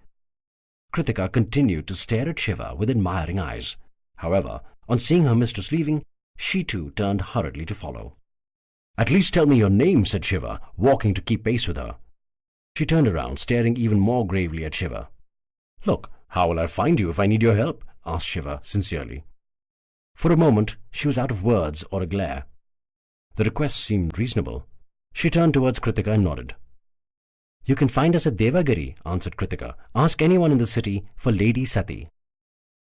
Kritika continued to stare at Shiva with admiring eyes. However, on seeing her mistress leaving, she too turned hurriedly to follow. "At least tell me your name," said Shiva, walking to keep pace with her. She turned around, staring even more gravely at Shiva. "Look, how will I find you if I need your help?" asked Shiva sincerely. For a moment, she was out of words or a glare. The request seemed reasonable. She turned towards Kritika and nodded. "You can find us at Devagiri," answered Kritika. "Ask anyone in the city for Lady Sati."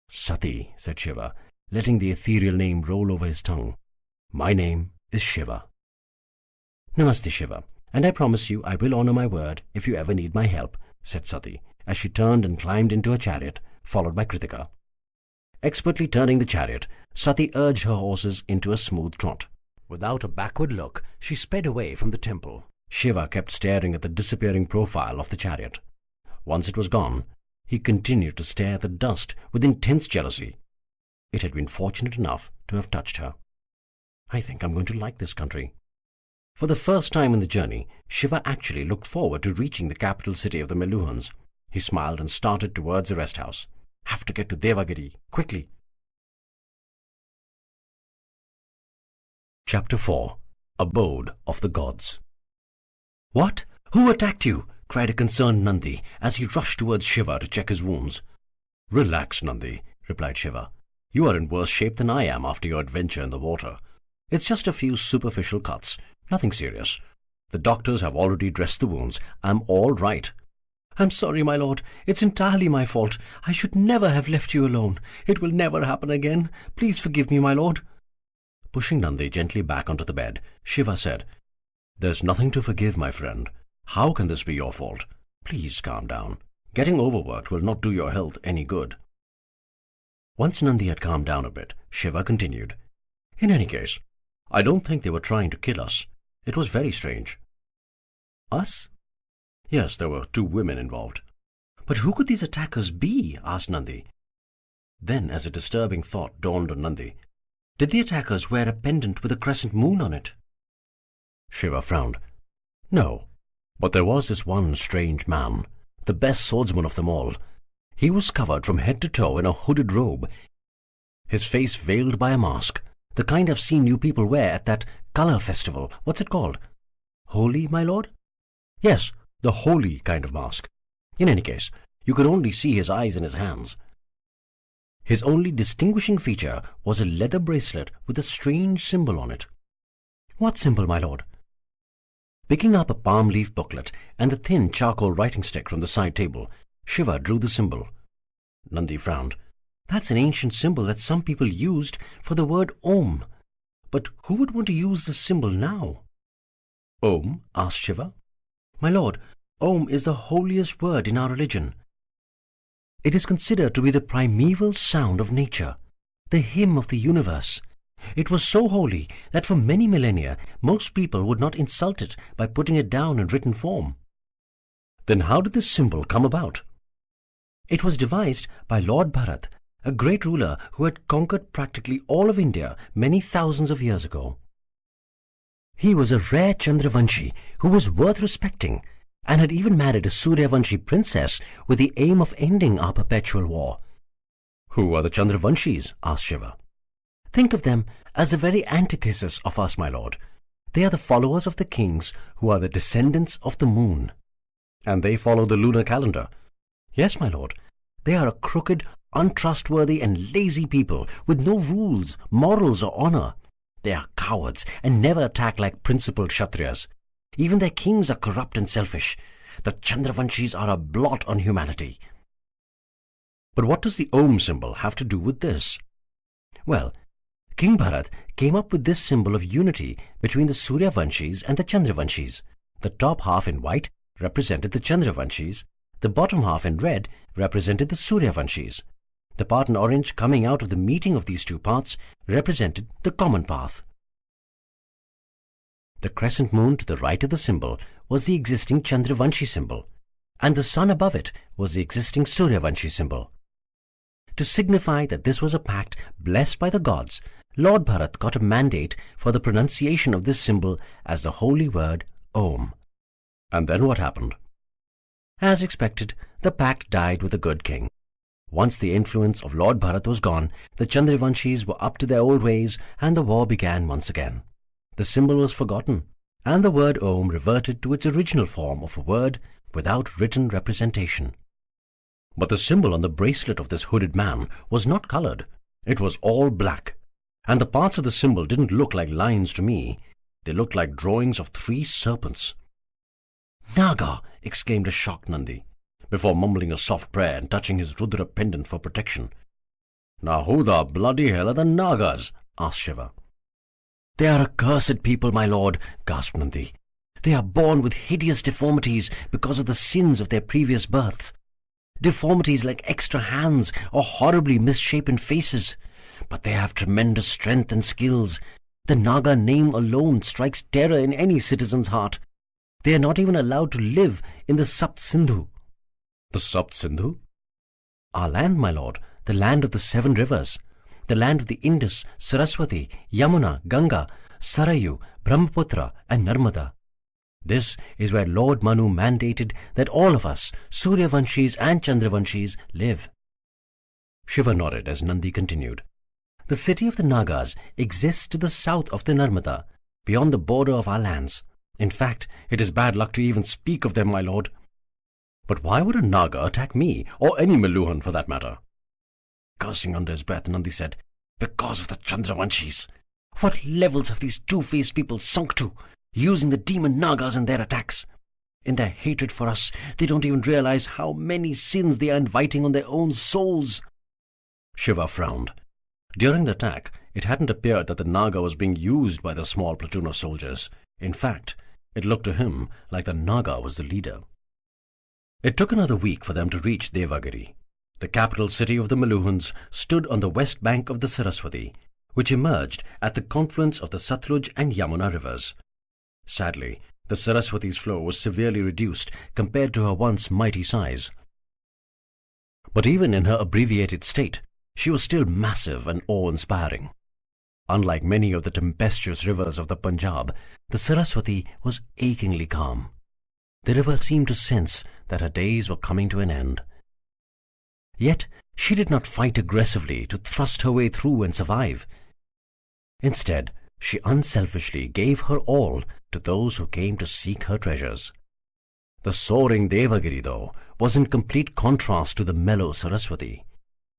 "Sati," said Shiva, letting the ethereal name roll over his tongue. "My name is Shiva." "Namaste, Shiva, and I promise you I will honor my word if you ever need my help," said Sati, as she turned and climbed into a chariot, followed by Kritika. Expertly turning the chariot, Sati urged her horses into a smooth trot. Without a backward look, she sped away from the temple. Shiva kept staring at the disappearing profile of the chariot. Once it was gone, he continued to stare at the dust with intense jealousy. It had been fortunate enough to have touched her. "I think I'm going to like this country." For the first time in the journey, Shiva actually looked forward to reaching the capital city of the Meluhans. He smiled and started towards the rest house. "Have to get to Devagiri, quickly." Chapter 4. Abode of the Gods. "What? Who attacked you?" cried a concerned Nandi as he rushed towards Shiva to check his wounds. "Relax, Nandi," replied Shiva. "You are in worse shape than I am after your adventure in the water. It's just a few superficial cuts, nothing serious. The doctors have already dressed the wounds. I'm all right." "I'm sorry, my lord. It's entirely my fault. I should never have left you alone. It will never happen again. Please forgive me, my lord." Pushing Nandi gently back onto the bed, Shiva said, "There's nothing to forgive, my friend. How can this be your fault? Please calm down. Getting overworked will not do your health any good." Once Nandi had calmed down a bit, Shiva continued, "In any case, I don't think they were trying to kill us. It was very strange." "Us?" "Yes, there were 2 women involved." "But who could these attackers be?" asked Nandi. Then, as a disturbing thought dawned on Nandi, did the attackers wear a pendant with a crescent moon on it? Shiva frowned. "No, but there was this one strange man, the best swordsman of them all. He was covered from head to toe in a hooded robe, his face veiled by a mask, the kind I've seen you people wear at that colour festival. What's it called? Holi, my lord?" "Yes, the holy kind of mask. In any case, you could only see his eyes and his hands. His only distinguishing feature was a leather bracelet with a strange symbol on it." "What symbol, my lord?" Picking up a palm leaf booklet and the thin charcoal writing stick from the side table, Shiva drew the symbol. Nandi frowned. "That's an ancient symbol that some people used for the word Om. But who would want to use this symbol now?" "Om?" asked Shiva. "My lord, Om is the holiest word in our religion. It is considered to be the primeval sound of nature, the hymn of the universe. It was so holy that for many millennia most people would not insult it by putting it down in written form." "Then how did this symbol come about?" "It was devised by Lord Bharat, a great ruler who had conquered practically all of India many thousands of years ago. He was a rare Chandravanshi who was worth respecting, and had even married a Suryavanshi princess with the aim of ending our perpetual war." "Who are the Chandravanshis?" asked Shiva. "Think of them as the very antithesis of us, my lord. They are the followers of the kings who are the descendants of the moon." "And they follow the lunar calendar?" "Yes, my lord. They are a crooked, untrustworthy and lazy people with no rules, morals or honor. They are cowards and never attack like principled Kshatriyas. Even their kings are corrupt and selfish. The Chandravanshis are a blot on humanity." "But what does the Om symbol have to do with this?" "Well, King Bharat came up with this symbol of unity between the Suryavanshis and the Chandravanshis. The top half in white represented the Chandravanshis, the bottom half in red represented the Suryavanshis. The part in orange coming out of the meeting of these two parts represented the common path. The crescent moon to the right of the symbol was the existing Chandravanshi symbol, and the sun above it was the existing Suryavanshi symbol. To signify that this was a pact blessed by the gods, Lord Bharat got a mandate for the pronunciation of this symbol as the holy word Om. And then what happened? As expected, the pact died with the good king. Once the influence of Lord Bharat was gone, the Chandravanshis were up to their old ways, and the war began once again. The symbol was forgotten, and the word Om reverted to its original form of a word without written representation. But the symbol on the bracelet of this hooded man was not colored. It was all black, and the parts of the symbol didn't look like lines to me. They looked like drawings of 3 serpents. "Naga!" exclaimed a shocked Nandi, before mumbling a soft prayer and touching his Rudra pendant for protection. "Now who the bloody hell are the Nagas?" asked Shiva. "They are a cursed people, my lord," gasped Nandi. "They are born with hideous deformities because of the sins of their previous births. Deformities like extra hands or horribly misshapen faces. But they have tremendous strength and skills. The Naga name alone strikes terror in any citizen's heart. They are not even allowed to live in the Sapt Sindhu." "The Sapt Sindhu?" "Our land, my lord, the land of the 7 rivers. The land of the Indus, Saraswati, Yamuna, Ganga, Sarayu, Brahmaputra, and Narmada. This is where Lord Manu mandated that all of us, Suryavanshis and Chandravanshis, live." Shiva nodded as Nandi continued. "The city of the Nagas exists to the south of the Narmada, beyond the border of our lands. In fact, it is bad luck to even speak of them, my lord." "But why would a Naga attack me, or any Meluhan for that matter?" Cursing under his breath, Nandi said, "Because of the Chandravanshis. What levels have these two-faced people sunk to, using the demon Nagas in their attacks? In their hatred for us, they don't even realize how many sins they are inviting on their own souls." Shiva frowned. During the attack, it hadn't appeared that the Naga was being used by the small platoon of soldiers. In fact, it looked to him like the Naga was the leader. It took another week for them to reach Devagiri. The capital city of the Meluhans stood on the west bank of the Saraswati, which emerged at the confluence of the Satluj and Yamuna rivers. Sadly, the Saraswati's flow was severely reduced compared to her once mighty size. But even in her abbreviated state, she was still massive and awe-inspiring. Unlike many of the tempestuous rivers of the Punjab, the Saraswati was achingly calm. The river seemed to sense that her days were coming to an end. Yet she did not fight aggressively to thrust her way through and survive. Instead, she unselfishly gave her all to those who came to seek her treasures. The soaring Devagiri, though, was in complete contrast to the mellow Saraswati.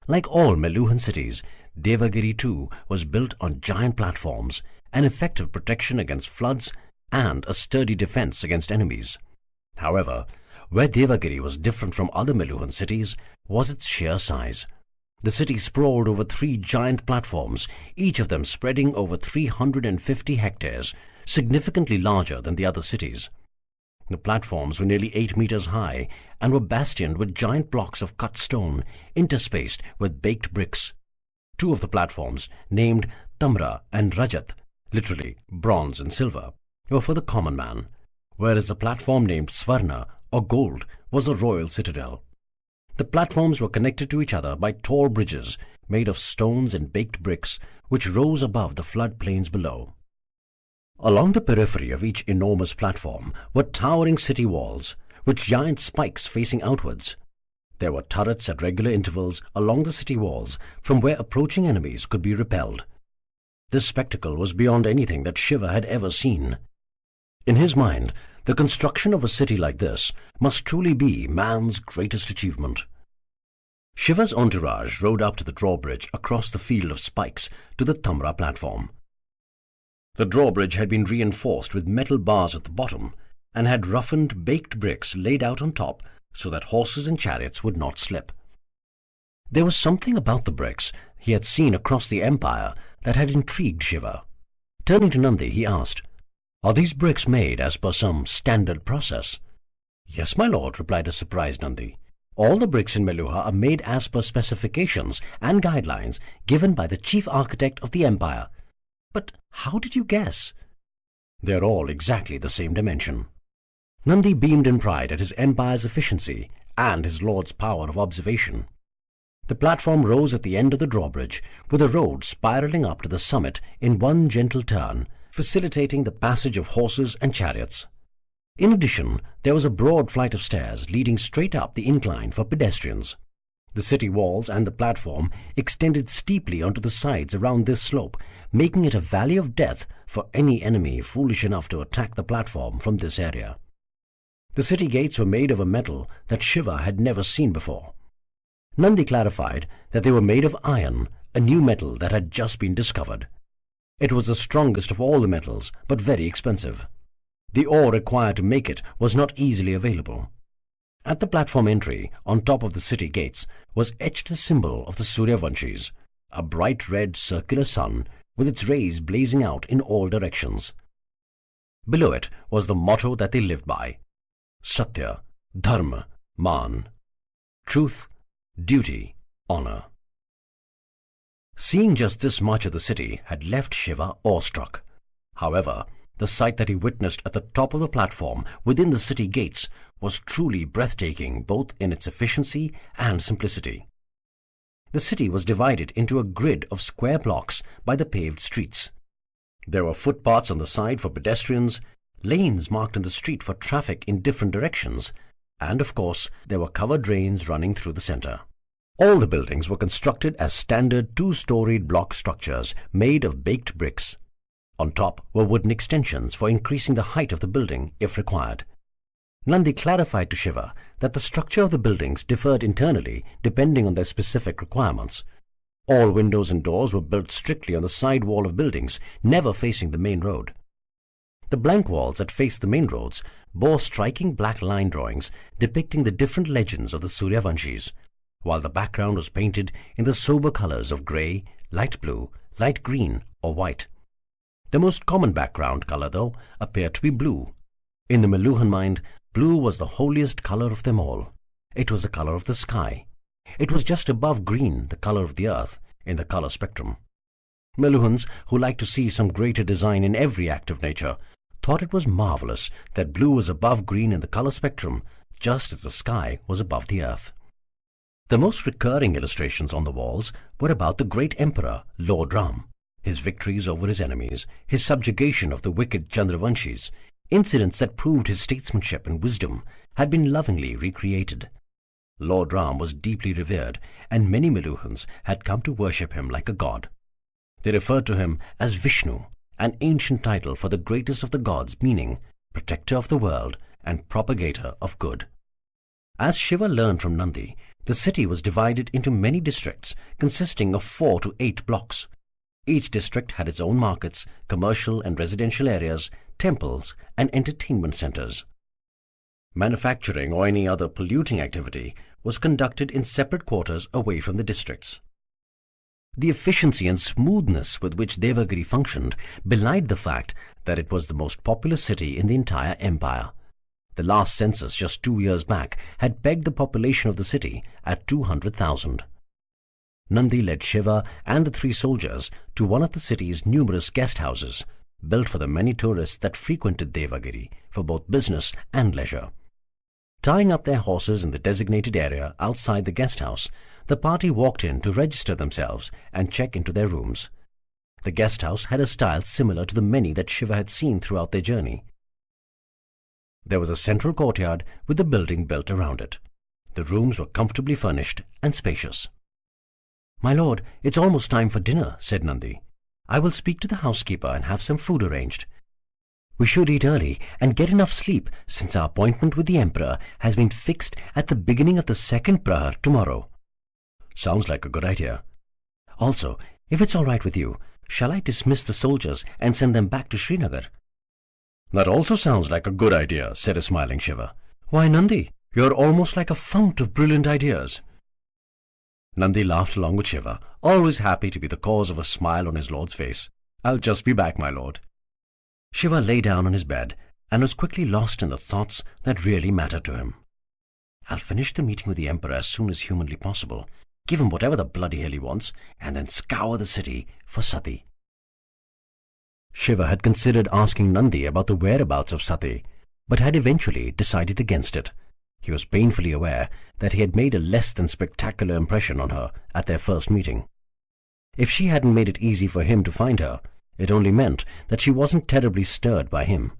Like all Meluhan cities, Devagiri too was built on giant platforms, an effective protection against floods, and a sturdy defense against enemies. However, where Devagiri was different from other Meluhan cities was its sheer size. The city sprawled over 3 giant platforms, each of them spreading over 350 hectares, significantly larger than the other cities. The platforms were nearly 8 meters high and were bastioned with giant blocks of cut stone, interspaced with baked bricks. 2 of the platforms, named Tamra and Rajat, literally bronze and silver, were for the common man, whereas the platform named Swarna, or gold, was a royal citadel. The platforms were connected to each other by tall bridges made of stones and baked bricks which rose above the floodplains below. Along the periphery of each enormous platform were towering city walls, with giant spikes facing outwards. There were turrets at regular intervals along the city walls from where approaching enemies could be repelled. This spectacle was beyond anything that Shiva had ever seen. In his mind, the construction of a city like this must truly be man's greatest achievement. Shiva's entourage rode up to the drawbridge across the field of spikes to the Tamra platform. The drawbridge had been reinforced with metal bars at the bottom and had roughened baked bricks laid out on top so that horses and chariots would not slip. There was something about the bricks he had seen across the empire that had intrigued Shiva. Turning to Nandi, he asked, Are these bricks made as per some standard process? Yes, my lord, replied a surprised Nandi. All the bricks in Meluha are made as per specifications and guidelines given by the chief architect of the empire. But how did you guess? They are all exactly the same dimension. Nandi beamed in pride at his empire's efficiency and his lord's power of observation. The platform rose at the end of the drawbridge, with a road spiralling up to the summit in one gentle turn, facilitating the passage of horses and chariots. In addition, there was a broad flight of stairs leading straight up the incline for pedestrians. The city walls and the platform extended steeply onto the sides around this slope, making it a valley of death for any enemy foolish enough to attack the platform from this area. The city gates were made of a metal that Shiva had never seen before. Nandi clarified that they were made of iron, a new metal that had just been discovered. It was the strongest of all the metals, but very expensive. The ore required to make it was not easily available. At the platform entry, on top of the city gates, was etched the symbol of the Suryavanshis, a bright red circular sun with its rays blazing out in all directions. Below it was the motto that they lived by: Satya, Dharma, Man. Truth, duty, honor. Seeing just this much of the city had left Shiva awestruck. However, the sight that he witnessed at the top of the platform within the city gates was truly breathtaking, both in its efficiency and simplicity. The city was divided into a grid of square blocks by the paved streets. There were footpaths on the side for pedestrians, lanes marked in the street for traffic in different directions, and of course there were covered drains running through the center. All the buildings were constructed as standard two-storied block structures made of baked bricks. On top were wooden extensions for increasing the height of the building if required. Nandi clarified to Shiva that the structure of the buildings differed internally depending on their specific requirements. All windows and doors were built strictly on the side wall of buildings, never facing the main road. The blank walls that faced the main roads bore striking black line drawings depicting the different legends of the Suryavanshis, while the background was painted in the sober colors of grey, light blue, light green, or white. The most common background color, though, appeared to be blue. In the Meluhan mind, blue was the holiest color of them all. It was the color of the sky. It was just above green, the color of the earth, in the color spectrum. Meluhans, who liked to see some greater design in every act of nature, thought it was marvelous that blue was above green in the color spectrum, just as the sky was above the earth. The most recurring illustrations on the walls were about the great emperor, Lord Ram, his victories over his enemies, his subjugation of the wicked Chandravanshis. Incidents that proved his statesmanship and wisdom had been lovingly recreated. Lord Ram was deeply revered, and many Meluhans had come to worship him like a god. They referred to him as Vishnu, an ancient title for the greatest of the gods, meaning protector of the world and propagator of good. As Shiva learned from Nandi, the city was divided into many districts consisting of 4 to 8 blocks. Each district had its own markets, commercial and residential areas, temples, and entertainment centers. Manufacturing or any other polluting activity was conducted in separate quarters away from the districts. The efficiency and smoothness with which Devagiri functioned belied the fact that it was the most populous city in the entire empire. The last census just 2 years back had pegged the population of the city at 200,000. Nandi led Shiva and the 3 soldiers to one of the city's numerous guest houses, built for the many tourists that frequented Devagiri for both business and leisure. Tying up their horses in the designated area outside the guest house, the party walked in to register themselves and check into their rooms. The guest house had a style similar to the many that Shiva had seen throughout their journey. There was a central courtyard with the building built around it. The rooms were comfortably furnished and spacious. "My lord, it's almost time for dinner," said Nandi. "I will speak to the housekeeper and have some food arranged. We should eat early and get enough sleep, since our appointment with the emperor has been fixed at the beginning of the second prahar tomorrow." "Sounds like a good idea." "Also, if it's all right with you, shall I dismiss the soldiers and send them back to Srinagar?" "That also sounds like a good idea," said a smiling Shiva. "Why, Nandi, you're almost like a fount of brilliant ideas." Nandi laughed along with Shiva, always happy to be the cause of a smile on his lord's face. "I'll just be back, my lord." Shiva lay down on his bed and was quickly lost in the thoughts that really mattered to him. I'll finish the meeting with the Emperor as soon as humanly possible, give him whatever the bloody hell he wants, and then scour the city for Sati. Shiva had considered asking Nandi about the whereabouts of Sati, but had eventually decided against it. He was painfully aware that he had made a less than spectacular impression on her at their first meeting. If she hadn't made it easy for him to find her, it only meant that she wasn't terribly stirred by him.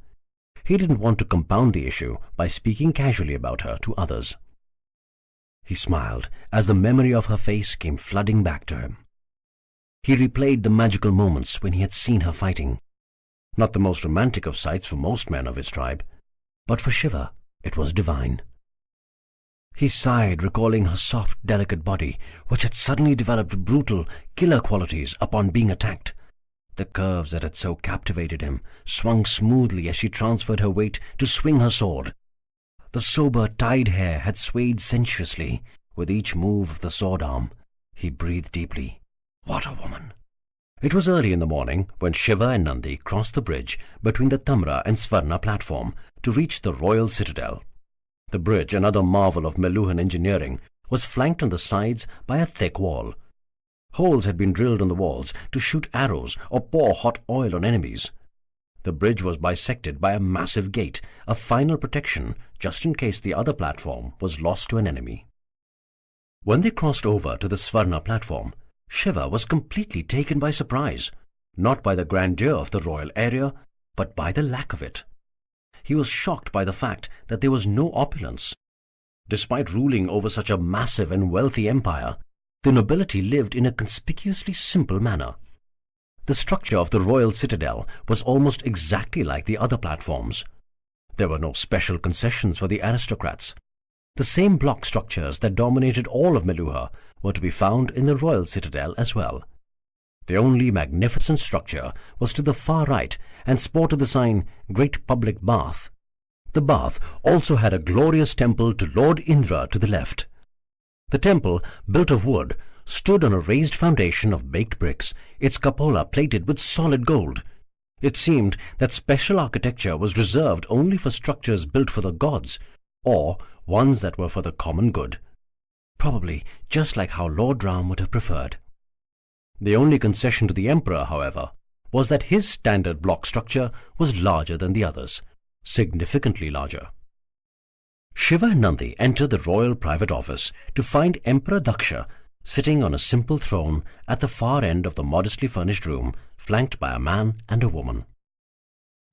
He didn't want to compound the issue by speaking casually about her to others. He smiled as the memory of her face came flooding back to him. He replayed the magical moments when he had seen her fighting. Not the most romantic of sights for most men of his tribe, but for Shiva it was divine. He sighed, recalling her soft, delicate body, which had suddenly developed brutal, killer qualities upon being attacked. The curves that had so captivated him swung smoothly as she transferred her weight to swing her sword. The sober, tied hair had swayed sensuously with each move of the sword arm. He breathed deeply. What a woman! It was early in the morning when Shiva and Nandi crossed the bridge between the Tamra and Svarna platform to reach the royal citadel. The bridge, another marvel of Meluhan engineering, was flanked on the sides by a thick wall. Holes had been drilled on the walls to shoot arrows or pour hot oil on enemies. The bridge was bisected by a massive gate, a final protection just in case the other platform was lost to an enemy. When they crossed over to the Svarna platform, Shiva was completely taken by surprise, not by the grandeur of the royal area, but by the lack of it. He was shocked by the fact that there was no opulence. Despite ruling over such a massive and wealthy empire, the nobility lived in a conspicuously simple manner. The structure of the royal citadel was almost exactly like the other platforms. There were no special concessions for the aristocrats. The same block structures that dominated all of Meluha were to be found in the royal citadel as well. The only magnificent structure was to the far right and sported the sign Great Public Bath. The bath also had a glorious temple to Lord Indra to the left. The temple, built of wood, stood on a raised foundation of baked bricks, its cupola plated with solid gold. It seemed that special architecture was reserved only for structures built for the gods, or ones that were for the common good. Probably just like how Lord Ram would have preferred. The only concession to the emperor, however, was that his standard block structure was larger than the others, significantly larger. Shiva and Nandi entered the royal private office to find Emperor Daksha sitting on a simple throne at the far end of the modestly furnished room, flanked by a man and a woman.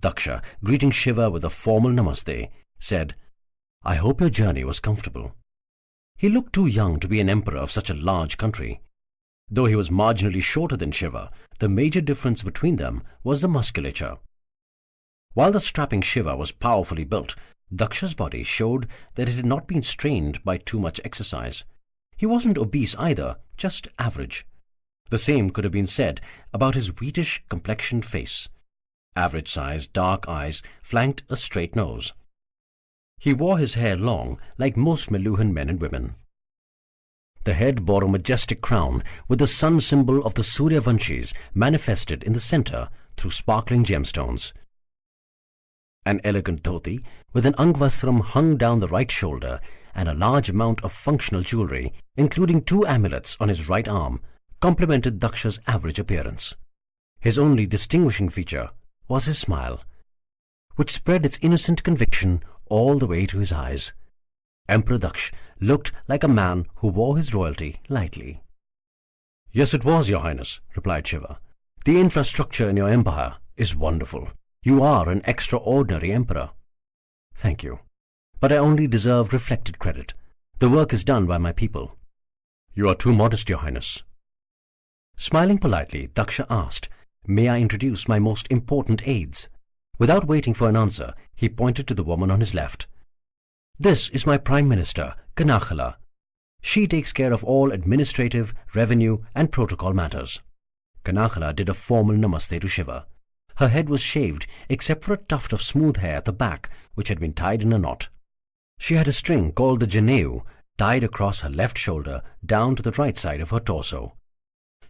Daksha, greeting Shiva with a formal namaste, said, "I hope your journey was comfortable." He looked too young to be an emperor of such a large country. Though he was marginally shorter than Shiva, the major difference between them was the musculature. While the strapping Shiva was powerfully built, Daksha's body showed that it had not been strained by too much exercise. He wasn't obese either, just average. The same could have been said about his wheatish-complexioned face. Average-sized dark eyes flanked a straight nose. He wore his hair long, like most Meluhan men and women. The head bore a majestic crown with the sun symbol of the Suryavanshis manifested in the center through sparkling gemstones. An elegant dhoti with an angvastram hung down the right shoulder and a large amount of functional jewelry, including 2 amulets on his right arm, complemented Daksha's average appearance. His only distinguishing feature was his smile, which spread its innocent conviction all the way to his eyes. Emperor Daksh looked like a man who wore his royalty lightly. "Yes, it was, Your Highness," replied Shiva. "The infrastructure in your empire is wonderful. You are an extraordinary emperor." "Thank you. But I only deserve reflected credit. The work is done by my people." "You are too modest, Your Highness." Smiling politely, Daksha asked, "May I introduce my most important aides?" Without waiting for an answer, he pointed to the woman on his left. "This is my Prime Minister, Kanakhala. She takes care of all administrative, revenue, and protocol matters." Kanakhala did a formal namaste to Shiva. Her head was shaved except for a tuft of smooth hair at the back which had been tied in a knot. She had a string called the janeu tied across her left shoulder down to the right side of her torso.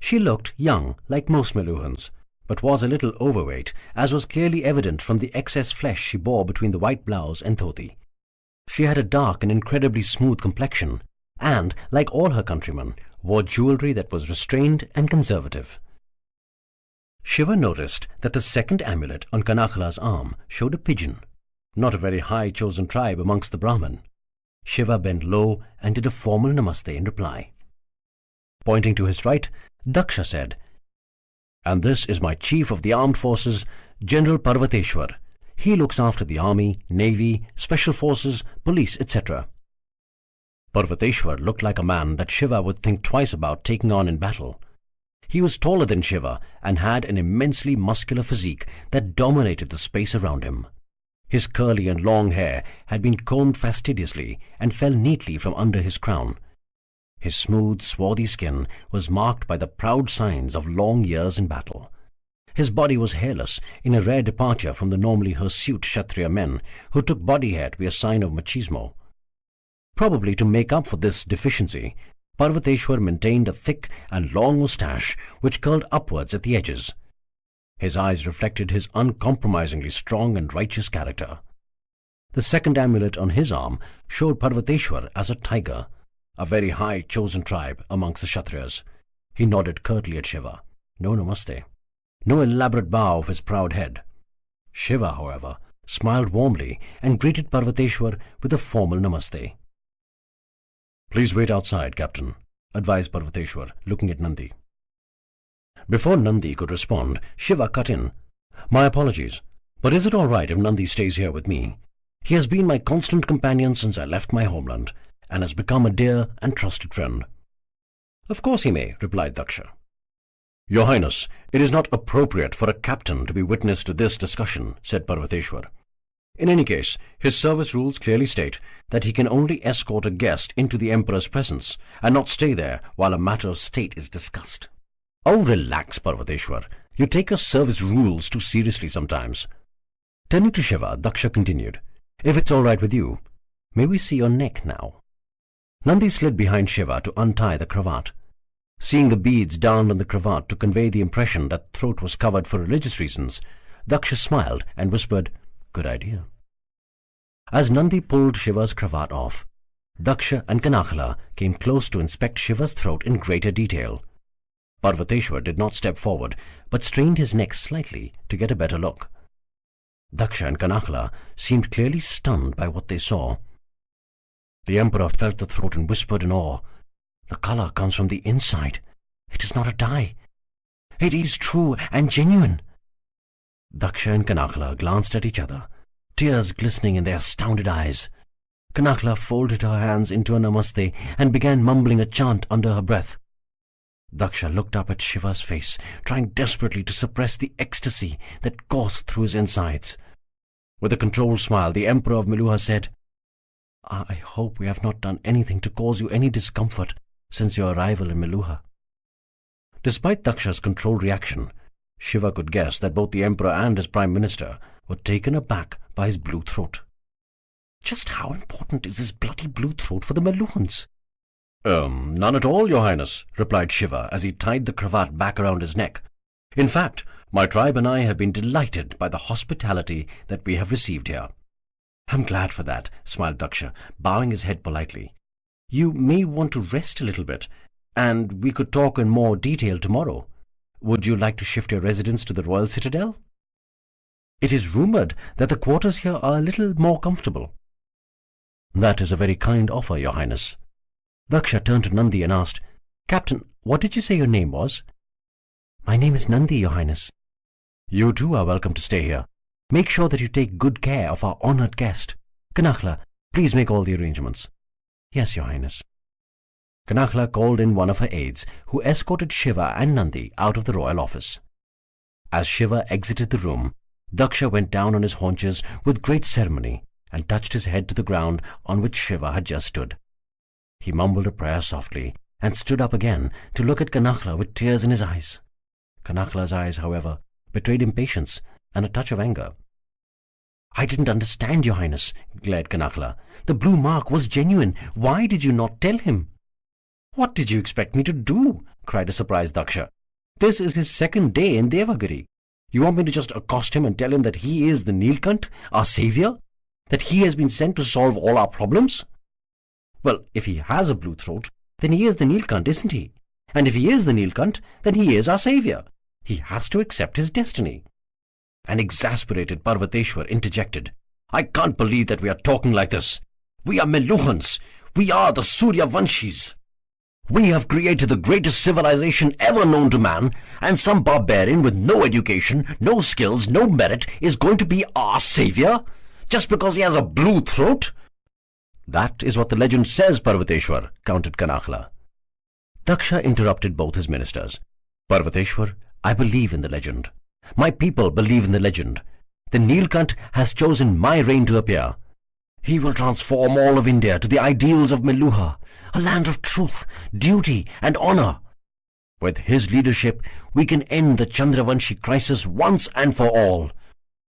She looked young like most Meluhans, but was a little overweight, as was clearly evident from the excess flesh she bore between the white blouse and dhoti. She had a dark and incredibly smooth complexion, and, like all her countrymen, wore jewellery that was restrained and conservative. Shiva noticed that the second amulet on Kanakhla's arm showed a pigeon, not a very high chosen tribe amongst the Brahmin. Shiva bent low and did a formal namaste in reply. Pointing to his right, Daksha said, "And this is my chief of the armed forces, General Parvateshwar. He looks after the army, navy, special forces, police, etc." Parvateshwar looked like a man that Shiva would think twice about taking on in battle. He was taller than Shiva and had an immensely muscular physique that dominated the space around him. His curly and long hair had been combed fastidiously and fell neatly from under his crown. His smooth, swarthy skin was marked by the proud signs of long years in battle. His body was hairless, in a rare departure from the normally hirsute Kshatriya men who took body hair to be a sign of machismo. Probably to make up for this deficiency, Parvateshwar maintained a thick and long moustache which curled upwards at the edges. His eyes reflected his uncompromisingly strong and righteous character. The second amulet on his arm showed Parvateshwar as a tiger, a very high chosen tribe amongst the Kshatriyas. He nodded curtly at Shiva. No namaste. No elaborate bow of his proud head. Shiva, however, smiled warmly and greeted Parvateshwar with a formal namaste. "Please wait outside, Captain," advised Parvateshwar, looking at Nandi. Before Nandi could respond, Shiva cut in. "My apologies, but is it all right if Nandi stays here with me? He has been my constant companion since I left my homeland, and has become a dear and trusted friend." "Of course he may," replied Daksha. "Your Highness, it is not appropriate for a captain to be witness to this discussion," said Parvateshwar. "In any case, his service rules clearly state that he can only escort a guest into the Emperor's presence, and not stay there while a matter of state is discussed." "Oh, relax, Parvateshwar. You take your service rules too seriously sometimes." Turning to Shiva, Daksha continued, "If it's all right with you, may we see your neck now?" Nandi slid behind Shiva to untie the cravat. Seeing the beads down on the cravat to convey the impression that throat was covered for religious reasons, Daksha smiled and whispered, "Good idea." As Nandi pulled Shiva's cravat off, Daksha and Kanakhla came close to inspect Shiva's throat in greater detail. Parvateshwar did not step forward, but strained his neck slightly to get a better look. Daksha and Kanakhla seemed clearly stunned by what they saw. The Emperor felt the throat and whispered in awe, "The color comes from the inside. It is not a dye. It is true and genuine." Daksha and Kanakhla glanced at each other, tears glistening in their astounded eyes. Kanakhla folded her hands into a namaste and began mumbling a chant under her breath. Daksha looked up at Shiva's face, trying desperately to suppress the ecstasy that coursed through his insides. With a controlled smile, the Emperor of Meluha said, "I hope we have not done anything to cause you any discomfort since your arrival in Meluha." Despite Daksha's controlled reaction, Shiva could guess that both the Emperor and his Prime Minister were taken aback by his blue throat. Just how important is this bloody blue throat for the Meluhans? None at all, Your Highness," replied Shiva as he tied the cravat back around his neck. "In fact, my tribe and I have been delighted by the hospitality that we have received here." "I'm glad for that," smiled Daksha, bowing his head politely. "You may want to rest a little bit, and we could talk in more detail tomorrow. Would you like to shift your residence to the royal citadel? It is rumoured that the quarters here are a little more comfortable." "That is a very kind offer, Your Highness." Daksha turned to Nandi and asked, "Captain, what did you say your name was?" "My name is Nandi, Your Highness." "You too are welcome to stay here. Make sure that you take good care of our honoured guest. Kanakhla, please make all the arrangements." "Yes, Your Highness." Kanakhla called in one of her aides, who escorted Shiva and Nandi out of the royal office. As Shiva exited the room, Daksha went down on his haunches with great ceremony and touched his head to the ground on which Shiva had just stood. He mumbled a prayer softly and stood up again to look at Kanakhla with tears in his eyes. Kanakhla's eyes, however, betrayed impatience and a touch of anger. "I didn't understand, Your Highness," glared Kanakhla. "The blue mark was genuine. Why did you not tell him?" "What did you expect me to do?" cried a surprised Daksha. "This is his second day in Devagiri. You want me to just accost him and tell him that he is the Nilkant, our savior? That he has been sent to solve all our problems? Well, if he has a blue throat, then he is the Nilkant, isn't he? And if he is the Nilkant, then he is our savior. He has to accept his destiny. An exasperated Parvateshwar interjected, I can't believe that we are talking like this. We are Meluhans. We are the Surya Vanshis. We have created the greatest civilization ever known to man, and some barbarian with no education, no skills, no merit is going to be our savior just because he has a blue throat? That is what the legend says, Parvateshwar, countered Kanakhla. Daksha interrupted both his ministers. Parvateshwar, I believe in the legend. My people believe in the legend. The Nilkant has chosen my reign to appear. He will transform all of India to the ideals of Meluha, a land of truth, duty, and honor. With his leadership, we can end the Chandravanshi crisis once and for all.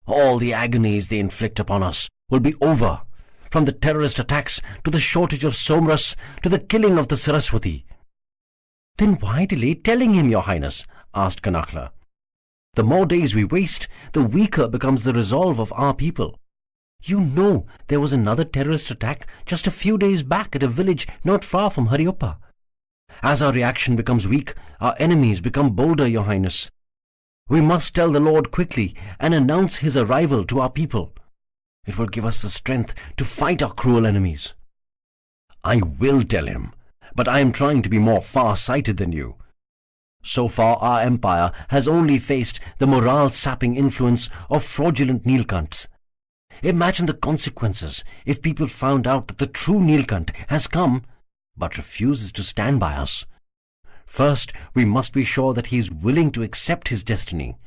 All the agonies they inflict upon us will be over, from the terrorist attacks to the shortage of Somras to the killing of the Saraswati. Then why delay telling him, Your Highness? Asked Kanakhla. The more days we waste, the weaker becomes the resolve of our people. You know there was another terrorist attack just a few days back at a village not far from Hariappa. As our reaction becomes weak, our enemies become bolder, Your Highness. We must tell the Lord quickly and announce his arrival to our people. It will give us the strength to fight our cruel enemies. I will tell him, but I am trying to be more far-sighted than you. So far our empire has only faced the morale-sapping influence of fraudulent Nilkants. Imagine the consequences if people found out that the true Nilkant has come, but refuses to stand by us. First, we must be sure that he is willing to accept his destiny.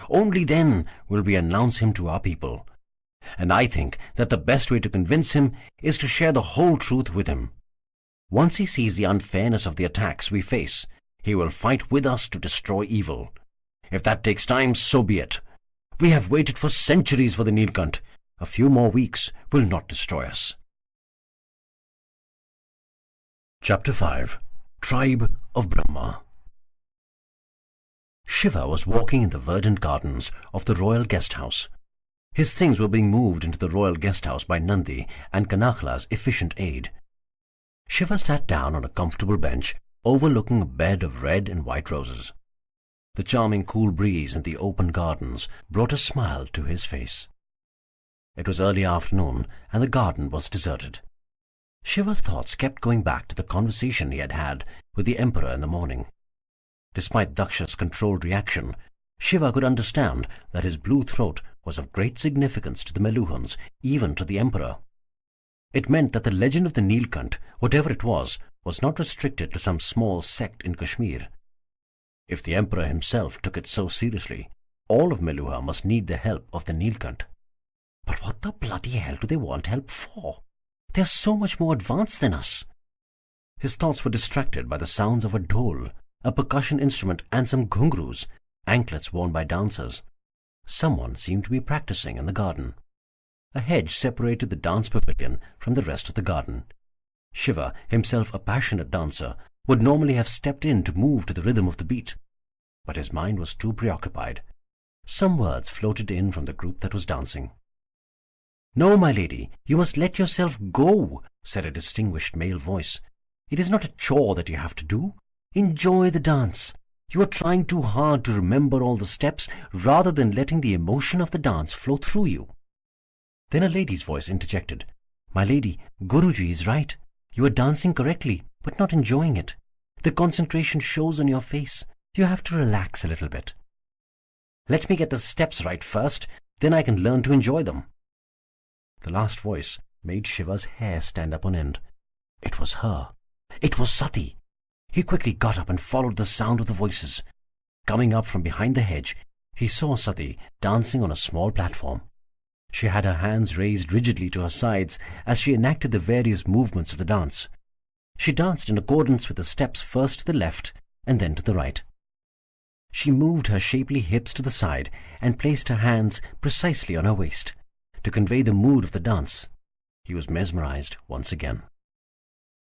Only then will we announce him to our people. And I think that the best way to convince him is to share the whole truth with him. Once he sees the unfairness of the attacks we face, he will fight with us to destroy evil. If that takes time, so be it. We have waited for centuries for the Nilkant. A few more weeks will not destroy us. Chapter 5. Tribe of Brahma. Shiva was walking in the verdant gardens of the royal guest house. His things were being moved into the royal guest house by Nandi and Kanakhla's efficient aid. Shiva sat down on a comfortable bench overlooking a bed of red and white roses. The charming cool breeze in the open gardens brought a smile to his face. It was early afternoon, and the garden was deserted. Shiva's thoughts kept going back to the conversation he had had with the emperor in the morning. Despite Daksha's controlled reaction, Shiva could understand that his blue throat was of great significance to the Meluhans, even to the emperor. It meant that the legend of the Nilkant, whatever it was not restricted to some small sect in Kashmir. If the emperor himself took it so seriously, all of Meluha must need the help of the Nilkant. But what the bloody hell do they want help for? They are so much more advanced than us. His thoughts were distracted by the sounds of a dhol, a percussion instrument, and some ghungroos, anklets worn by dancers. Someone seemed to be practicing in the garden. A hedge separated the dance pavilion from the rest of the garden. Shiva, himself a passionate dancer, would normally have stepped in to move to the rhythm of the beat. But his mind was too preoccupied. Some words floated in from the group that was dancing. "No, my lady, you must let yourself go," said a distinguished male voice. "It is not a chore that you have to do. Enjoy the dance. You are trying too hard to remember all the steps rather than letting the emotion of the dance flow through you." Then a lady's voice interjected. "My lady, Guruji is right. You are dancing correctly, but not enjoying it. The concentration shows on your face. You have to relax a little bit." "Let me get the steps right first, then I can learn to enjoy them." The last voice made Shiva's hair stand up on end. It was her. It was Sati. He quickly got up and followed the sound of the voices. Coming up from behind the hedge, he saw Sati dancing on a small platform. She had her hands raised rigidly to her sides as she enacted the various movements of the dance. She danced in accordance with the steps first to the left and then to the right. She moved her shapely hips to the side and placed her hands precisely on her waist to convey the mood of the dance. He was mesmerized once again.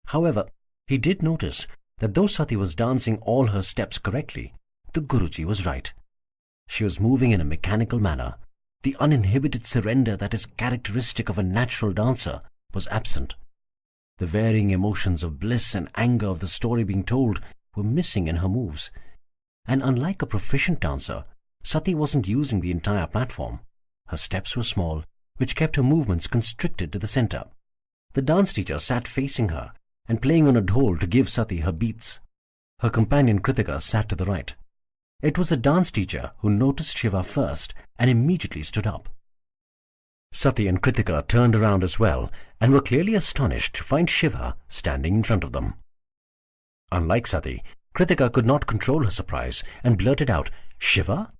However, he did notice that though Sati was dancing all her steps correctly, the Guruji was right. She was moving in a mechanical manner. The uninhibited surrender that is characteristic of a natural dancer was absent. The varying emotions of bliss and anger of the story being told were missing in her moves. And unlike a proficient dancer, Sati wasn't using the entire platform. Her steps were small, which kept her movements constricted to the center. The dance teacher sat facing her and playing on a dhol to give Sati her beats. Her companion Kritika sat to the right. It was the dance teacher who noticed Shiva first and immediately stood up. Sati and Kritika turned around as well and were clearly astonished to find Shiva standing in front of them. Unlike Sati, Kritika could not control her surprise and blurted out, "Shiva?"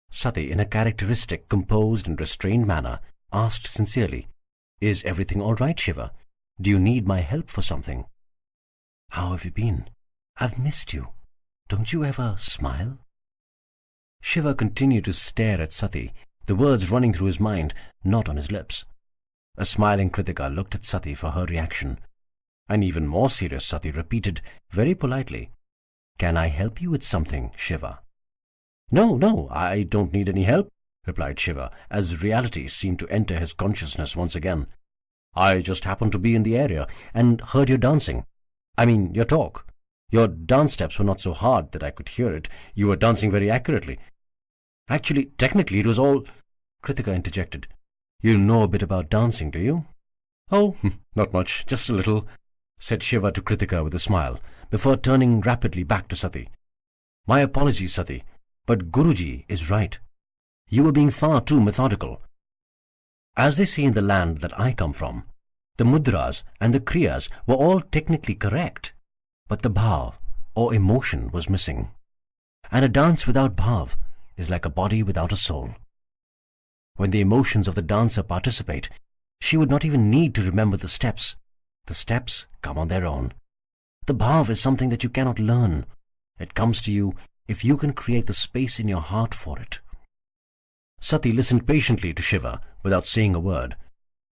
Sati, in a characteristic, composed and restrained manner, asked sincerely, "Is everything all right, Shiva? Do you need my help for something?" "How have you been? I've missed you. Don't you ever smile?" Shiva continued to stare at Sati, the words running through his mind, not on his lips. A smiling Kritika looked at Sati for her reaction. An even more serious Sati repeated, very politely, "Can I help you with something, Shiva?" No, I don't need any help," replied Shiva, as reality seemed to enter his consciousness once again. "I just happened to be in the area and heard your dancing. I mean, your talk. Your dance steps were not so hard that I could hear it. You were dancing very accurately. Actually, technically, it was all—" Kritika interjected. "You know a bit about dancing, do you?" "Oh, not much, just a little," said Shiva to Kritika with a smile, before turning rapidly back to Sati. "My apologies, Sati, but Guruji is right. You were being far too methodical. As they say in the land that I come from, the mudras and the kriyas were all technically correct, but the bhav, or emotion, was missing. And a dance without bhav is like a body without a soul. When the emotions of the dancer participate, she would not even need to remember the steps. The steps come on their own. The bhav is something that you cannot learn. It comes to you if you can create the space in your heart for it." Sati listened patiently to Shiva without saying a word.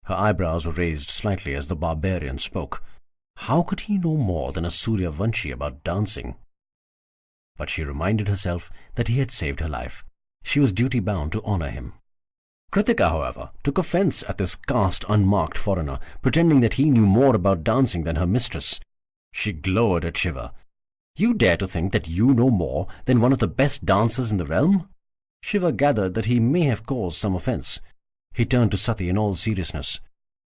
Her eyebrows were raised slightly as the barbarian spoke. How could he know more than a Surya Vanshi about dancing? But she reminded herself that he had saved her life. She was duty-bound to honor him. Kritika, however, took offense at this caste unmarked foreigner, pretending that he knew more about dancing than her mistress. She glowered at Shiva. "You dare to think that you know more than one of the best dancers in the realm?" Shiva gathered that he may have caused some offense. He turned to Sati in all seriousness.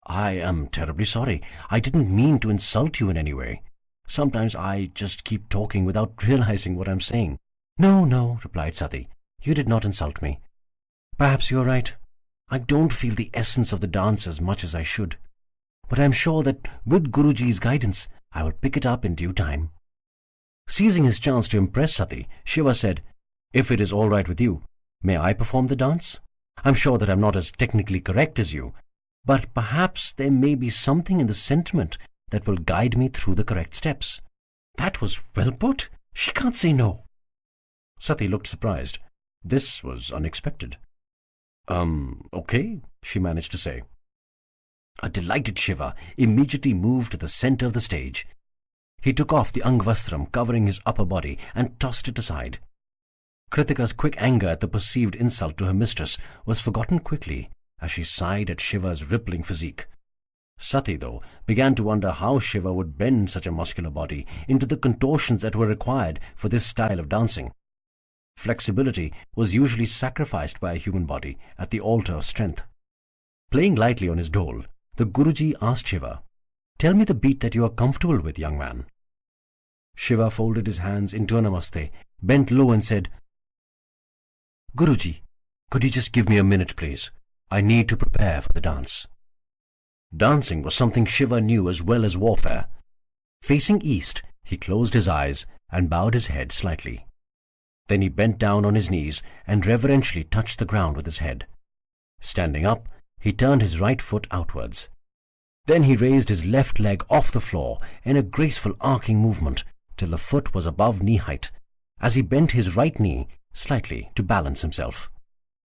"I am terribly sorry. I didn't mean to insult you in any way. Sometimes I just keep talking without realizing what I'm saying." No, replied Sati. "You did not insult me. Perhaps you are right. I don't feel the essence of the dance as much as I should. But I am sure that with Guruji's guidance, I will pick it up in due time." Seizing his chance to impress Sati, Shiva said, "If it is all right with you, may I perform the dance? I'm sure that I'm not as technically correct as you, but perhaps there may be something in the sentiment that will guide me through the correct steps." "That was well put. She can't say no." Sati looked surprised. This was unexpected. Okay," she managed to say. A delighted Shiva immediately moved to the center of the stage. He took off the angvastram covering his upper body and tossed it aside. Kritika's quick anger at the perceived insult to her mistress was forgotten quickly as she sighed at Shiva's rippling physique. Sati, though, began to wonder how Shiva would bend such a muscular body into the contortions that were required for this style of dancing. Flexibility was usually sacrificed by a human body at the altar of strength. Playing lightly on his dhol, the Guruji asked Shiva, "Tell me the beat that you are comfortable with, young man." Shiva folded his hands into a namaste, bent low and said, "Guruji, could you just give me a minute, please? I need to prepare for the dance." Dancing was something Shiva knew as well as warfare. Facing east, he closed his eyes and bowed his head slightly. Then he bent down on his knees and reverentially touched the ground with his head. Standing up, he turned his right foot outwards. Then he raised his left leg off the floor in a graceful arcing movement till the foot was above knee height, as he bent his right knee slightly to balance himself.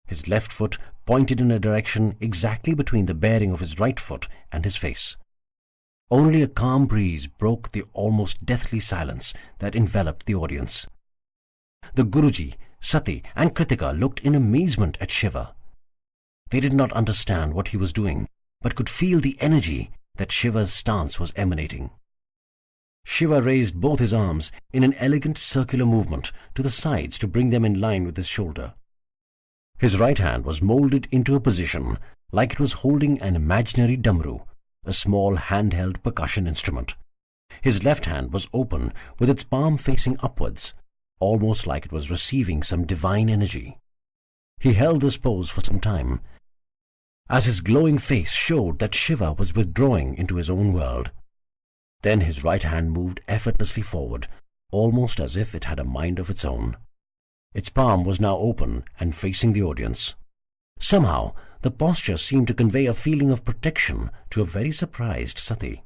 His left foot pointed in a direction exactly between the bearing of his right foot and his face. Only a calm breeze broke the almost deathly silence that enveloped the audience. The Guruji, Sati and Kritika looked in amazement at Shiva. They did not understand what he was doing, but could feel the energy that Shiva's stance was emanating. Shiva raised both his arms in an elegant circular movement to the sides to bring them in line with his shoulder. His right hand was molded into a position like it was holding an imaginary damru, a small handheld percussion instrument. His left hand was open with its palm facing upwards, almost like it was receiving some divine energy. He held this pose for some time, as his glowing face showed that Shiva was withdrawing into his own world. Then his right hand moved effortlessly forward, almost as if it had a mind of its own. Its palm was now open and facing the audience. Somehow, the posture seemed to convey a feeling of protection to a very surprised Sati.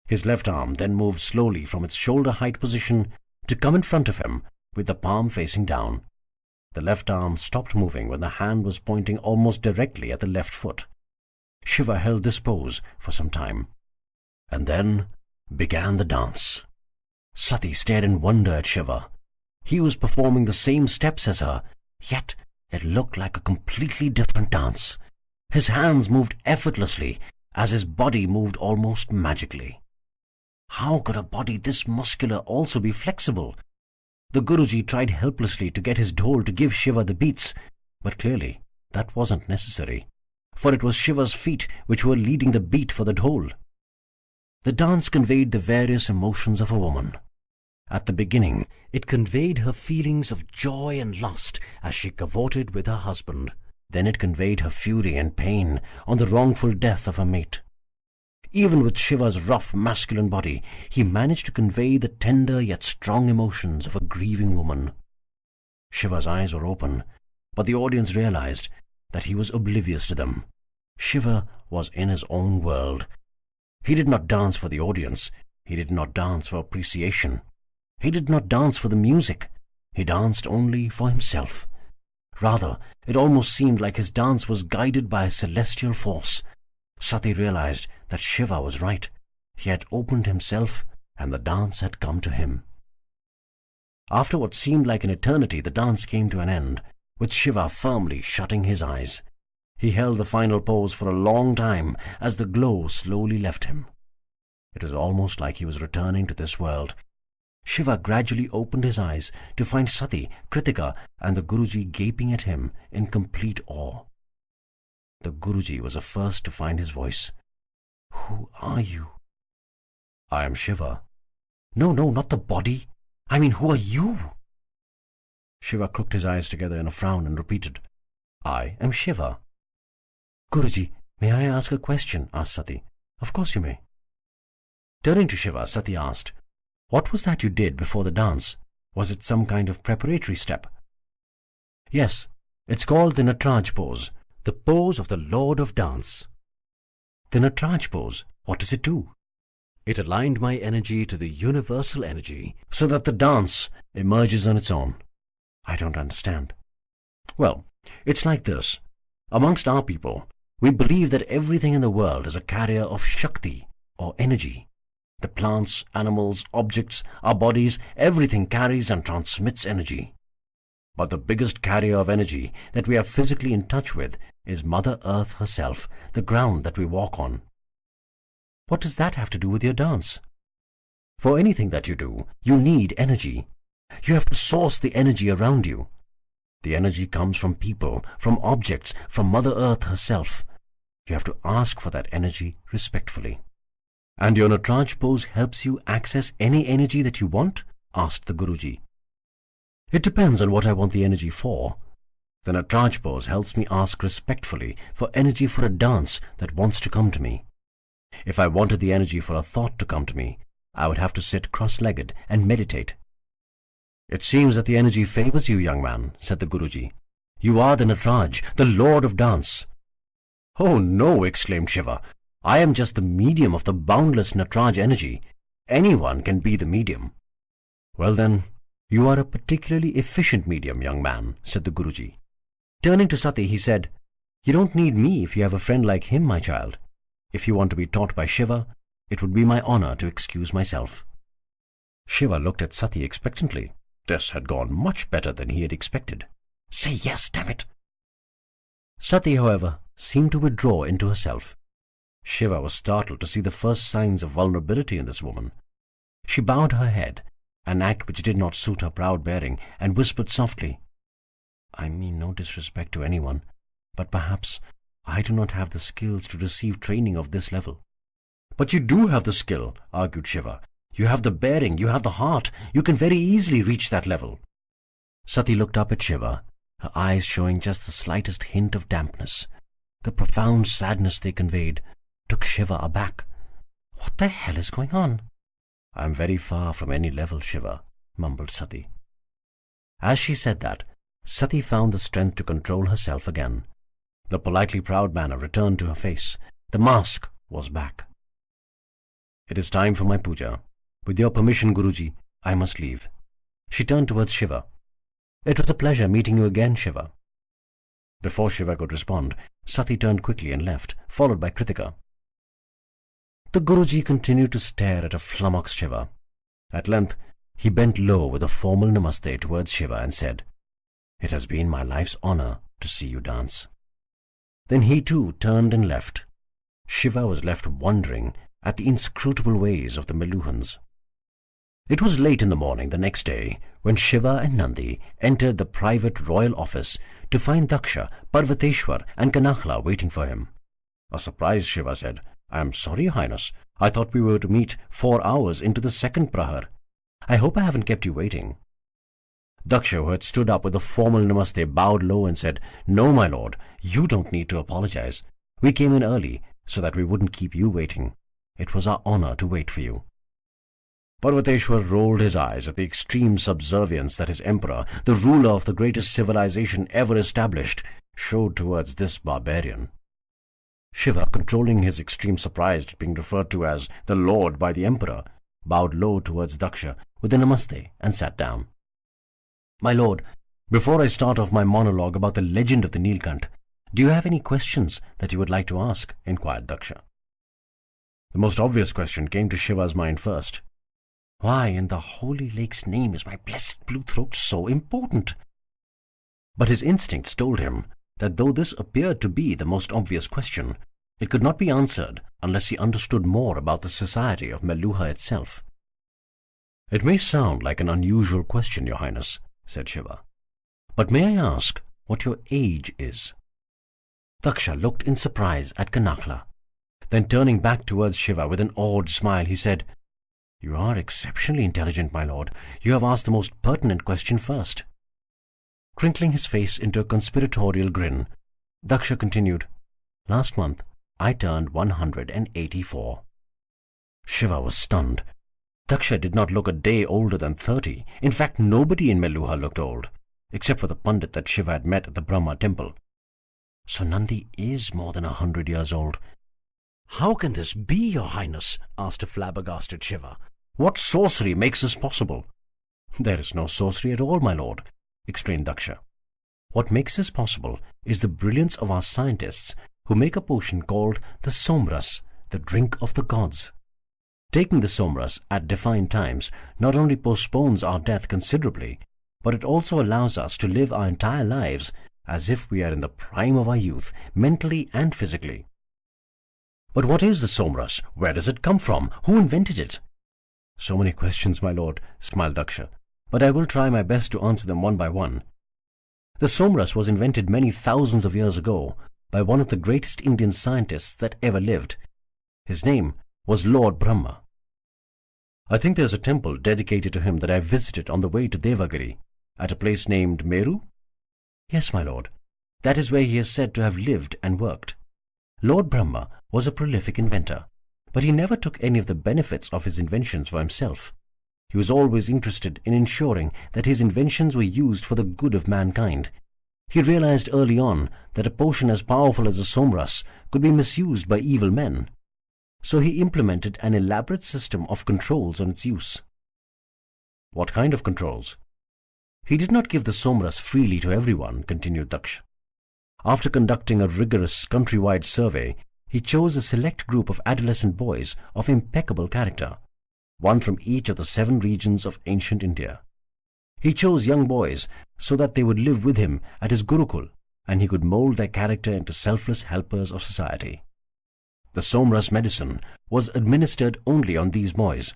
His left arm then moved slowly from its shoulder-height position to come in front of him with the palm facing down. The left arm stopped moving when the hand was pointing almost directly at the left foot. Shiva held this pose for some time. And then began the dance. Sati stared in wonder at Shiva. He was performing the same steps as her, yet it looked like a completely different dance. His hands moved effortlessly as his body moved almost magically. How could a body this muscular also be flexible? The Guruji tried helplessly to get his dhol to give Shiva the beats, but clearly that wasn't necessary, for it was Shiva's feet which were leading the beat for the dhol. The dance conveyed the various emotions of a woman. At the beginning, it conveyed her feelings of joy and lust as she cavorted with her husband. Then it conveyed her fury and pain on the wrongful death of her mate. Even with Shiva's rough masculine body, he managed to convey the tender yet strong emotions of a grieving woman. Shiva's eyes were open, but the audience realized that he was oblivious to them. Shiva was in his own world. He did not dance for the audience. He did not dance for appreciation. He did not dance for the music. He danced only for himself. Rather, it almost seemed like his dance was guided by a celestial force. Sati realized that Shiva was right. He had opened himself, and the dance had come to him. After what seemed like an eternity, the dance came to an end, with Shiva firmly shutting his eyes. He held the final pose for a long time as the glow slowly left him. It was almost like he was returning to this world. Shiva gradually opened his eyes to find Sati, Kritika, and the Guruji gaping at him in complete awe. The Guruji was the first to find his voice. "Who are you?" "I am Shiva." No, not the body. I mean, who are you?" Shiva crooked his eyes together in a frown and repeated, "I am Shiva." "Guruji, may I ask a question?" asked Sati. "Of course you may." Turning to Shiva, Sati asked, "What was that you did before the dance? Was it some kind of preparatory step?" "Yes, it's called the Natraj pose, the pose of the Lord of Dance." "The Natraj pose, what does it do?" "It aligned my energy to the universal energy so that the dance emerges on its own." "I don't understand." "Well, it's like this. Amongst our people, we believe that everything in the world is a carrier of Shakti, or energy. The plants, animals, objects, our bodies, everything carries and transmits energy. But the biggest carrier of energy that we are physically in touch with is Mother Earth herself, the ground that we walk on." "What does that have to do with your dance?" "For anything that you do, you need energy. You have to source the energy around you. The energy comes from people, from objects, from Mother Earth herself. You have to ask for that energy respectfully." "And your Natraj pose helps you access any energy that you want?" asked the Guruji. "It depends on what I want the energy for. The Natraj pose helps me ask respectfully for energy for a dance that wants to come to me. If I wanted the energy for a thought to come to me, I would have to sit cross-legged and meditate." "It seems that the energy favors you, young man," said the Guruji. "You are the Natraj, the Lord of Dance." "Oh no," exclaimed Shiva. "I am just the medium of the boundless Natraj energy. Anyone can be the medium." "Well then, you are a particularly efficient medium, young man," said the Guruji. Turning to Sati, he said, "You don't need me if you have a friend like him, my child. If you want to be taught by Shiva, it would be my honor to excuse myself." Shiva looked at Sati expectantly. This had gone much better than he had expected. "Say yes, damn it!" Sati, however, seemed to withdraw into herself. Shiva was startled to see the first signs of vulnerability in this woman. She bowed her head, an act which did not suit her proud bearing, and whispered softly, "I mean no disrespect to anyone, but perhaps I do not have the skills to receive training of this level." "But you do have the skill," argued Shiva. "You have the bearing, you have the heart. You can very easily reach that level." Sati looked up at Shiva, her eyes showing just the slightest hint of dampness. The profound sadness they conveyed took Shiva aback. "What the hell is going on?" "I am very far from any level, Shiva," mumbled Sati. As she said that, Sati found the strength to control herself again. The politely proud manner returned to her face. The mask was back. "It is time for my puja. With your permission, Guruji, I must leave." She turned towards Shiva. "It was a pleasure meeting you again, Shiva." Before Shiva could respond, Sati turned quickly and left, followed by Kritika. The Guruji continued to stare at a flummoxed Shiva. At length, he bent low with a formal namaste towards Shiva and said, "It has been my life's honor to see you dance." Then he too turned and left. Shiva was left wondering at the inscrutable ways of the Meluhans. It was late in the morning the next day when Shiva and Nandi entered the private royal office to find Daksha, Parvateshwar and Kanahla waiting for him. A surprised Shiva said, "I am sorry, Your Highness. I thought we were to meet 4 hours into the second prahar. I hope I haven't kept you waiting." Daksha, who had stood up with a formal namaste, bowed low and said, "No, my lord, you don't need to apologize. We came in early so that we wouldn't keep you waiting. It was our honor to wait for you." Parvateshwar rolled his eyes at the extreme subservience that his emperor, the ruler of the greatest civilization ever established, showed towards this barbarian. Shiva, controlling his extreme surprise at being referred to as the Lord by the emperor, bowed low towards Daksha with a namaste and sat down. "My lord, before I start off my monologue about the legend of the Nilkant, do you have any questions that you would like to ask?" inquired Daksha. The most obvious question came to Shiva's mind first. Why in the holy lake's name is my blessed blue throat so important? But his instincts told him that though this appeared to be the most obvious question, it could not be answered unless he understood more about the society of Meluha itself. "It may sound like an unusual question, Your Highness," said Shiva, "but may I ask what your age is?" Daksha looked in surprise at Kanahla. Then turning back towards Shiva with an awed smile, he said, "You are exceptionally intelligent, my lord. You have asked the most pertinent question first." Crinkling his face into a conspiratorial grin, Daksha continued, "Last month, I turned 184. Shiva was stunned. Daksha did not look a day older than 30. In fact, nobody in Meluha looked old, except for the pandit that Shiva had met at the Brahma temple. So Nandi is more than 100 years old. "How can this be, Your Highness?" asked a flabbergasted Shiva. "What sorcery makes this possible?" "There is no sorcery at all, my lord," explained Daksha. "What makes this possible is the brilliance of our scientists who make a potion called the somras, the drink of the gods. Taking the somras at defined times not only postpones our death considerably, but it also allows us to live our entire lives as if we are in the prime of our youth, mentally and physically." "But what is the somras? Where does it come from? Who invented it?" "So many questions, my lord," smiled Daksha, "but I will try my best to answer them one by one. The somras was invented many thousands of years ago by one of the greatest Indian scientists that ever lived. His name was Lord Brahma. I think there's a temple dedicated to him that I visited on the way to Devagiri, at a place named Meru?" "Yes, my lord. That is where he is said to have lived and worked. Lord Brahma was a prolific inventor, but he never took any of the benefits of his inventions for himself. He was always interested in ensuring that his inventions were used for the good of mankind. He realized early on that a potion as powerful as the somras could be misused by evil men. So he implemented an elaborate system of controls on its use." "What kind of controls?" "He did not give the somras freely to everyone," continued Daksha. "After conducting a rigorous countrywide survey, he chose a select group of adolescent boys of impeccable character, one from each of the 7 regions of ancient India. He chose young boys so that they would live with him at his Gurukul, and he could mold their character into selfless helpers of society. The Somras medicine was administered only on these boys.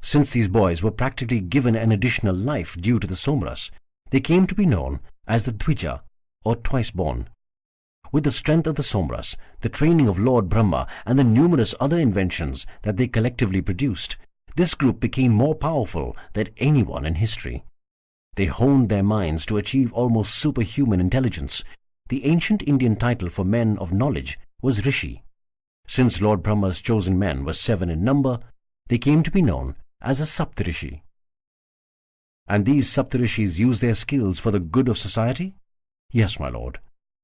Since these boys were practically given an additional life due to the Somras, they came to be known as the Dvija, or twice-born. With the strength of the Somras, the training of Lord Brahma, and the numerous other inventions that they collectively produced, this group became more powerful than anyone in history. They honed their minds to achieve almost superhuman intelligence. The ancient Indian title for men of knowledge was Rishi. Since Lord Brahma's chosen men were 7 in number, they came to be known as a Saptarishi. And these Saptarishis used their skills for the good of society? Yes, my lord.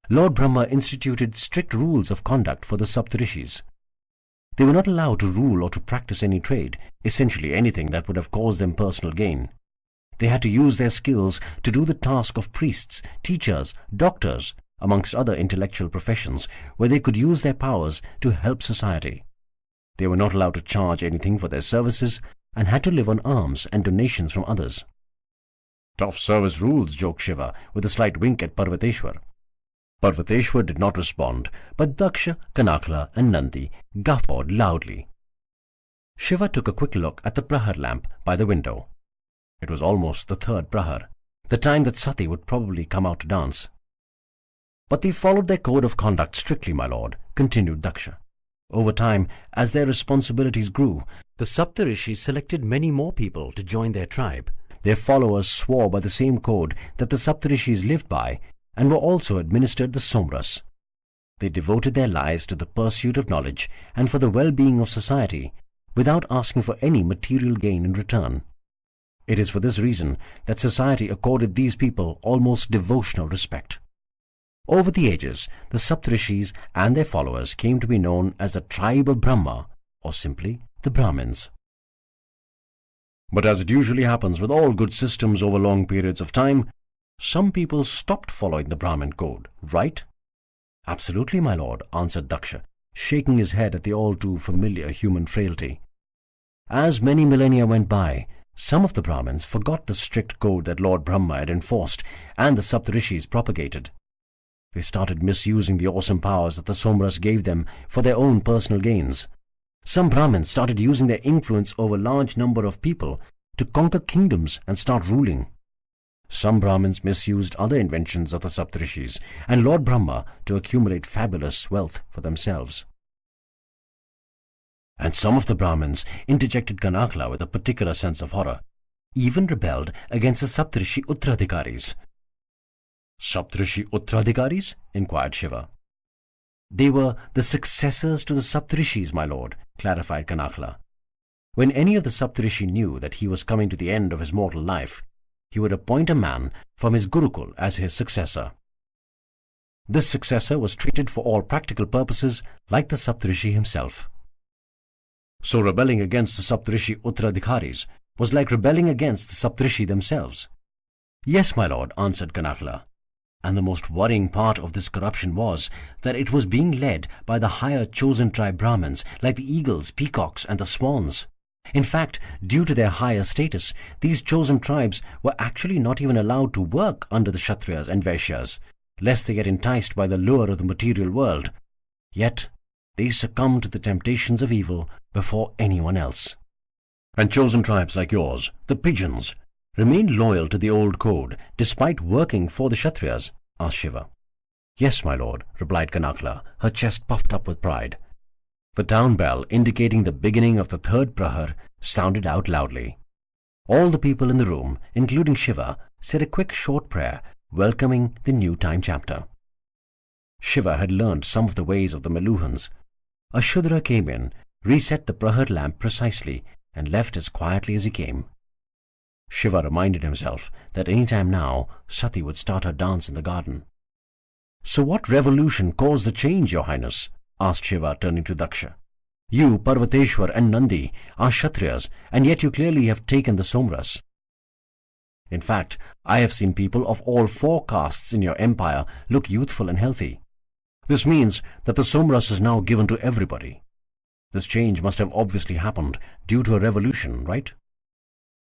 Lord Brahma instituted strict rules of conduct for the Saptarishis. They were not allowed to rule or to practice any trade, essentially anything that would have caused them personal gain. They had to use their skills to do the task of priests, teachers, doctors, amongst other intellectual professions, where they could use their powers to help society. They were not allowed to charge anything for their services and had to live on alms and donations from others. Tough service rules, joked Shiva, with a slight wink at Parvateshwar. Parvateshwar did not respond, but Daksha, Kanakla, and Nandi guffawed loudly. Shiva took a quick look at the prahar lamp by the window. It was almost the 3rd prahar, the time that Sati would probably come out to dance. But they followed their code of conduct strictly, my lord, continued Daksha. Over time, as their responsibilities grew, the Saptarishis selected many more people to join their tribe. Their followers swore by the same code that the Saptarishis lived by, and were also administered the Somras. They devoted their lives to the pursuit of knowledge and for the well-being of society, without asking for any material gain in return. It is for this reason that society accorded these people almost devotional respect. Over the ages, the Saptarishis and their followers came to be known as the tribe of Brahma, or simply the Brahmins. But as it usually happens with all good systems over long periods of time, some people stopped following the Brahmin code, right? Absolutely, my lord, answered Daksha, shaking his head at the all-too-familiar human frailty. As many millennia went by, some of the Brahmins forgot the strict code that Lord Brahma had enforced and the Saptarishis propagated. They started misusing the awesome powers that the Somras gave them for their own personal gains. Some Brahmins started using their influence over a large number of people to conquer kingdoms and start ruling. Some Brahmins misused other inventions of the Saptarishis and Lord Brahma to accumulate fabulous wealth for themselves. And some of the Brahmins, interjected Kanakla with a particular sense of horror, even rebelled against the Saptarishi Uttradhikaris. Saptarishi Uttradhikaris? Inquired Shiva. They were the successors to the Saptarishis, my lord, clarified Kanakla. When any of the Saptarishi knew that he was coming to the end of his mortal life, he would appoint a man from his Gurukul as his successor. This successor was treated for all practical purposes like the Saptarishi himself. So rebelling against the Saptarishi Uttradhikaris was like rebelling against the Saptarishi themselves. Yes, my lord, answered Kanakla. And the most worrying part of this corruption was that it was being led by the higher chosen tribe Brahmins like the eagles, peacocks, and the swans. In fact, due to their higher status, these chosen tribes were actually not even allowed to work under the Kshatriyas and Vaishyas, lest they get enticed by the lure of the material world. Yet they succumbed to the temptations of evil before anyone else. And chosen tribes like yours, the pigeons, remained loyal to the old code despite working for the Kshatriyas? Asked Shiva. Yes, my lord, replied Kanakla, her chest puffed up with pride. The town bell, indicating the beginning of the 3rd prahar, sounded out loudly. All the people in the room, including Shiva, said a quick short prayer, welcoming the new time chapter. Shiva had learned some of the ways of the Meluhans. A Shudra came in, reset the prahar lamp precisely, and left as quietly as he came. Shiva reminded himself that any time now Sati would start her dance in the garden. So what revolution caused the change, your highness? Asked Shiva, turning to Daksha. You, Parvateshwar, and Nandi are Kshatriyas, and yet you clearly have taken the Somras. In fact, I have seen people of all 4 castes in your empire look youthful and healthy. This means that the Somras is now given to everybody. This change must have obviously happened due to a revolution, right?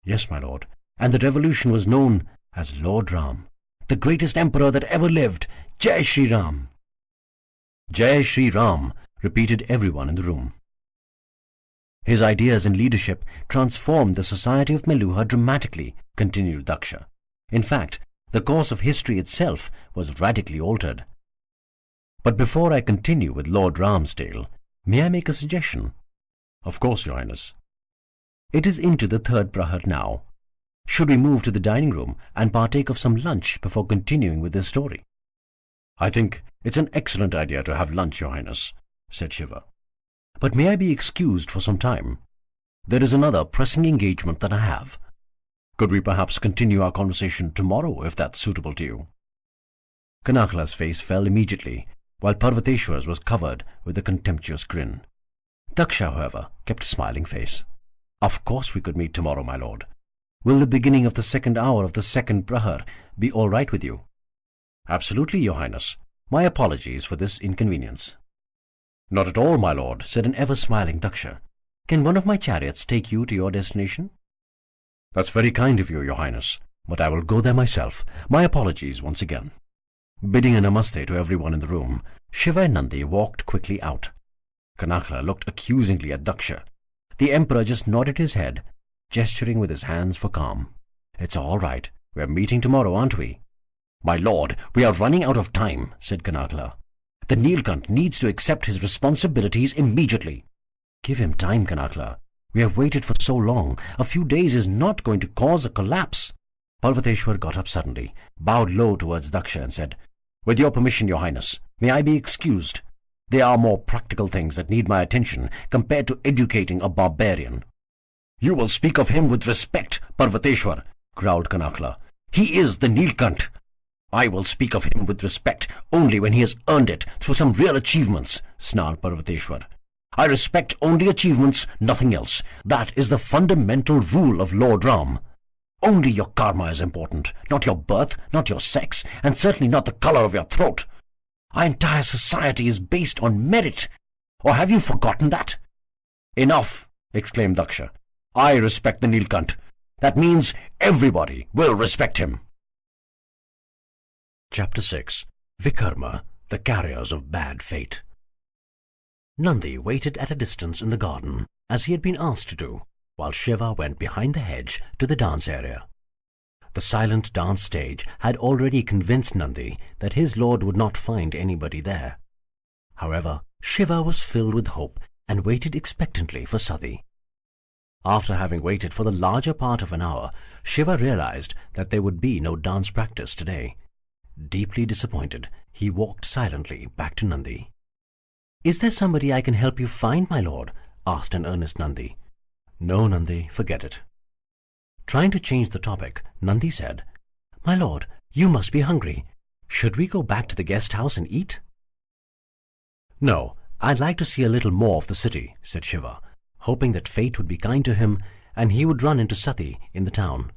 Yes, my lord. and the revolution was known as Lord Ram, the greatest emperor that ever lived. Jai Shri Ram! Jai Shri Ram, repeated everyone in the room. His ideas and leadership transformed the society of Meluha dramatically, continued Daksha. In fact, the course of history itself was radically altered. But before I continue with Lord Ram's tale, may I make a suggestion? Of course, Your Highness. It is into the third prahar now. Should we move to the dining room and partake of some lunch before continuing with this story? I think it's an excellent idea to have lunch, Your Highness, said Shiva. But may I be excused for some time? There is another pressing engagement that I have. Could we perhaps continue our conversation tomorrow, if that's suitable to you? Kanakhla's face fell immediately, while Parvateshwar's was covered with a contemptuous grin. Daksha, however, kept a smiling face. Of course we could meet tomorrow, my lord. Will the beginning of the second hour of the second prahar be all right with you? Absolutely, Your Highness. My apologies for this inconvenience. Not at all, my lord, said an ever-smiling Daksha. Can one of my chariots take you to your destination? That's very kind of you, Your Highness, but I will go there myself. My apologies once again. Bidding a namaste to everyone in the room, Shiva and Nandi walked quickly out. Kanakhla looked accusingly at Daksha. The emperor just nodded his head, gesturing with his hands for calm. It's all right. We're meeting tomorrow, aren't we? My lord, we are running out of time, said Kanakhla. The Nilkant needs to accept his responsibilities immediately. Give him time, Kanakhla. We have waited for so long. A few days is not going to cause a collapse. Parvateshwar got up suddenly, bowed low towards Daksha and said, With your permission, Your Highness, may I be excused? There are more practical things that need my attention compared to educating a barbarian. You will speak of him with respect, Parvateshwar, growled Kanakhla. He is the Nilkant. I will speak of him with respect only when he has earned it through some real achievements, snarled Parvateshwar. I respect only achievements, nothing else. That is the fundamental rule of Lord Ram. Only your karma is important, not your birth, not your sex, and certainly not the color of your throat. Our entire society is based on merit. Or have you forgotten that? Enough, exclaimed Daksha. I respect the Nilkant. That means everybody will respect him. Chapter 6. Vikarma, the Carriers of Bad Fate. Nandi waited at a distance in the garden, as he had been asked to do, while Shiva went behind the hedge to the dance area. The silent dance stage had already convinced Nandi that his lord would not find anybody there. However, Shiva was filled with hope and waited expectantly for Sati. After having waited for the larger part of an hour, Shiva realized that there would be no dance practice today. Deeply disappointed, he walked silently back to Nandi. Is there somebody I can help you find, my lord? Asked an earnest Nandi. No, Nandi, forget it. Trying to change the topic, Nandi said, My lord, you must be hungry. Should we go back to the guest house and eat? No, I'd like to see a little more of the city, said Shiva, hoping that fate would be kind to him and he would run into Sati in the town.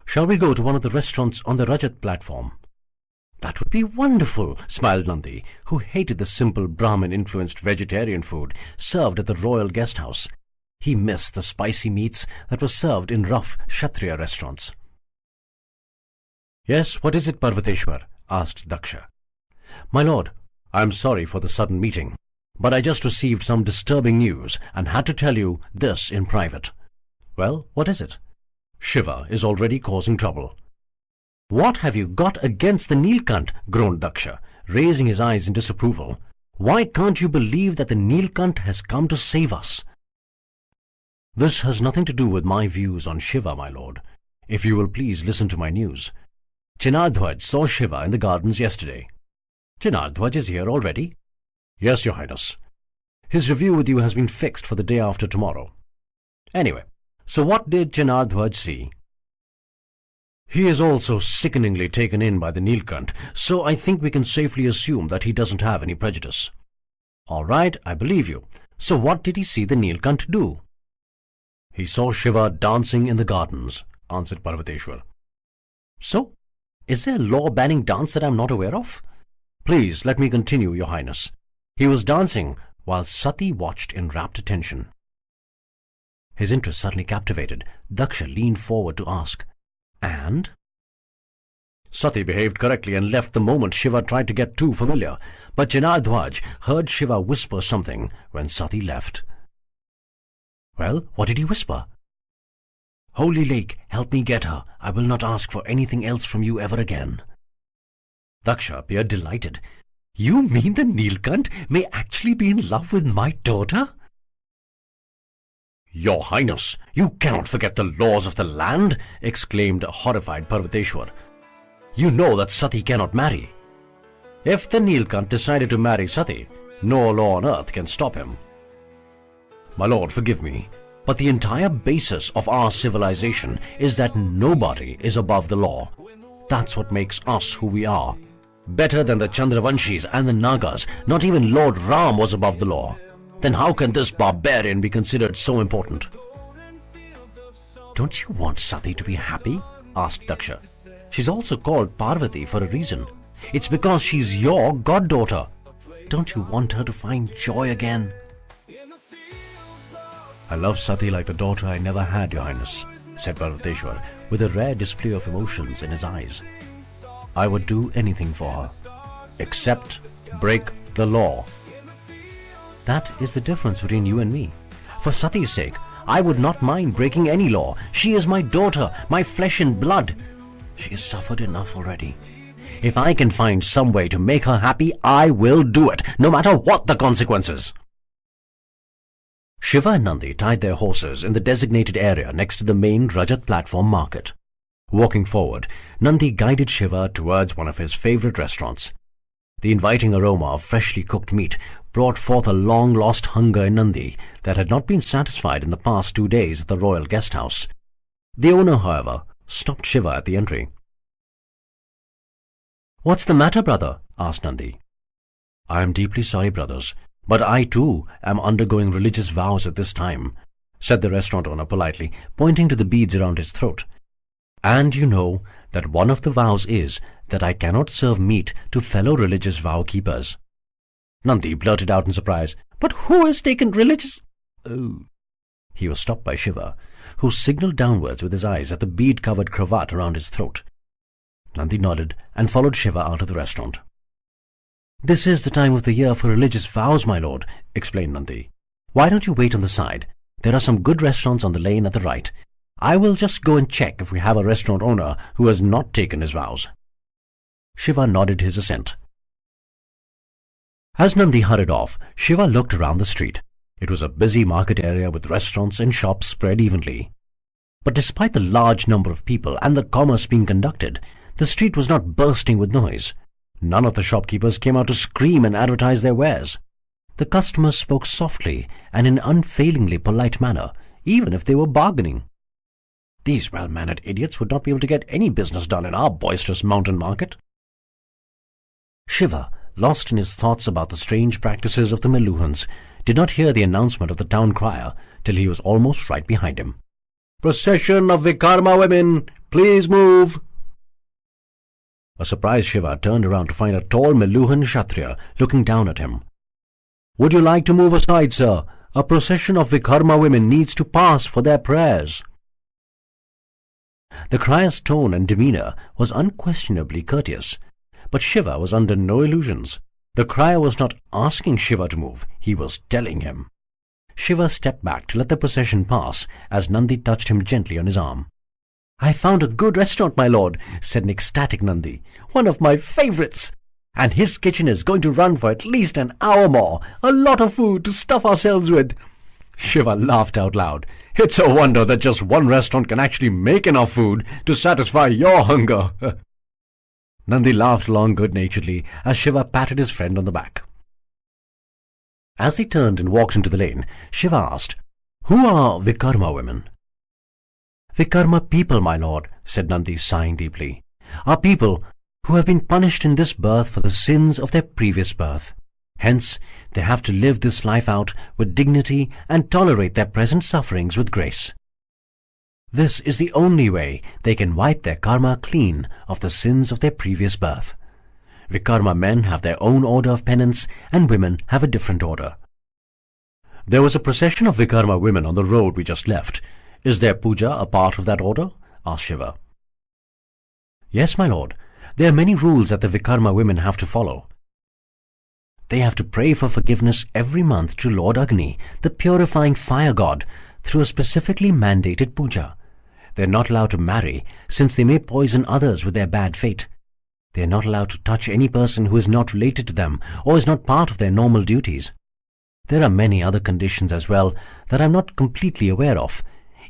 Shall we go to one of the restaurants on the Rajat platform? That would be wonderful, smiled Nandi, who hated the simple Brahmin-influenced vegetarian food served at the royal guest house. He missed the spicy meats that were served in rough Kshatriya restaurants. Yes, what is it, Parvateshwar? Asked Daksha. My lord, I am sorry for the sudden meeting, but I just received some disturbing news and had to tell you this in private. Well, what is it? Shiva is already causing trouble. What have you got against the Nilkant? Groaned Daksha, raising his eyes in disapproval. Why can't you believe that the Nilkant has come to save us? This has nothing to do with my views on Shiva, my lord. If you will please listen to my news. Chinardhwaj saw Shiva in the gardens yesterday. Chinardhwaj is here already? Yes, Your Highness. His review with you has been fixed for the day after tomorrow. Anyway, so what did Chinardhwaj see? He is also sickeningly taken in by the Nilkant, so I think we can safely assume that he doesn't have any prejudice. All right, I believe you. So what did he see the Nilkant do? He saw Shiva dancing in the gardens, answered Parvateshwar. So, is there a law-banning dance that I am not aware of? Please, let me continue, Your Highness. He was dancing while Sati watched in rapt attention. His interest suddenly captivated. Daksha leaned forward to ask, "And?" Sati behaved correctly and left the moment Shiva tried to get too familiar, but Janardhwaj heard Shiva whisper something when Sati left. "Well, what did he whisper?" "Holy Lake, help me get her. I will not ask for anything else from you ever again." Daksha appeared delighted. "You mean the Nilkant may actually be in love with my daughter?" "Your Highness, you cannot forget the laws of the land," exclaimed horrified Parvateshwar. "You know that Sati cannot marry. If the Nilkant decided to marry Sati, no law on earth can stop him. My lord, forgive me, but the entire basis of our civilization is that nobody is above the law. That's what makes us who we are. Better than the Chandravanshis and the Nagas, not even Lord Ram was above the law. Then how can this barbarian be considered so important?" "Don't you want Sati to be happy?" asked Daksha. "She's also called Parvati for a reason. It's because she's your goddaughter. Don't you want her to find joy again?" "I love Sati like the daughter I never had, Your Highness," said Parvateshwar, with a rare display of emotions in his eyes. "I would do anything for her, except break the law." "That is the difference between you and me. For Sati's sake, I would not mind breaking any law. She is my daughter, my flesh and blood. She has suffered enough already. If I can find some way to make her happy, I will do it, no matter what the consequences." Shiva and Nandi tied their horses in the designated area next to the main Rajat platform market. Walking forward, Nandi guided Shiva towards one of his favorite restaurants. The inviting aroma of freshly cooked meat brought forth a long-lost hunger in Nandi that had not been satisfied in the past 2 days at the royal guest house. The owner, however, stopped Shiva at the entry. "What's the matter, brother?" asked Nandi. "I am deeply sorry, brothers, but I too am undergoing religious vows at this time," said the restaurant owner politely, pointing to the beads around his throat. "And you know that one of the vows is that I cannot serve meat to fellow religious vow keepers." Nandi blurted out in surprise, "But who has taken religious—" "Oh." He was stopped by Shiva, who signaled downwards with his eyes at the bead-covered cravat around his throat. Nandi nodded and followed Shiva out of the restaurant. "This is the time of the year for religious vows, my lord," explained Nandi. "Why don't you wait on the side? There are some good restaurants on the lane at the right. I will just go and check if we have a restaurant owner who has not taken his vows." Shiva nodded his assent. As Nandi hurried off, Shiva looked around the street. It was a busy market area with restaurants and shops spread evenly. But despite the large number of people and the commerce being conducted, the street was not bursting with noise. None of the shopkeepers came out to scream and advertise their wares. The customers spoke softly and in an unfailingly polite manner, even if they were bargaining. These well-mannered idiots would not be able to get any business done in our boisterous mountain market. Shiva, lost in his thoughts about the strange practices of the Meluhans, did not hear the announcement of the town crier till he was almost right behind him. "Procession of Vikarma women, please move." A surprised Shiva turned around to find a tall Meluhan Kshatriya looking down at him. "Would you like to move aside, sir? A procession of Vikarma women needs to pass for their prayers." The crier's tone and demeanour was unquestionably courteous, but Shiva was under no illusions. The crier was not asking Shiva to move, he was telling him. Shiva stepped back to let the procession pass as Nandi touched him gently on his arm. "I found a good restaurant, my lord," said an ecstatic Nandi. "One of my favourites. And his kitchen is going to run for at least an hour more. A lot of food to stuff ourselves with." Shiva laughed out loud. "It's a wonder that just one restaurant can actually make enough food to satisfy your hunger." Nandi laughed along good-naturedly as Shiva patted his friend on the back. As they turned and walked into the lane, Shiva asked, "Who are Vikarma women?" "Vikarma people, my lord," said Nandi, sighing deeply, "are people who have been punished in this birth for the sins of their previous birth. Hence, they have to live this life out with dignity and tolerate their present sufferings with grace. This is the only way they can wipe their karma clean of the sins of their previous birth. Vikarma men have their own order of penance, and women have a different order. There was a procession of Vikarma women on the road we just left. Is their puja a part of that order? Asked Shiva. Yes, my lord. There are many rules that the Vikarma women have to follow. They have to pray for forgiveness every month to Lord Agni, the purifying fire god, through a specifically mandated puja. They are not allowed to marry, since they may poison others with their bad fate. They are not allowed to touch any person who is not related to them or is not part of their normal duties. There are many other conditions as well that I am not completely aware of.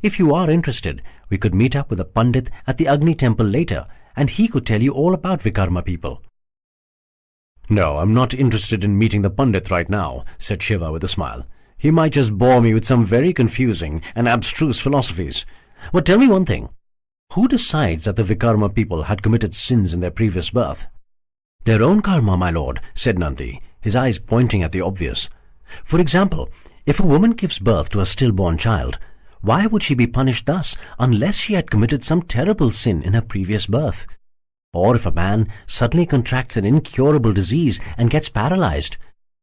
If you are interested, we could meet up with a Pandit at the Agni temple later, and he could tell you all about Vikarma people. No, I'm not interested in meeting the Pandit right now, said Shiva with a smile. He might just bore me with some very confusing and abstruse philosophies. But tell me one thing. Who decides that the Vikarma people had committed sins in their previous birth? Their own karma, my lord, said Nandi, his eyes pointing at the obvious. For example, if a woman gives birth to a stillborn child, why would she be punished thus unless she had committed some terrible sin in her previous birth? Or if a man suddenly contracts an incurable disease and gets paralyzed,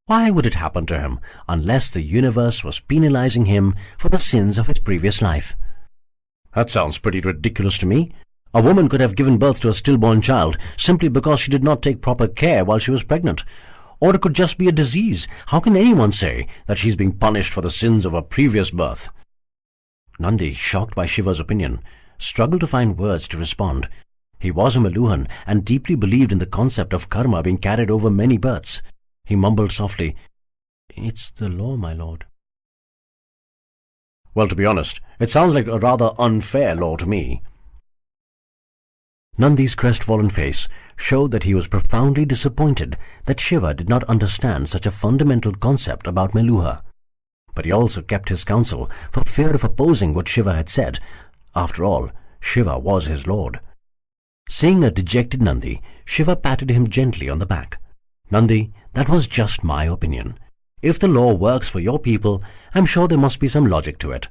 why would it happen to him unless the universe was penalizing him for the sins of his previous life? That sounds pretty ridiculous to me. A woman could have given birth to a stillborn child simply because she did not take proper care while she was pregnant. Or it could just be a disease. How can anyone say that she's being punished for the sins of her previous birth? Nandi, shocked by Shiva's opinion, struggled to find words to respond. He was a Meluhan and deeply believed in the concept of karma being carried over many births. He mumbled softly, "It's the law, my lord." Well, to be honest, it sounds like a rather unfair law to me. Nandi's crestfallen face showed that he was profoundly disappointed that Shiva did not understand such a fundamental concept about Meluha. But he also kept his counsel for fear of opposing what Shiva had said. After all, Shiva was his lord. Seeing a dejected Nandi, Shiva patted him gently on the back. "Nandi, that was just my opinion. If the law works for your people, I'm sure there must be some logic to it.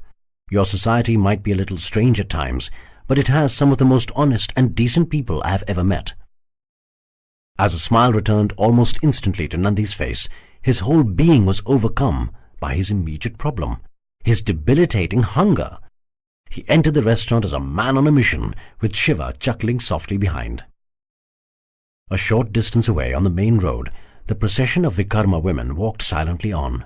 Your society might be a little strange at times, but it has some of the most honest and decent people I have ever met." As a smile returned almost instantly to Nandi's face, his whole being was overcome by his immediate problem, his debilitating hunger. He entered the restaurant as a man on a mission, with Shiva chuckling softly behind. A short distance away on the main road, the procession of Vikarma women walked silently on.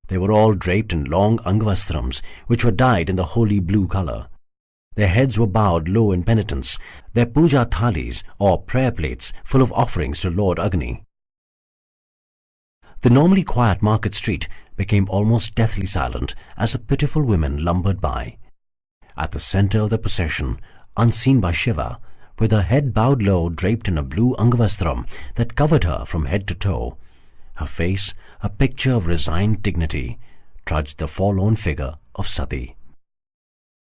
They were all draped in long angvastrams, which were dyed in the holy blue color. Their heads were bowed low in penitence, their puja thalis, or prayer plates, full of offerings to Lord Agni. The normally quiet market street became almost deathly silent as the pitiful women lumbered by. At the center of the procession, unseen by Shiva, with her head bowed low draped in a blue angavastram that covered her from head to toe, her face a picture of resigned dignity, trudged the forlorn figure of Sati.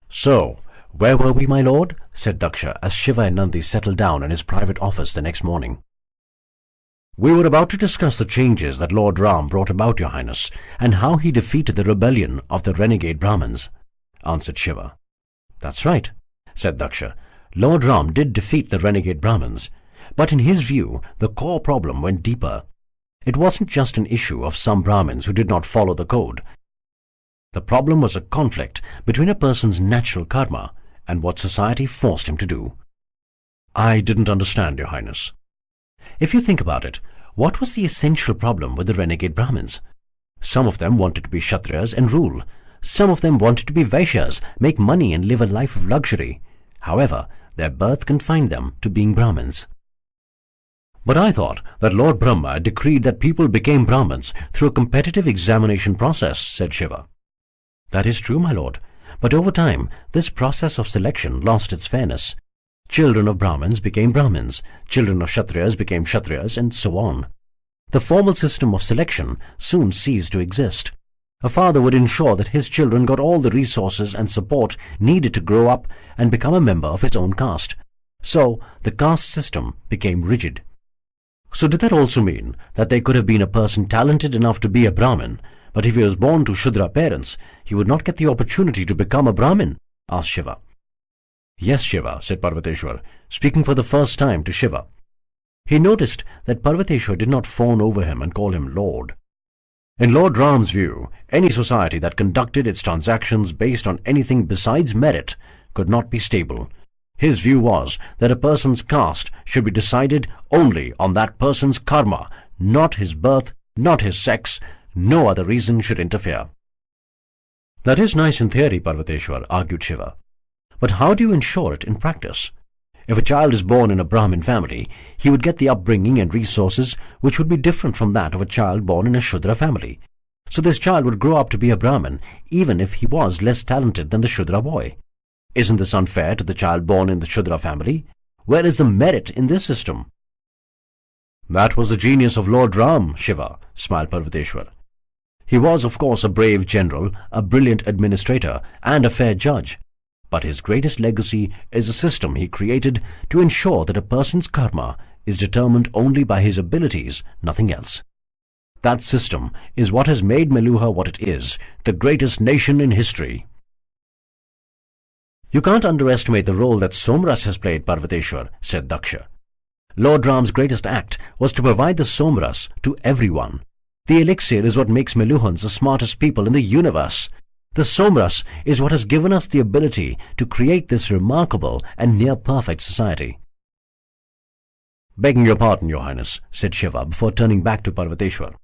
"So, where were we, my lord?" said Daksha as Shiva and Nandi settled down in his private office the next morning. "We were about to discuss the changes that Lord Ram brought about, Your Highness, and how he defeated the rebellion of the renegade Brahmins," answered Shiva. "That's right," said Daksha. "Lord Ram did defeat the renegade Brahmins, but in his view the core problem went deeper. It wasn't just an issue of some Brahmins who did not follow the code. The problem was a conflict between a person's natural karma and what society forced him to do." "I didn't understand, Your Highness." "If you think about it, what was the essential problem with the renegade Brahmins? Some of them wanted to be Kshatriyas and rule. Some of them wanted to be Vaishyas, make money and live a life of luxury. However, their birth confined them to being Brahmins." "But I thought that Lord Brahma decreed that people became Brahmins through a competitive examination process," said Shiva. "That is true, my lord, but over time this process of selection lost its fairness. Children of Brahmins became Brahmins, children of Kshatriyas became Kshatriyas, and so on. The formal system of selection soon ceased to exist. A father would ensure that his children got all the resources and support needed to grow up and become a member of his own caste. So the caste system became rigid." "So did that also mean that there could have been a person talented enough to be a Brahmin, but if he was born to Shudra parents, he would not get the opportunity to become a Brahmin?" asked Shiva. "Yes, Shiva," said Parvateshwar, speaking for the first time to Shiva. He noticed that Parvateshwar did not fawn over him and call him Lord. In Lord Ram's view, any society that conducted its transactions based on anything besides merit could not be stable. His view was that a person's caste should be decided only on that person's karma, not his birth, not his sex. No other reason should interfere. That is nice in theory, Parvateshwar, argued Shiva. But how do you ensure it in practice? If a child is born in a Brahmin family, he would get the upbringing and resources which would be different from that of a child born in a Shudra family. So this child would grow up to be a Brahmin, even if he was less talented than the Shudra boy. Isn't this unfair to the child born in the Shudra family? Where is the merit in this system? That was the genius of Lord Ram, Shiva, smiled Parvateshwar. He was, of course, a brave general, a brilliant administrator, and a fair judge. But his greatest legacy is a system he created to ensure that a person's karma is determined only by his abilities, nothing else. That system is what has made Meluha what it is, the greatest nation in history. You can't underestimate the role that Somras has played, Parvateshwar, said Daksha. Lord Ram's greatest act was to provide the Somras to everyone. The elixir is what makes Meluhans the smartest people in the universe. The Somras is what has given us the ability to create this remarkable and near-perfect society. Begging your pardon, Your Highness, said Shiva before turning back to Parvateshwar.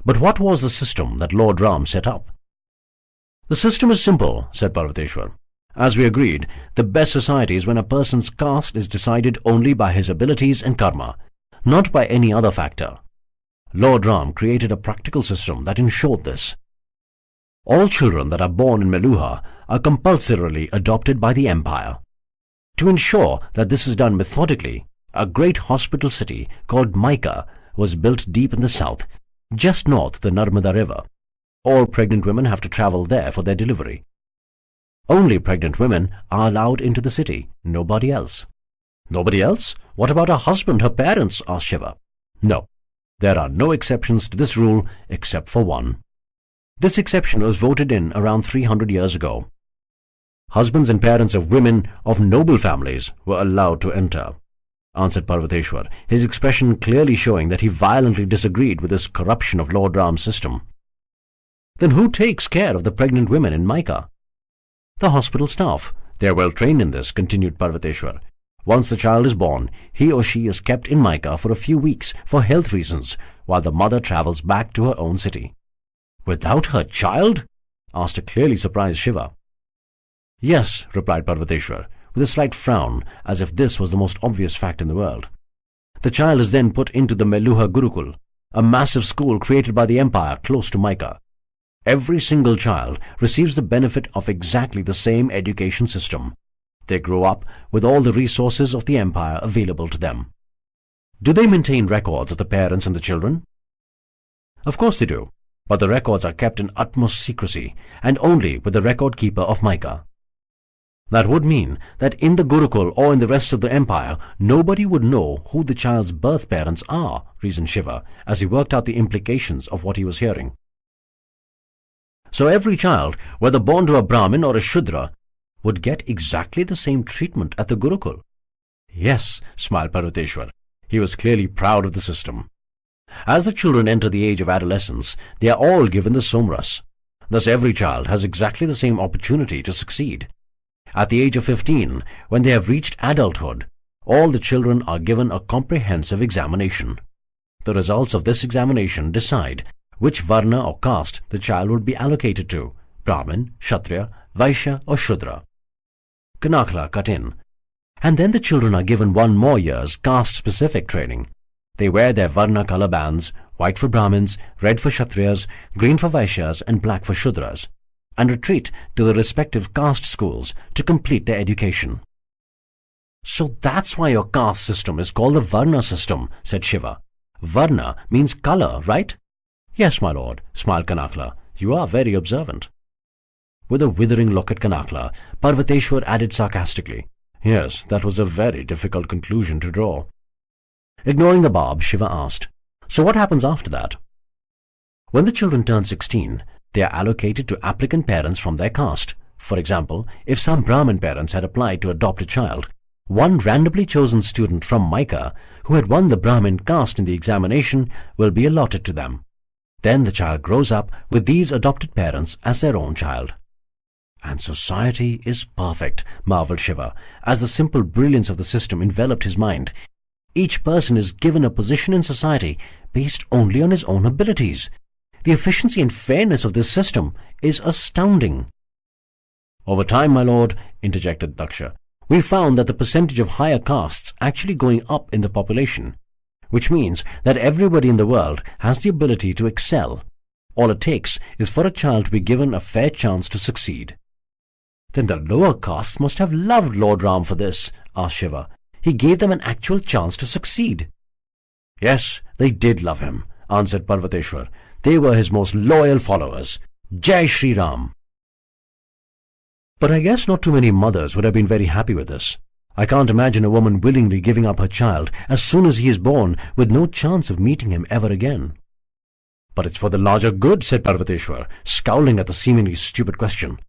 But what was the system that Lord Ram set up? The system is simple, said Parvateshwar. As we agreed, the best society is when a person's caste is decided only by his abilities and karma, not by any other factor. Lord Ram created a practical system that ensured this. All children that are born in Meluha are compulsorily adopted by the empire. To ensure that this is done methodically, a great hospital city called Myka was built deep in the south, just north of the Narmada River. All pregnant women have to travel there for their delivery. Only pregnant women are allowed into the city, nobody else. Nobody else? What about her husband, her parents? Asked Shiva. No, there are no exceptions to this rule except for one. This exception was voted in around 300 years ago. Husbands and parents of women of noble families were allowed to enter, answered Parvateshwar, his expression clearly showing that he violently disagreed with this corruption of Lord Ram's system. Then who takes care of the pregnant women in Myka? The hospital staff. They are well trained in this, continued Parvateshwar. Once the child is born, he or she is kept in Myka for a few weeks for health reasons, while the mother travels back to her own city. Without her child? Asked a clearly surprised Shiva. Yes, replied Parvateshwar, with a slight frown, as if this was the most obvious fact in the world. The child is then put into the Meluha Gurukul, a massive school created by the empire close to Myka. Every single child receives the benefit of exactly the same education system. They grow up with all the resources of the empire available to them. Do they maintain records of the parents and the children? Of course they do, but the records are kept in utmost secrecy, and only with the record keeper of Myka. That would mean that in the Gurukul or in the rest of the empire, nobody would know who the child's birth parents are, reasoned Shiva, as he worked out the implications of what he was hearing. So every child, whether born to a Brahmin or a Shudra, would get exactly the same treatment at the Gurukul. Yes, smiled Parvateshwar. He was clearly proud of the system. As the children enter the age of adolescence, they are all given the Somras. Thus every child has exactly the same opportunity to succeed. At the age of 15, when they have reached adulthood, all the children are given a comprehensive examination. The results of this examination decide which Varna or caste the child would be allocated to, Brahmin, Kshatriya, Vaishya or Shudra. Kanakla cut in. And then the children are given 1 more year's caste-specific training. They wear their Varna color bands, white for Brahmins, red for Kshatriyas, green for Vaishyas and black for Shudras, and retreat to the respective caste schools to complete their education. So that's why your caste system is called the Varna system, said Shiva. Varna means color, right? Yes, my lord, smiled Kanakla. You are very observant. With a withering look at Kanakla, Parvateshwar added sarcastically, Yes, that was a very difficult conclusion to draw. Ignoring the barb, Shiva asked, So what happens after that? When the children turn 16, they are allocated to applicant parents from their caste. For example, if some Brahmin parents had applied to adopt a child, one randomly chosen student from Myka, who had won the Brahmin caste in the examination, will be allotted to them. Then the child grows up with these adopted parents as their own child. And society is perfect, marveled Shiva, as the simple brilliance of the system enveloped his mind. Each person is given a position in society based only on his own abilities. The efficiency and fairness of this system is astounding. Over time, my lord, interjected Daksha, we found that the percentage of higher castes actually going up in the population, which means that everybody in the world has the ability to excel. All it takes is for a child to be given a fair chance to succeed. Then the lower castes must have loved Lord Ram for this, asked Shiva. He gave them an actual chance to succeed. Yes, they did love him, answered Parvateshwar. They were his most loyal followers. Jai Shri Ram. But I guess not too many mothers would have been very happy with this. I can't imagine a woman willingly giving up her child as soon as he is born with no chance of meeting him ever again. But it's for the larger good, said Parvateshwar, scowling at the seemingly stupid question.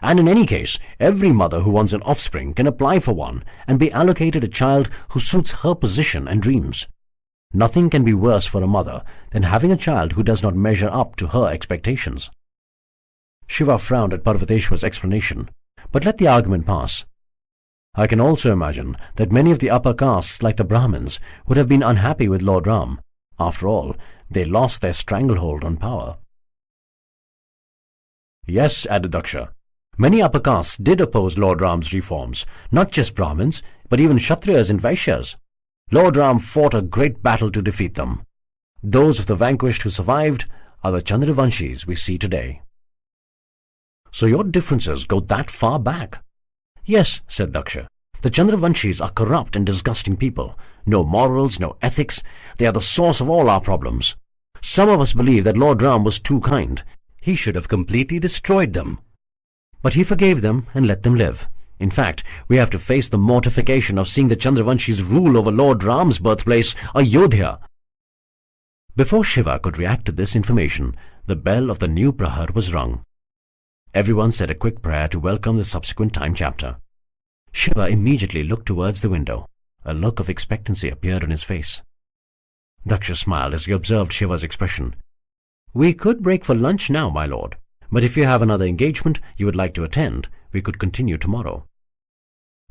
And in any case, every mother who wants an offspring can apply for one and be allocated a child who suits her position and dreams. Nothing can be worse for a mother than having a child who does not measure up to her expectations. Shiva frowned at Parvateshwar's explanation, but let the argument pass. I can also imagine that many of the upper castes, like the Brahmins, would have been unhappy with Lord Ram. After all, they lost their stranglehold on power. Yes, added Daksha. Many upper castes did oppose Lord Ram's reforms, not just Brahmins, but even Kshatriyas and Vaishyas. Lord Ram fought a great battle to defeat them. Those of the vanquished who survived are the Chandravanshis we see today. So your differences go that far back? Yes, said Daksha. The Chandravanshis are corrupt and disgusting people. No morals, no ethics. They are the source of all our problems. Some of us believe that Lord Ram was too kind. He should have completely destroyed them. But he forgave them and let them live. In fact, we have to face the mortification of seeing the Chandravanshis rule over Lord Ram's birthplace, Ayodhya. Before Shiva could react to this information, the bell of the new Prahar was rung. Everyone said a quick prayer to welcome the subsequent time chapter. Shiva immediately looked towards the window. A look of expectancy appeared on his face. Daksha smiled as he observed Shiva's expression. We could break for lunch now, my lord. But if you have another engagement you would like to attend, we could continue tomorrow.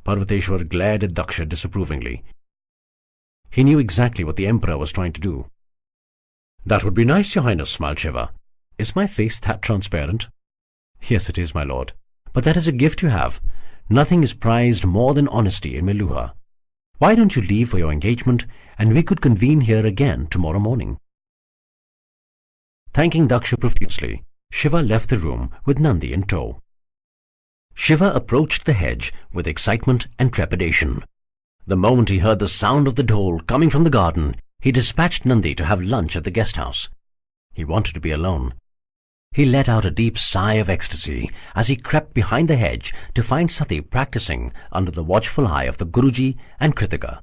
Parvateshwar glared at Daksha disapprovingly. He knew exactly what the emperor was trying to do. That would be nice, your highness, smiled Shiva. Is my face that transparent? Yes, it is, my lord. But that is a gift you have. Nothing is prized more than honesty in Meluha. Why don't you leave for your engagement, and we could convene here again tomorrow morning? Thanking Daksha profusely, Shiva left the room with Nandi in tow. Shiva approached the hedge with excitement and trepidation. The moment he heard the sound of the dhol coming from the garden, he dispatched Nandi to have lunch at the guest house. He wanted to be alone. He let out a deep sigh of ecstasy as he crept behind the hedge to find Sati practicing under the watchful eye of the Guruji and Kritika.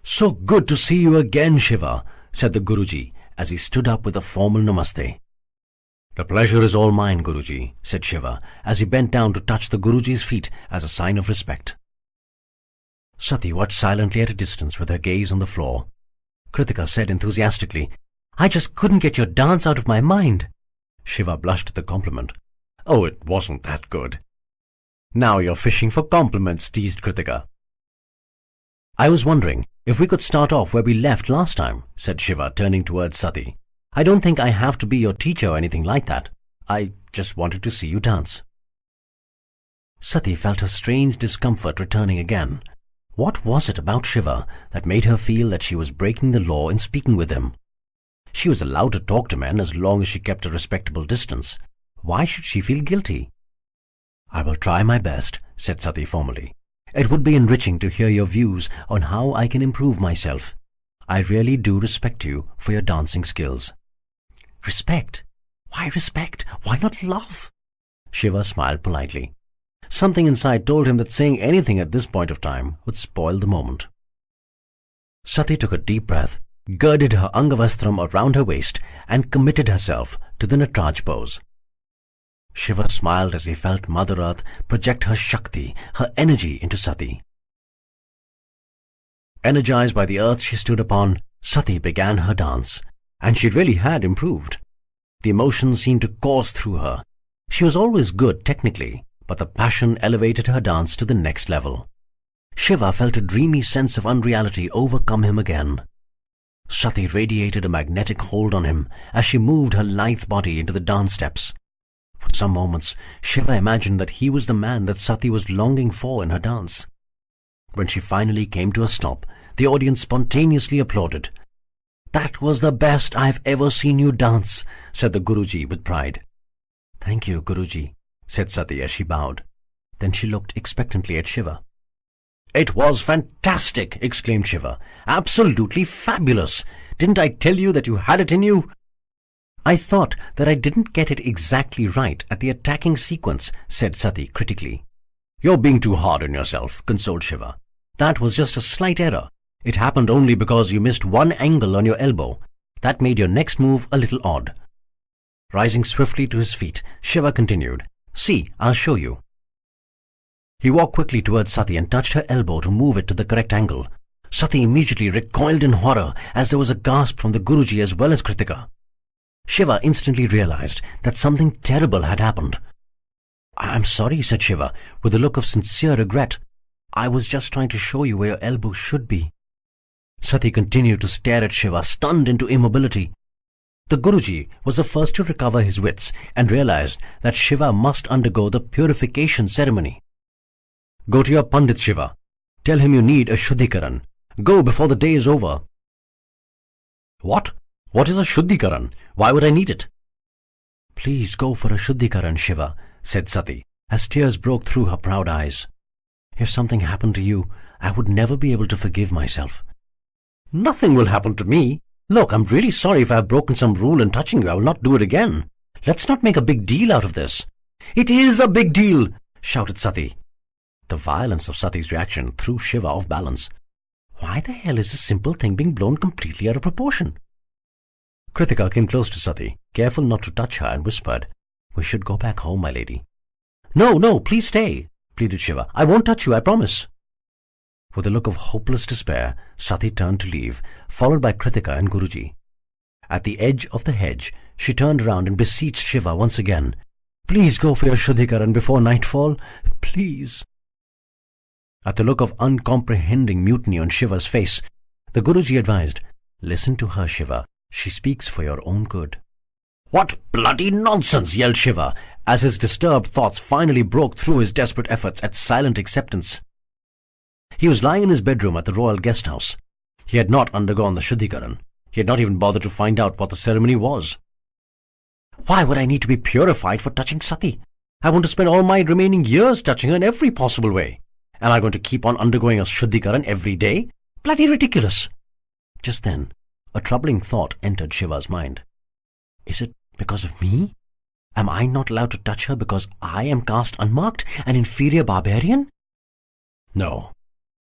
So good to see you again, Shiva, said the Guruji as he stood up with a formal namaste. The pleasure is all mine, Guruji, said Shiva as he bent down to touch the Guruji's feet as a sign of respect. Sati watched silently at a distance with her gaze on the floor. Kritika said enthusiastically, I just couldn't get your dance out of my mind. Shiva blushed at the compliment. Oh, it wasn't that good. Now you're fishing for compliments, teased Kritika. I was wondering if we could start off where we left last time, said Shiva, turning towards Sati. I don't think I have to be your teacher or anything like that. I just wanted to see you dance. Sati felt her strange discomfort returning again. What was it about Shiva that made her feel that she was breaking the law in speaking with him? She was allowed to talk to men as long as she kept a respectable distance. Why should she feel guilty? I will try my best, said Sati formally. It would be enriching to hear your views on how I can improve myself. I really do respect you for your dancing skills. Respect? Why respect? Why not love? Shiva smiled politely. Something inside told him that saying anything at this point of time would spoil the moment. Sati took a deep breath, girded her Angavastram around her waist, and committed herself to the Natraj pose. Shiva smiled as he felt Mother Earth project her Shakti, her energy into Sati. Energized by the earth she stood upon, Sati began her dance, and she really had improved. The emotions seemed to course through her. She was always good technically, but the passion elevated her dance to the next level. Shiva felt a dreamy sense of unreality overcome him again. Sati radiated a magnetic hold on him as she moved her lithe body into the dance steps. For some moments, Shiva imagined that he was the man that Sati was longing for in her dance. When she finally came to a stop, the audience spontaneously applauded. "That was the best I've ever seen you dance," said the Guruji with pride. "Thank you, Guruji," said Sati as she bowed. Then she looked expectantly at Shiva. "It was fantastic!" exclaimed Shiva. "Absolutely fabulous! Didn't I tell you that you had it in you?" "I thought that I didn't get it exactly right at the attacking sequence," said Sati critically. "You're being too hard on yourself," consoled Shiva. "That was just a slight error. It happened only because you missed one angle on your elbow. That made your next move a little odd." Rising swiftly to his feet, Shiva continued, "See, I'll show you." He walked quickly towards Sati and touched her elbow to move it to the correct angle. Sati immediately recoiled in horror as there was a gasp from the Guruji as well as Kritika. Shiva instantly realized that something terrible had happened. "I'm sorry," said Shiva, with a look of sincere regret. "I was just trying to show you where your elbow should be." Sati continued to stare at Shiva, stunned into immobility. The Guruji was the first to recover his wits and realized that Shiva must undergo the purification ceremony. "Go to your Pandit, Shiva. Tell him you need a Shuddhikaran. Go before the day is over." "What? What is a Shuddhikaran? Why would I need it?" "Please go for a Shuddhikaran, Shiva," said Sati, as tears broke through her proud eyes. "If something happened to you, I would never be able to forgive myself." "Nothing will happen to me. Look, I'm really sorry if I have broken some rule in touching you. I will not do it again. Let's not make a big deal out of this." "It is a big deal," shouted Sati. The violence of Sati's reaction threw Shiva off balance. Why the hell is this simple thing being blown completely out of proportion? Kritika came close to Sati, careful not to touch her, and whispered, "We should go back home, my lady." "No, no, please stay," pleaded Shiva. "I won't touch you, I promise." With a look of hopeless despair, Sati turned to leave, followed by Kritika and Guruji. At the edge of the hedge, she turned around and beseeched Shiva once again. "Please go for your Shuddhikaran before nightfall. Please." At the look of uncomprehending mutiny on Shiva's face, the Guruji advised, "Listen to her, Shiva. She speaks for your own good." "What bloody nonsense!" yelled Shiva, as his disturbed thoughts finally broke through his desperate efforts at silent acceptance. He was lying in his bedroom at the royal guest house. He had not undergone the Shuddhikaran. He had not even bothered to find out what the ceremony was. "Why would I need to be purified for touching Sati? I want to spend all my remaining years touching her in every possible way. Am I going to keep on undergoing a Shuddhikaran every day? Bloody ridiculous!" Just then, a troubling thought entered Shiva's mind. Is it because of me? Am I not allowed to touch her because I am caste unmarked, an inferior barbarian? "No,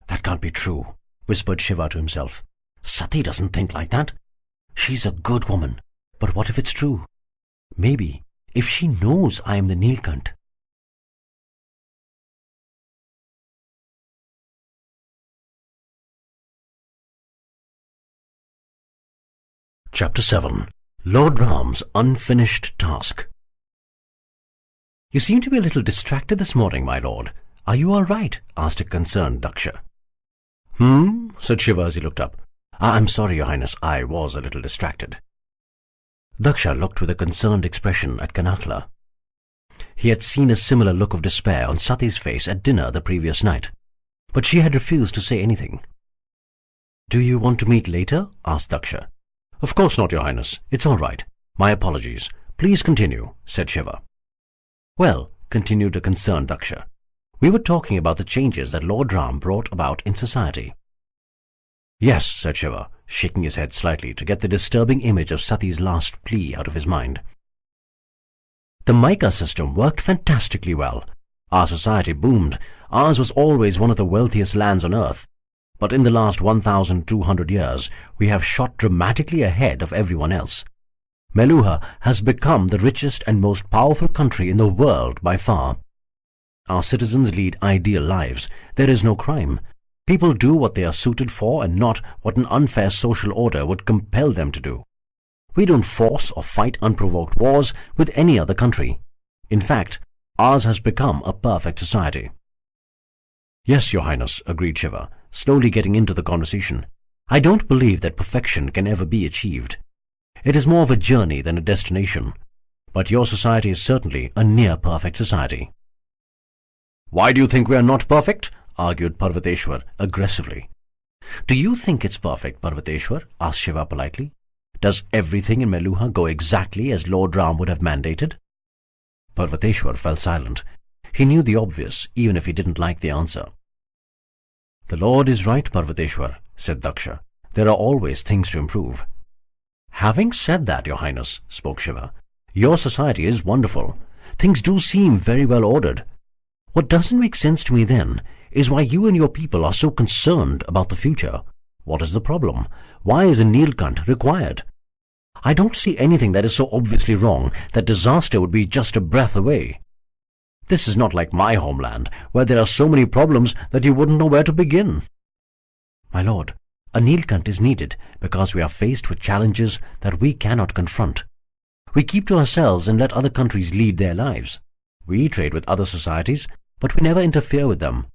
that can't be true," whispered Shiva to himself. "Sati doesn't think like that. She's a good woman. But what if it's true? Maybe, if she knows I am the Nilkant." Chapter 7. Lord Ram's Unfinished Task. "You seem to be a little distracted this morning, my lord. Are you all right?" asked a concerned Daksha. Said Shiva as he looked up. "I'm sorry, Your Highness, I was a little distracted." Daksha looked with a concerned expression at Kanakla. He had seen a similar look of despair on Sati's face at dinner the previous night, but she had refused to say anything. "Do you want to meet later?" asked Daksha. "Of course not, Your Highness. It's all right. My apologies. Please continue," said Shiva. "Well," continued the concerned Daksha, "we were talking about the changes that Lord Ram brought about in society." "Yes," said Shiva, shaking his head slightly to get the disturbing image of Sati's last plea out of his mind. "The mica system worked fantastically well. Our society boomed. Ours was always one of the wealthiest lands on earth. But in the last 1,200 years, we have shot dramatically ahead of everyone else. Meluha has become the richest and most powerful country in the world by far. Our citizens lead ideal lives. There is no crime. People do what they are suited for and not what an unfair social order would compel them to do. We don't force or fight unprovoked wars with any other country. In fact, ours has become a perfect society." "Yes, Your Highness," agreed Shiva, slowly getting into the conversation. "I don't believe that perfection can ever be achieved. It is more of a journey than a destination. But your society is certainly a near-perfect society." "Why do you think we are not perfect?" argued Parvateshwar aggressively. "Do you think it's perfect, Parvateshwar?" asked Shiva politely. "Does everything in Meluha go exactly as Lord Ram would have mandated?" Parvateshwar fell silent. He knew the obvious, even if he didn't like the answer. "The Lord is right, Parvateshwar," said Daksha. "There are always things to improve." "Having said that, Your Highness," spoke Shiva, "your society is wonderful. Things do seem very well ordered. What doesn't make sense to me then is why you and your people are so concerned about the future. What is the problem? Why is a Nilkant required? I don't see anything that is so obviously wrong that disaster would be just a breath away. This is not like my homeland, where there are so many problems that you wouldn't know where to begin." "My lord, a Nilkant is needed because we are faced with challenges that we cannot confront. We keep to ourselves and let other countries lead their lives. We trade with other societies, but we never interfere with them.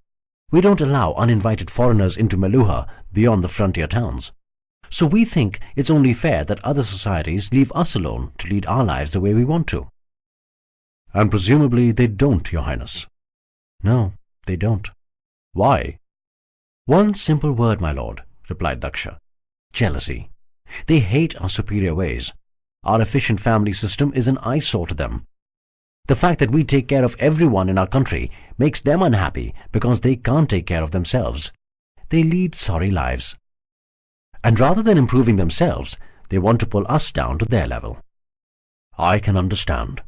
We don't allow uninvited foreigners into Meluha beyond the frontier towns. So we think it's only fair that other societies leave us alone to lead our lives the way we want to." "And presumably they don't, Your Highness." "No, they don't." "Why?" "One simple word, my lord," replied Daksha. "Jealousy. They hate our superior ways. Our efficient family system is an eyesore to them. The fact that we take care of everyone in our country makes them unhappy because they can't take care of themselves. They lead sorry lives. And rather than improving themselves, they want to pull us down to their level." "I can understand.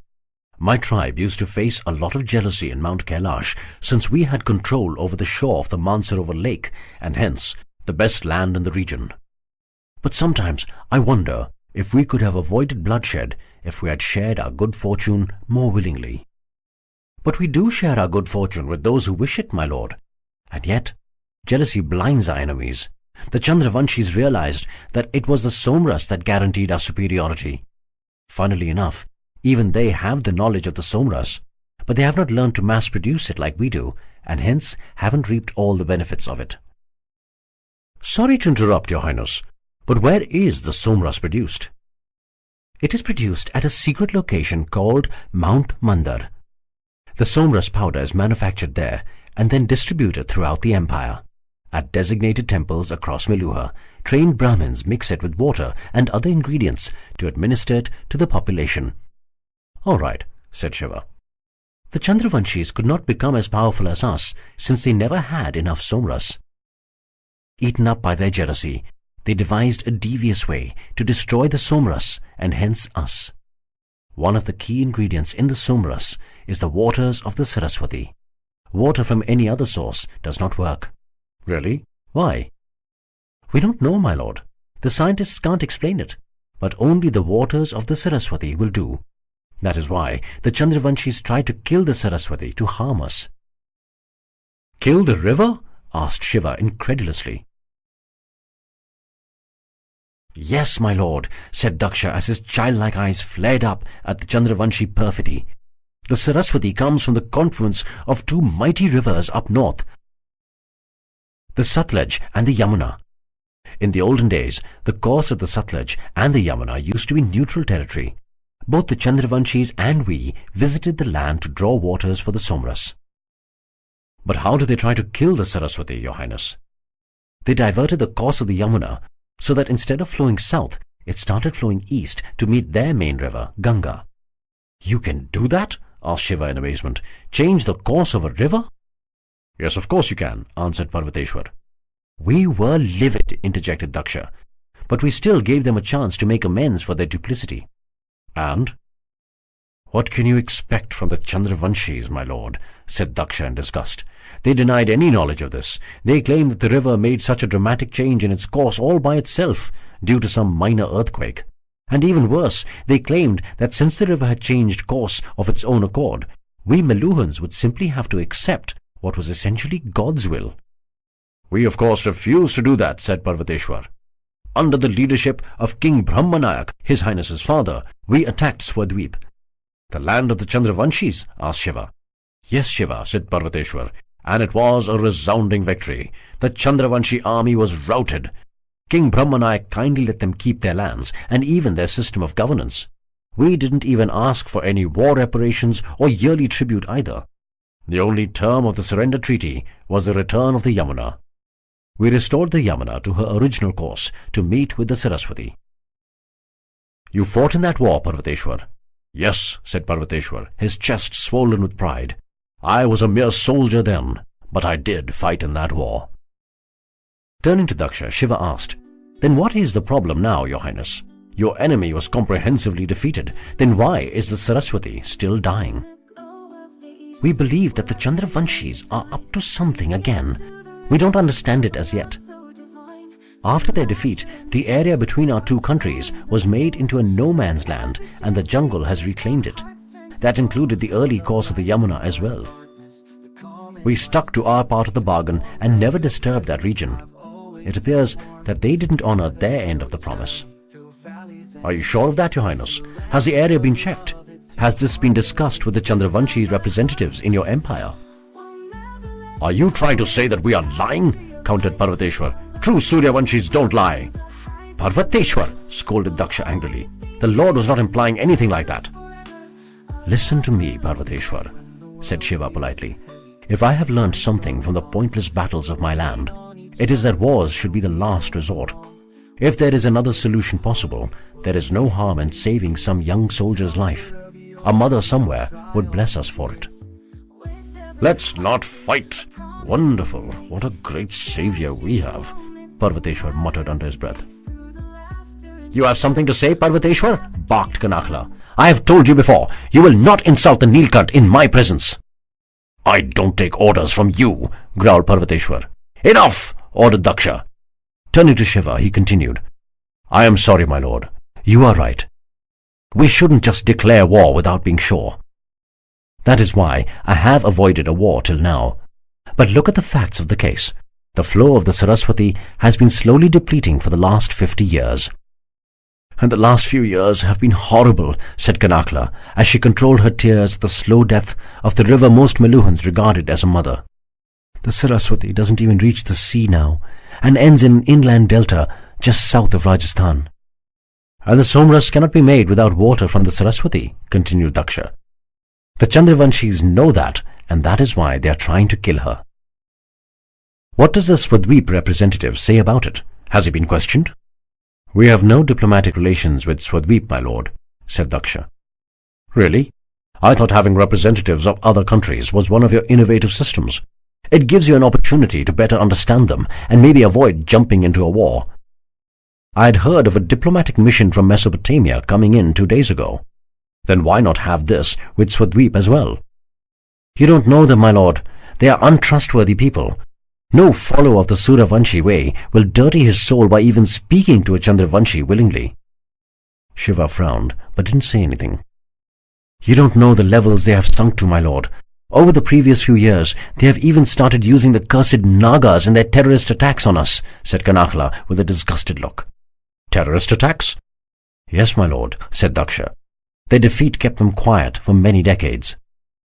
My tribe used to face a lot of jealousy in Mount Kailash since we had control over the shore of the Mansarovar lake and hence the best land in the region. But sometimes I wonder if we could have avoided bloodshed if we had shared our good fortune more willingly." "But we do share our good fortune with those who wish it, my lord. And yet, jealousy blinds our enemies. The Chandravanshis realized that it was the Somras that guaranteed our superiority. Funnily enough, even they have the knowledge of the Somras, but they have not learned to mass-produce it like we do, and hence haven't reaped all the benefits of it." "Sorry to interrupt, Your Highness, but where is the Somras produced?" "It is produced at a secret location called Mount Mandar. The Somras powder is manufactured there and then distributed throughout the empire. At designated temples across Meluha, trained Brahmins mix it with water and other ingredients to administer it to the population." "All right," said Shiva. "The Chandravanshis could not become as powerful as us since they never had enough Somras. Eaten up by their jealousy, they devised a devious way to destroy the Somras and hence us. One of the key ingredients in the Somras is the waters of the Saraswati. Water from any other source does not work." "Really? Why?" "We don't know, my lord. The scientists can't explain it, but only the waters of the Saraswati will do. That is why the Chandravanshis tried to kill the Saraswati to harm us." "Kill the river?" asked Shiva incredulously. "Yes, my lord," said Daksha as his childlike eyes flared up at the Chandravanshi perfidy. "The Saraswati comes from the confluence of two mighty rivers up north, the Sutlej and the Yamuna. In the olden days, the course of the Sutlej and the Yamuna used to be neutral territory. Both the Chandravanshis and we visited the land to draw waters for the Somras." "But how did they try to kill the Saraswati, Your Highness?" "They diverted the course of the Yamuna so that instead of flowing south, it started flowing east to meet their main river, Ganga." "You can do that?" asked Shiva in amazement. "Change the course of a river?" "Yes, of course you can," answered Parvateshwar. "We were livid," interjected Daksha, "but we still gave them a chance to make amends for their duplicity." "And?" "What can you expect from the Chandravanshis, my lord?" said Daksha in disgust. "They denied any knowledge of this. They claimed that the river made such a dramatic change in its course all by itself, due to some minor earthquake. And even worse, they claimed that since the river had changed course of its own accord, we Meluhans would simply have to accept what was essentially God's will." "We of course refuse to do that," said Parvateshwar. under the leadership of King Brahmanayak, His Highness's father, we attacked Swadweep." "The land of the Chandravanshis?" asked Shiva. "Yes, Shiva," said Parvateshwar, "and it was a resounding victory. The Chandravanshi army was routed. King Brahmanayak kindly let them keep their lands and even their system of governance. We didn't even ask for any war reparations or yearly tribute either. The only term of the surrender treaty was the return of the Yamuna. We restored the Yamuna to her original course to meet with the Saraswati." "You fought in that war, Parvateshwar?" "Yes," said Parvateshwar, his chest swollen with pride. "I was a mere soldier then, but I did fight in that war." Turning to Daksha, Shiva asked, "Then what is the problem now, Your Highness? Your enemy was comprehensively defeated. Then why is the Saraswati still dying?" "We believe that the Chandravanshis are up to something again. We don't understand it as yet. After their defeat, the area between our two countries was made into a no-man's land and the jungle has reclaimed it. That included the early course of the Yamuna as well. We stuck to our part of the bargain and never disturbed that region. It appears that they didn't honor their end of the promise." "Are you sure of that, Your Highness? Has the area been checked? Has this been discussed with the Chandravanshi representatives in your empire?" "Are you trying to say that we are lying?" countered Parvateshwar. "True Suryavanshis don't lie." "Parvateshwar," scolded Daksha angrily, "the Lord was not implying anything like that." "Listen to me, Parvateshwar," said Shiva politely. "If I have learnt something from the pointless battles of my land, it is that wars should be the last resort. If there is another solution possible, there is no harm in saving some young soldier's life. A mother somewhere would bless us for it." "Let's not fight. Wonderful. What a great savior we have," Parvateshwar muttered under his breath. "You have something to say, Parvateshwar?" barked Kanakhla. "I have told you before, you will not insult the Nilkant in my presence." "I don't take orders from you," growled Parvateshwar. "Enough!" ordered Daksha. Turning to Shiva, he continued, "I am sorry, my lord. You are right. We shouldn't just declare war without being sure. That is why I have avoided a war till now. But look at the facts of the case. The flow of the Saraswati has been slowly depleting for the last 50 years. "And the last few years have been horrible," said Kanakhla, as she controlled her tears at the slow death of the river most Meluhans regarded as a mother. "The Saraswati doesn't even reach the sea now, and ends in an inland delta just south of Rajasthan." "And the Somras cannot be made without water from the Saraswati," continued Daksha. "The Chandravanshis know that, and that is why they are trying to kill her." "What does the Swadweep representative say about it? Has he been questioned?" "We have no diplomatic relations with Swadweep, my lord," said Daksha. "Really? I thought having representatives of other countries was one of your innovative systems. It gives you an opportunity to better understand them and maybe avoid jumping into a war. I had heard of a diplomatic mission from Mesopotamia coming in 2 days ago. Then why not have this with Swadweep as well?" "You don't know them, my lord. They are untrustworthy people. No follower of the Suryavanshi way will dirty his soul by even speaking to a Chandravanshi willingly." Shiva frowned, but didn't say anything. "You don't know the levels they have sunk to, my lord. Over the previous few years, they have even started using the cursed Nagas in their terrorist attacks on us," said Kanakhla with a disgusted look. "Terrorist attacks?" "Yes, my lord," said Daksha. "Their defeat kept them quiet for many decades.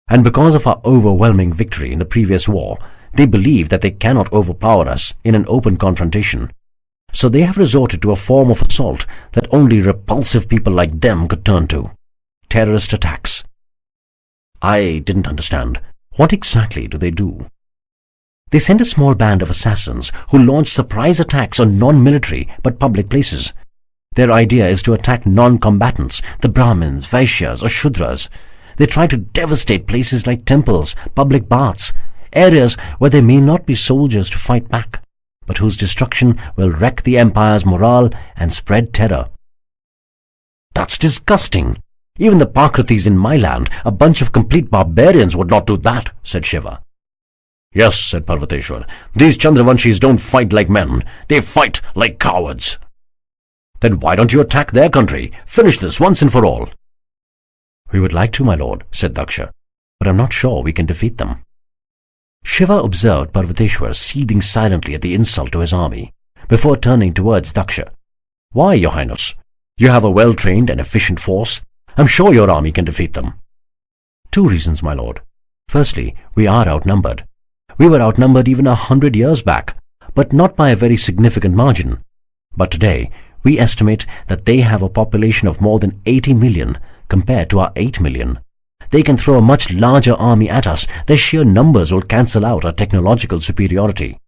And because of our overwhelming victory in the previous war, they believe that they cannot overpower us in an open confrontation. So they have resorted to a form of assault that only repulsive people like them could turn to. Terrorist attacks." "I didn't understand. What exactly do they do?" "They send a small band of assassins who launch surprise attacks on non-military but public places. Their idea is to attack non-combatants, the Brahmins, Vaishyas or Shudras. They try to devastate places like temples, public baths, areas where there may not be soldiers to fight back, but whose destruction will wreck the empire's morale and spread terror." "That's disgusting. Even the Pakratis in my land, a bunch of complete barbarians, would not do that," said Shiva. "Yes," said Parvateshwar, "these Chandravanshis don't fight like men. They fight like cowards." "Then why don't you attack their country? Finish this once and for all." "We would like to, my lord," said Daksha, "but I'm not sure we can defeat them." Shiva observed Parvateshwar seething silently at the insult to his army, before turning towards Daksha. Why, your highness? You have a well-trained and efficient force. I'm sure your army can defeat them. 2 reasons, my lord. Firstly, we are outnumbered. We were outnumbered even 100 years back, but not by a very significant margin. But today, we estimate that they have a population of more than 80 million compared to our 8 million. They can throw a much larger army at us. Their sheer numbers will cancel out our technological superiority.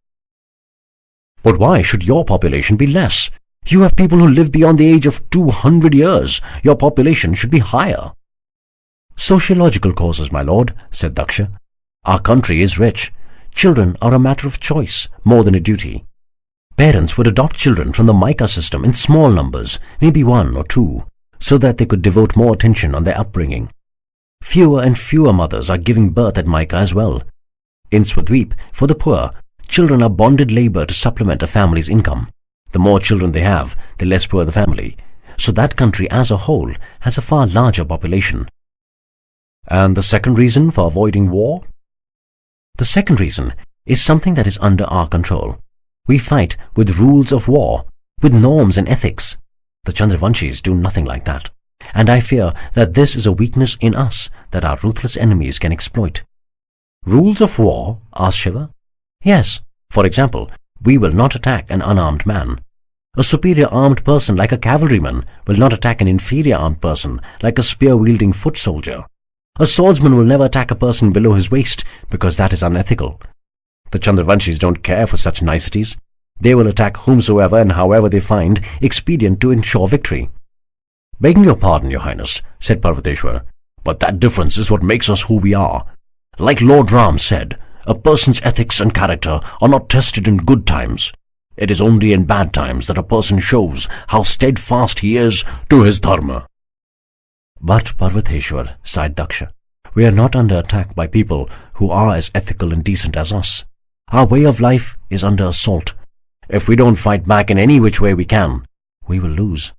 But why should your population be less? You have people who live beyond the age of 200 years. Your population should be higher. Sociological causes, my lord, said Daksha. Our country is rich. Children are a matter of choice more than a duty. Parents would adopt children from the Mica system in small numbers, maybe 1 or 2, so that they could devote more attention on their upbringing. Fewer and fewer mothers are giving birth at Mica as well. In Swadweep, for the poor, children are bonded labor to supplement a family's income. The more children they have, the less poor the family. So that country as a whole has a far larger population. And the second reason for avoiding war? The second reason is something that is under our control. We fight with rules of war, with norms and ethics. The Chandravanshis do nothing like that. And I fear that this is a weakness in us that our ruthless enemies can exploit. Rules of war? Asked Shiva. Yes. For example, we will not attack an unarmed man. A superior armed person like a cavalryman will not attack an inferior armed person like a spear-wielding foot soldier. A swordsman will never attack a person below his waist because that is unethical. The Chandravanshis don't care for such niceties. They will attack whomsoever and however they find expedient to ensure victory. Begging your pardon, your highness, said Parvateshwar, but that difference is what makes us who we are. Like Lord Ram said, a person's ethics and character are not tested in good times. It is only in bad times that a person shows how steadfast he is to his dharma. But Parvateshwar, sighed Daksha, we are not under attack by people who are as ethical and decent as us. Our way of life is under assault. If we don't fight back in any which way we can, we will lose.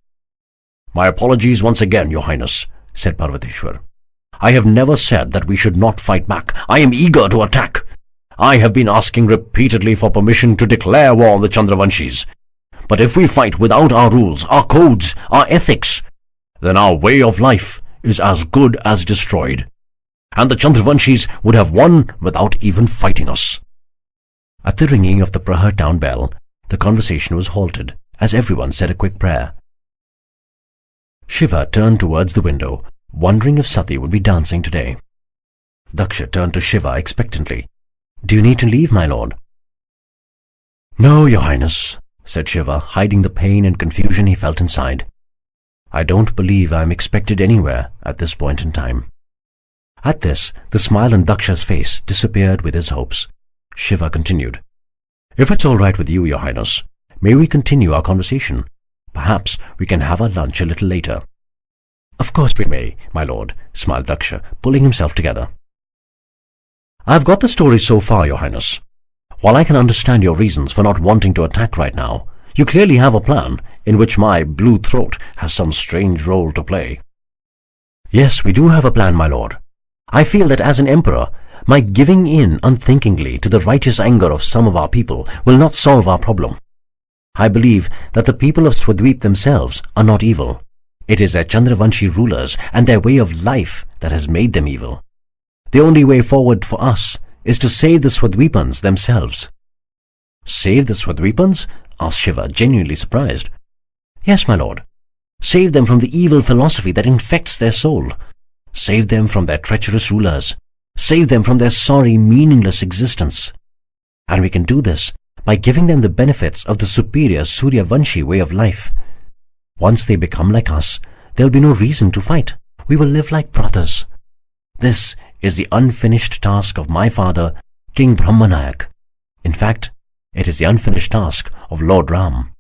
My apologies once again, your highness, said Parvateshwar. I have never said that we should not fight back. I am eager to attack. I have been asking repeatedly for permission to declare war on the Chandravanshis. But if we fight without our rules, our codes, our ethics, then our way of life is as good as destroyed. And the Chandravanshis would have won without even fighting us. At the ringing of the Prahar town bell, the conversation was halted, as everyone said a quick prayer. Shiva turned towards the window, wondering if Sati would be dancing today. Daksha turned to Shiva expectantly. Do you need to leave, my lord? No, your highness, said Shiva, hiding the pain and confusion he felt inside. I don't believe I am expected anywhere at this point in time. At this, the smile on Daksha's face disappeared with his hopes. Shiva continued. If it's all right with you, your highness, may we continue our conversation? Perhaps we can have our lunch a little later. Of course we may, my lord, smiled Daksha, pulling himself together. I've got the story so far, your highness. While I can understand your reasons for not wanting to attack right now, you clearly have a plan in which my blue throat has some strange role to play. Yes, we do have a plan, my lord. I feel that as an emperor, my giving in unthinkingly to the righteous anger of some of our people will not solve our problem. I believe that the people of Swadweep themselves are not evil. It is their Chandravanshi rulers and their way of life that has made them evil. The only way forward for us is to save the Swadweepans themselves. Save the Swadweepans? Asked Shiva, genuinely surprised. Yes, my lord. Save them from the evil philosophy that infects their soul. Save them from their treacherous rulers. Save them from their sorry, meaningless existence. And we can do this by giving them the benefits of the superior Suryavanshi way of life. Once they become like us, there'll be no reason to fight. We will live like brothers. This is the unfinished task of my father, King Brahmanayak. In fact, it is the unfinished task of Lord Ram.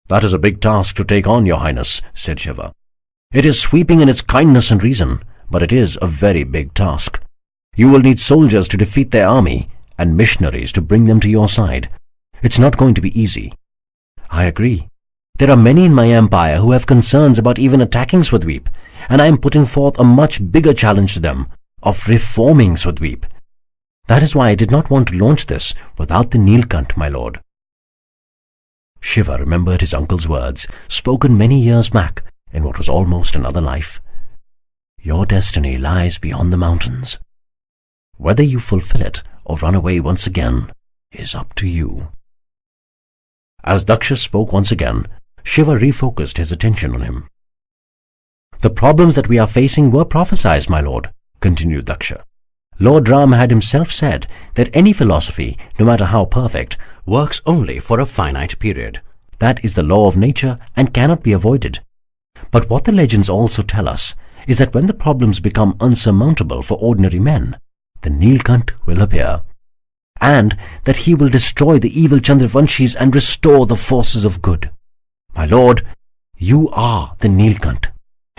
That is a big task to take on, your highness, said Shiva. It is sweeping in its kindness and reason, but it is a very big task. You will need soldiers to defeat their army and missionaries to bring them to your side. It's not going to be easy. I agree. There are many in my empire who have concerns about even attacking Swadweep, and I am putting forth a much bigger challenge to them of reforming Swadweep. That is why I did not want to launch this without the Nilkant, my lord. Shiva remembered his uncle's words, spoken many years back in what was almost another life. Your destiny lies beyond the mountains. Whether you fulfill it or run away once again is up to you. As Daksha spoke once again, Shiva refocused his attention on him. The problems that we are facing were prophesied, my lord, continued Daksha. Lord Ram had himself said that any philosophy, no matter how perfect, works only for a finite period. That is the law of nature and cannot be avoided. But what the legends also tell us is that when the problems become unsurmountable for ordinary men, the Nilkant will appear, and that he will destroy the evil Chandravanshis and restore the forces of good. My lord, you are the Nilkant.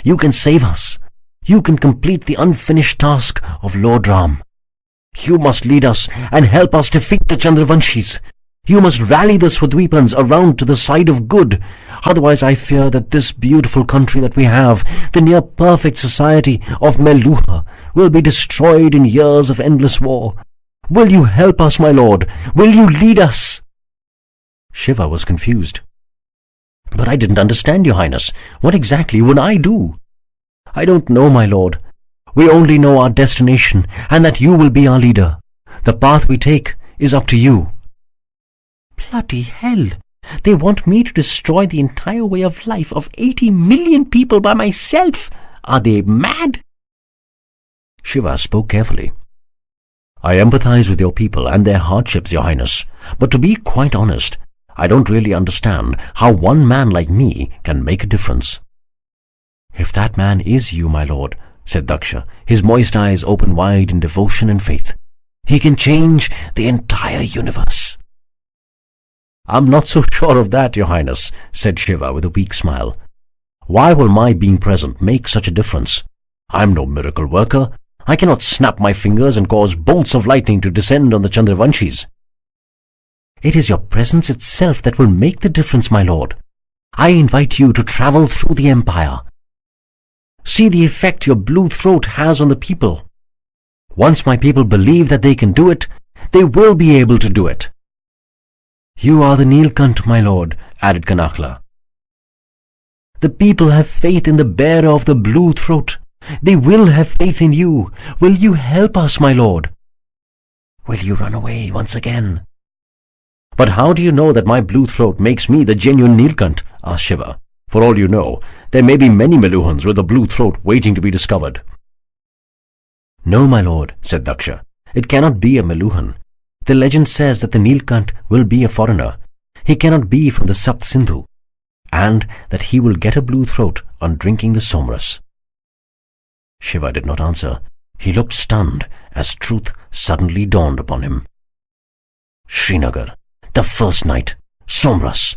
You can save us. You can complete the unfinished task of Lord Ram. You must lead us and help us defeat the Chandravanshis. You must rally the Swadweepans around to the side of good. Otherwise I fear that this beautiful country that we have, the near-perfect society of Meluha, will be destroyed in years of endless war. Will you help us, my lord? Will you lead us? Shiva was confused. But I didn't understand, your highness. What exactly would I do? I don't know, my lord. We only know our destination, and that you will be our leader. The path we take is up to you. Bloody hell! They want me to destroy the entire way of life of 80 million people by myself. Are they mad? Shiva spoke carefully. I empathize with your people and their hardships, your highness. But to be quite honest, I don't really understand how one man like me can make a difference. If that man is you, my lord, said Daksha, his moist eyes open wide in devotion and faith, he can change the entire universe. I'm not so sure of that, your highness, said Shiva with a weak smile. Why will my being present make such a difference? I'm no miracle worker. I cannot snap my fingers and cause bolts of lightning to descend on the Chandravanshis. It is your presence itself that will make the difference, my lord. I invite you to travel through the empire. See the effect your blue throat has on the people. Once my people believe that they can do it, they will be able to do it. You are the Nilkant, my lord, added Kanakla. The people have faith in the bearer of the blue throat. They will have faith in you. Will you help us, my lord? Will you run away once again? But how do you know that my blue throat makes me the genuine Nilkant? Asked Shiva. For all you know, there may be many Meluhans with a blue throat waiting to be discovered. No, my lord, said Daksha. It cannot be a Meluhan. The legend says that the Nilkant will be a foreigner. He cannot be from the Sapt Sindhu, and that he will get a blue throat on drinking the Somras. Shiva did not answer. He looked stunned as truth suddenly dawned upon him. Srinagar, the first night, Somras.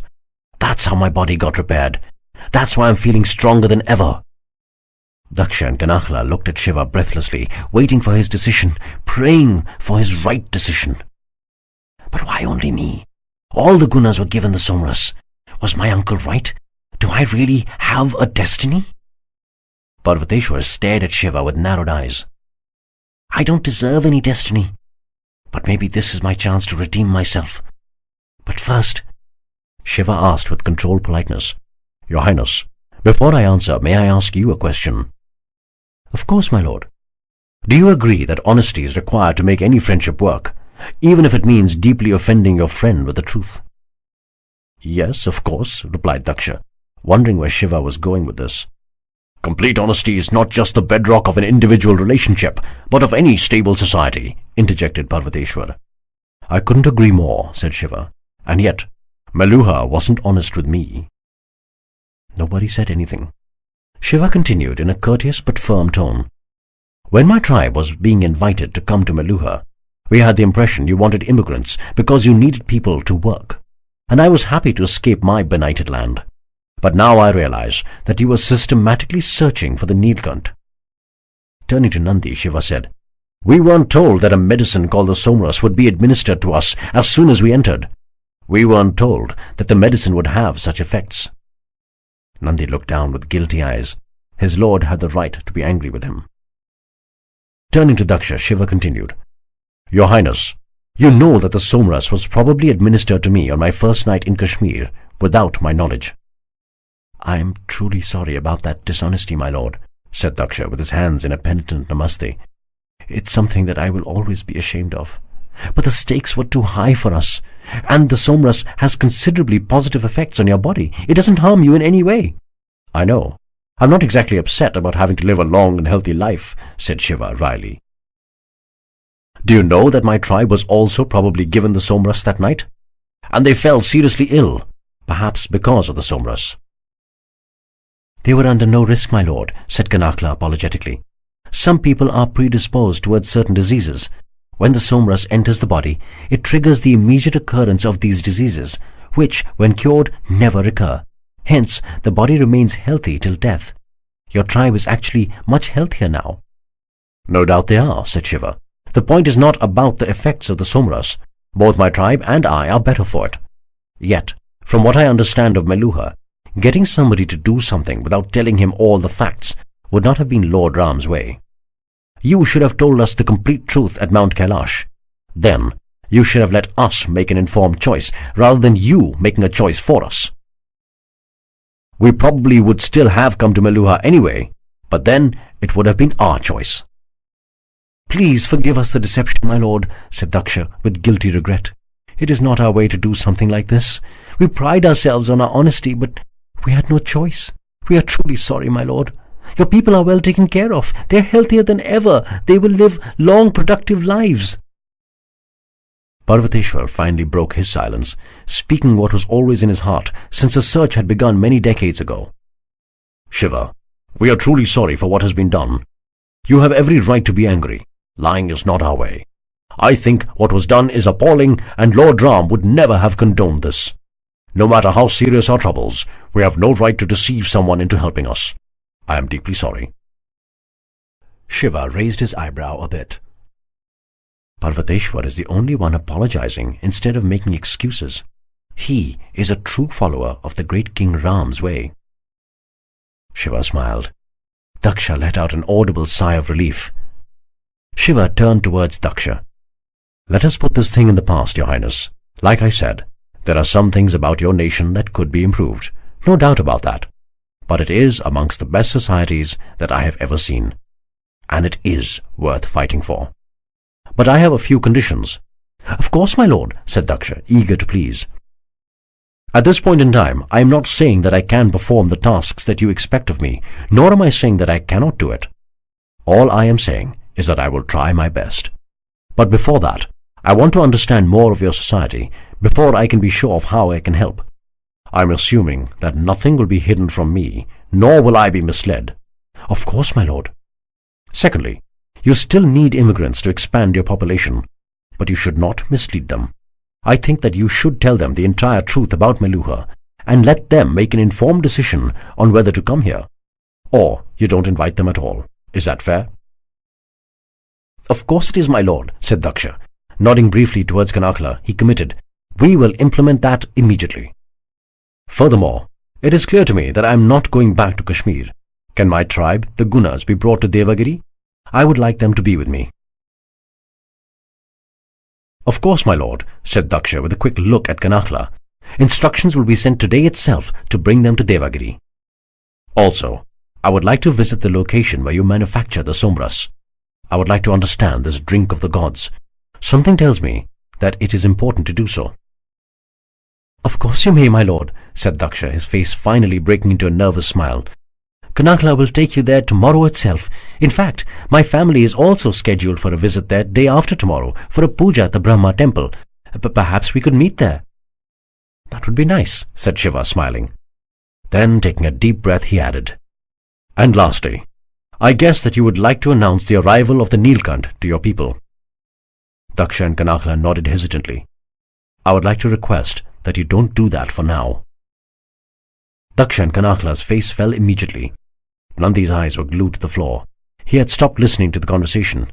That's how my body got repaired. That's why I'm feeling stronger than ever. Daksha and Kanakla looked at Shiva breathlessly, waiting for his decision, praying for his right decision. But why only me? All the Gunas were given the Somras. Was my uncle right? Do I really have a destiny? Parvateshwar stared at Shiva with narrowed eyes. I don't deserve any destiny. But maybe this is my chance to redeem myself. But first, Shiva asked with controlled politeness, Your Highness, before I answer, may I ask you a question? Of course, my lord. Do you agree that honesty is required to make any friendship work, even if it means deeply offending your friend with the truth? Yes, of course, replied Daksha, wondering where Shiva was going with this. Complete honesty is not just the bedrock of an individual relationship, but of any stable society, interjected Parvateshwar. I couldn't agree more, said Shiva. And yet, Meluha wasn't honest with me. Nobody said anything. Shiva continued in a courteous but firm tone. When my tribe was being invited to come to Meluha, we had the impression you wanted immigrants because you needed people to work, and I was happy to escape my benighted land. But now I realize that you were systematically searching for the Nilkant. Turning to Nandi, Shiva said, We weren't told that a medicine called the Somras would be administered to us as soon as we entered. We weren't told that the medicine would have such effects. Nandi looked down with guilty eyes. His lord had the right to be angry with him. Turning to Daksha, Shiva continued, Your Highness, you know that the Somras was probably administered to me on my first night in Kashmir without my knowledge. "I am truly sorry about that dishonesty, my lord," said Daksha with his hands in a penitent namaste. "It's something that I will always be ashamed of. But the stakes were too high for us, and the somras has considerably positive effects on your body. It doesn't harm you in any way." "I know. I'm not exactly upset about having to live a long and healthy life," said Shiva wryly. "Do you know that my tribe was also probably given the somras that night? And they fell seriously ill, perhaps because of the somras." "They were under no risk, my lord," said Kanakla apologetically. "Some people are predisposed towards certain diseases. When the somras enters the body, it triggers the immediate occurrence of these diseases, which, when cured, never recur. Hence, the body remains healthy till death. Your tribe is actually much healthier now." "No doubt they are," said Shiva. "The point is not about the effects of the somras. Both my tribe and I are better for it. Yet, from what I understand of Meluha, getting somebody to do something without telling him all the facts would not have been Lord Ram's way. You should have told us the complete truth at Mount Kailash. Then, you should have let us make an informed choice, rather than you making a choice for us. We probably would still have come to Meluha anyway, but then it would have been our choice." "Please forgive us the deception, my lord," said Daksha with guilty regret. "It is not our way to do something like this. We pride ourselves on our honesty, but we had no choice. We are truly sorry, my lord. Your people are well taken care of. They are healthier than ever. They will live long, productive lives." Parvateshwar finally broke his silence, speaking what was always in his heart since the search had begun many decades ago. "Shiva, we are truly sorry for what has been done. You have every right to be angry. Lying is not our way. I think what was done is appalling, and Lord Ram would never have condoned this. No matter how serious our troubles, we have no right to deceive someone into helping us. I am deeply sorry." Shiva raised his eyebrow a bit. Parvateshwar is the only one apologizing instead of making excuses. He is a true follower of the great King Ram's way. Shiva smiled. Daksha let out an audible sigh of relief. Shiva turned towards Daksha. "Let us put this thing in the past, Your Highness. Like I said, there are some things about your nation that could be improved. No doubt about that. But it is amongst the best societies that I have ever seen. And it is worth fighting for. But I have a few conditions." "Of course, my lord," said Daksha, eager to please. "At this point in time, I am not saying that I can perform the tasks that you expect of me, nor am I saying that I cannot do it. All I am saying is that I will try my best. But before that, I want to understand more of your society before I can be sure of how I can help. I am assuming that nothing will be hidden from me, nor will I be misled." "Of course, my lord." "Secondly, you still need immigrants to expand your population, but you should not mislead them. I think that you should tell them the entire truth about Meluha and let them make an informed decision on whether to come here. Or you don't invite them at all. Is that fair?" "Of course it is, my lord," said Daksha. Nodding briefly towards Kanakla, he committed, "We will implement that immediately. Furthermore, it is clear to me that I am not going back to Kashmir. Can my tribe, the Gunas, be brought to Devagiri? I would like them to be with me." "Of course, my lord," said Daksha with a quick look at Kanakla. "Instructions will be sent today itself to bring them to Devagiri. Also, I would like to visit the location where you manufacture the somras. I would like to understand this drink of the gods. Something tells me that it is important to do so." "Of course you may, my lord," said Daksha, his face finally breaking into a nervous smile. "Kanakla will take you there tomorrow itself. In fact, my family is also scheduled for a visit there day after tomorrow for a puja at the Brahma temple. Perhaps we could meet there." "That would be nice," said Shiva, smiling. Then, taking a deep breath, he added, "And lastly, I guess that you would like to announce the arrival of the Nilkant to your people." Daksha and Kanakla nodded hesitantly. "I would like to request that you don't do that for now." Daksha and Kanakla's face fell immediately. Nandi's eyes were glued to the floor. He had stopped listening to the conversation.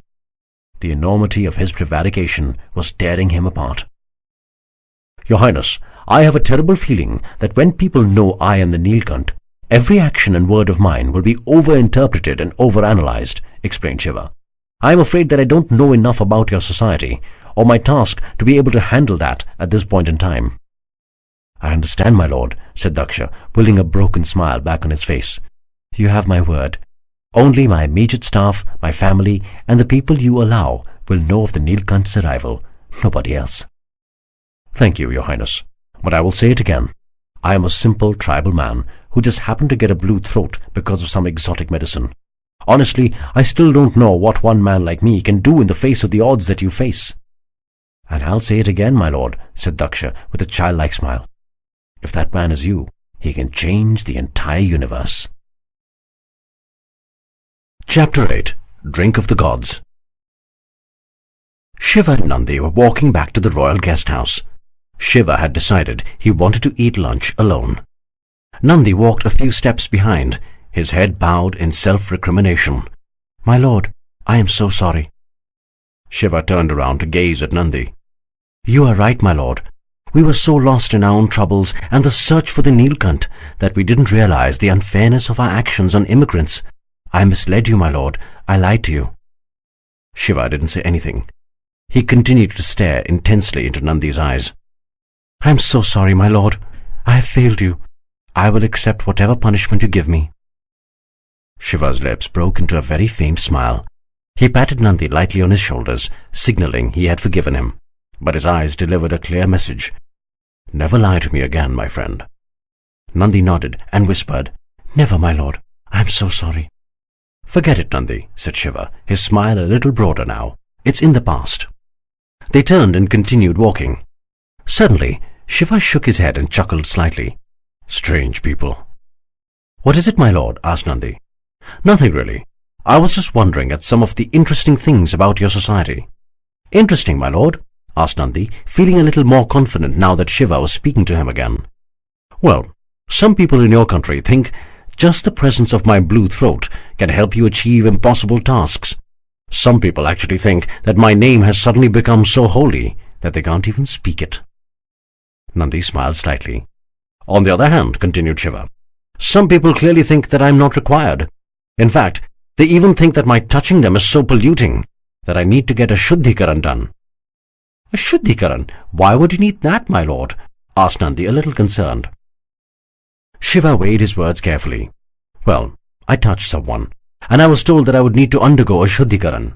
The enormity of his prevarication was tearing him apart. "Your Highness, I have a terrible feeling that when people know I am the Nilkant, every action and word of mine will be over-interpreted and over-analyzed," explained Shiva. "I am afraid that I don't know enough about your society or my task to be able to handle that at this point in time." "I understand, my lord," said Daksha, pulling a broken smile back on his face. "You have my word. Only my immediate staff, my family, and the people you allow will know of the Nilkant's arrival. Nobody else." "Thank you, Your Highness. But I will say it again. I am a simple tribal man who just happened to get a blue throat because of some exotic medicine. Honestly, I still don't know what one man like me can do in the face of the odds that you face." "And I'll say it again, my lord," said Daksha with a childlike smile. "If that man is you, he can change the entire universe." Chapter 8. Drink of the Gods. Shiva and Nandi were walking back to the royal guest house. Shiva had decided he wanted to eat lunch alone. Nandi walked a few steps behind, his head bowed in self-recrimination. "My lord, I am so sorry." Shiva turned around to gaze at Nandi. "You are right, my lord. We were so lost in our own troubles and the search for the Nilkant that we didn't realize the unfairness of our actions on immigrants. I misled you, my lord. I lied to you." Shiva didn't say anything. He continued to stare intensely into Nandi's eyes. "I am so sorry, my lord. I have failed you. I will accept whatever punishment you give me." Shiva's lips broke into a very faint smile. He patted Nandi lightly on his shoulders, signaling he had forgiven him. But his eyes delivered a clear message. "Never lie to me again, my friend." Nandi nodded and whispered, "Never, my lord. I am so sorry." "Forget it, Nandi," said Shiva, his smile a little broader now. "It's in the past." They turned and continued walking. Suddenly, Shiva shook his head and chuckled slightly. "Strange people." "What is it, my lord?" asked Nandi. "Nothing really. I was just wondering at some of the interesting things about your society." "Interesting, my lord?" asked Nandi, feeling a little more confident now that Shiva was speaking to him again. "Well, some people in your country think just the presence of my blue throat can help you achieve impossible tasks. Some people actually think that my name has suddenly become so holy that they can't even speak it." Nandi smiled slightly. "On the other hand," continued Shiva, "some people clearly think that I am not required. In fact, they even think that my touching them is so polluting that I need to get a Shuddhikaran done." "A Shuddhikaran? Why would you need that, my lord?" asked Nandi, a little concerned. Shiva weighed his words carefully. "Well, I touched someone, and I was told that I would need to undergo a Shuddhikaran."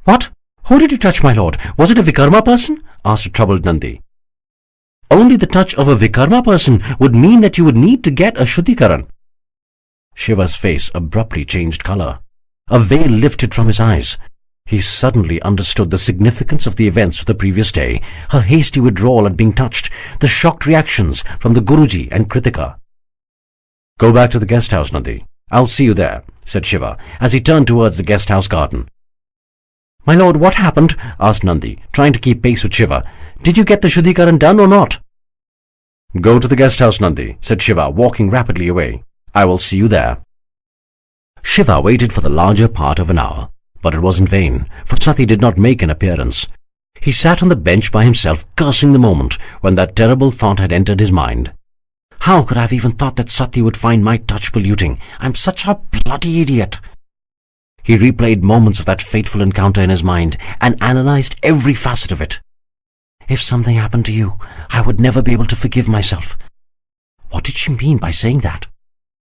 "What? Who did you touch, my lord? Was it a Vikarma person?" asked a troubled Nandi. "Only the touch of a Vikarma person would mean that you would need to get a Shuddhikaran." Shiva's face abruptly changed color. A veil lifted from his eyes. He suddenly understood the significance of the events of the previous day, her hasty withdrawal at being touched, the shocked reactions from the Guruji and Kritika. "Go back to the guest house, Nandi. I'll see you there," said Shiva, as he turned towards the guest house garden. "My lord, what happened?" asked Nandi, trying to keep pace with Shiva. "Did you get the Shuddhikaran done or not?" "Go to the guest house, Nandi," said Shiva, walking rapidly away. "I will see you there." Shiva waited for the larger part of an hour, but it was in vain, for Sati did not make an appearance. He sat on the bench by himself, cursing the moment when that terrible thought had entered his mind. "How could I have even thought that Sati would find my touch polluting? I'm such a bloody idiot." He replayed moments of that fateful encounter in his mind and analyzed every facet of it. "If something happened to you, I would never be able to forgive myself. What did she mean by saying that?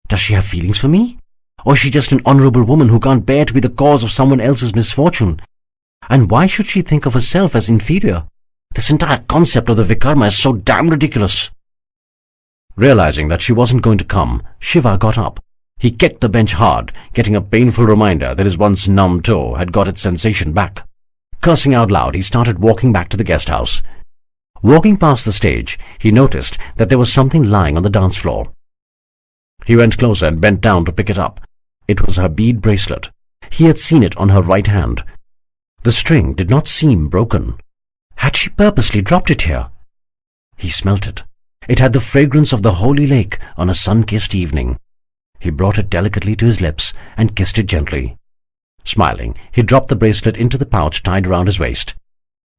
Does she have feelings for me? Or is she just an honorable woman who can't bear to be the cause of someone else's misfortune? And why should she think of herself as inferior? This entire concept of the Vikarma is so damn ridiculous." Realizing that she wasn't going to come, Shiva got up. He kicked the bench hard, getting a painful reminder that his once numb toe had got its sensation back. Cursing out loud, he started walking back to the guest house. Walking past the stage, he noticed that there was something lying on the dance floor. He went closer and bent down to pick it up. It was her bead bracelet. He had seen it on her right hand. The string did not seem broken. Had she purposely dropped it here? He smelt it. It had the fragrance of the holy lake on a sun-kissed evening. He brought it delicately to his lips and kissed it gently. Smiling, he dropped the bracelet into the pouch tied around his waist.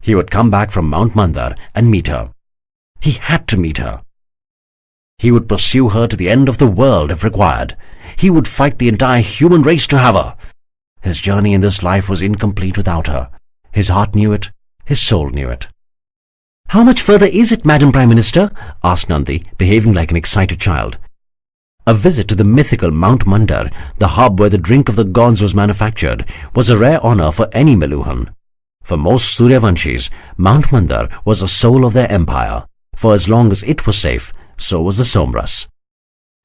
He would come back from Mount Mandar and meet her. He had to meet her. He would pursue her to the end of the world if required. He would fight the entire human race to have her. His journey in this life was incomplete without her. His heart knew it. His soul knew it. "How much further is it, Madam Prime Minister?" asked Nandi, behaving like an excited child. A visit to the mythical Mount Mandar, the hub where the drink of the gods was manufactured, was a rare honor for any Meluhan. For most Suryavanshis, Mount Mandar was the soul of their empire. For as long as it was safe, so was the Somras.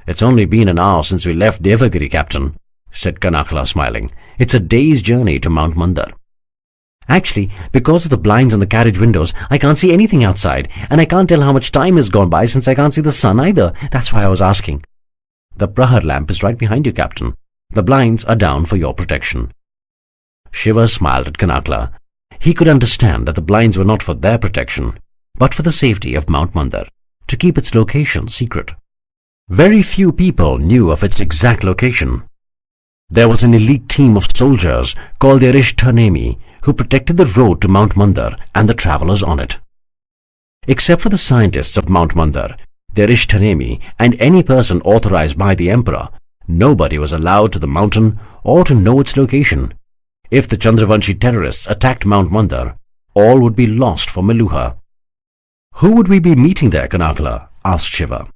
"It's only been an hour since we left Devagiri, Captain," said Kanakla, smiling. "It's a day's journey to Mount Mandar." "Actually, because of the blinds on the carriage windows, I can't see anything outside, and I can't tell how much time has gone by since I can't see the sun either. That's why I was asking." "The Prahar lamp is right behind you, Captain. The blinds are down for your protection." Shiva smiled at Kanakla. He could understand that the blinds were not for their protection, but for the safety of Mount Mandar, to keep its location secret. Very few people knew of its exact location. There was an elite team of soldiers called the Rishthanemi who protected the road to Mount Mandar and the travelers on it. Except for the scientists of Mount Mandar, the Rishthanemi, and any person authorized by the emperor, nobody was allowed to the mountain or to know its location. If the Chandravanshi terrorists attacked Mount Mandar, all would be lost for Meluha. "Who would we be meeting there, Kanakla?" asked Shiva.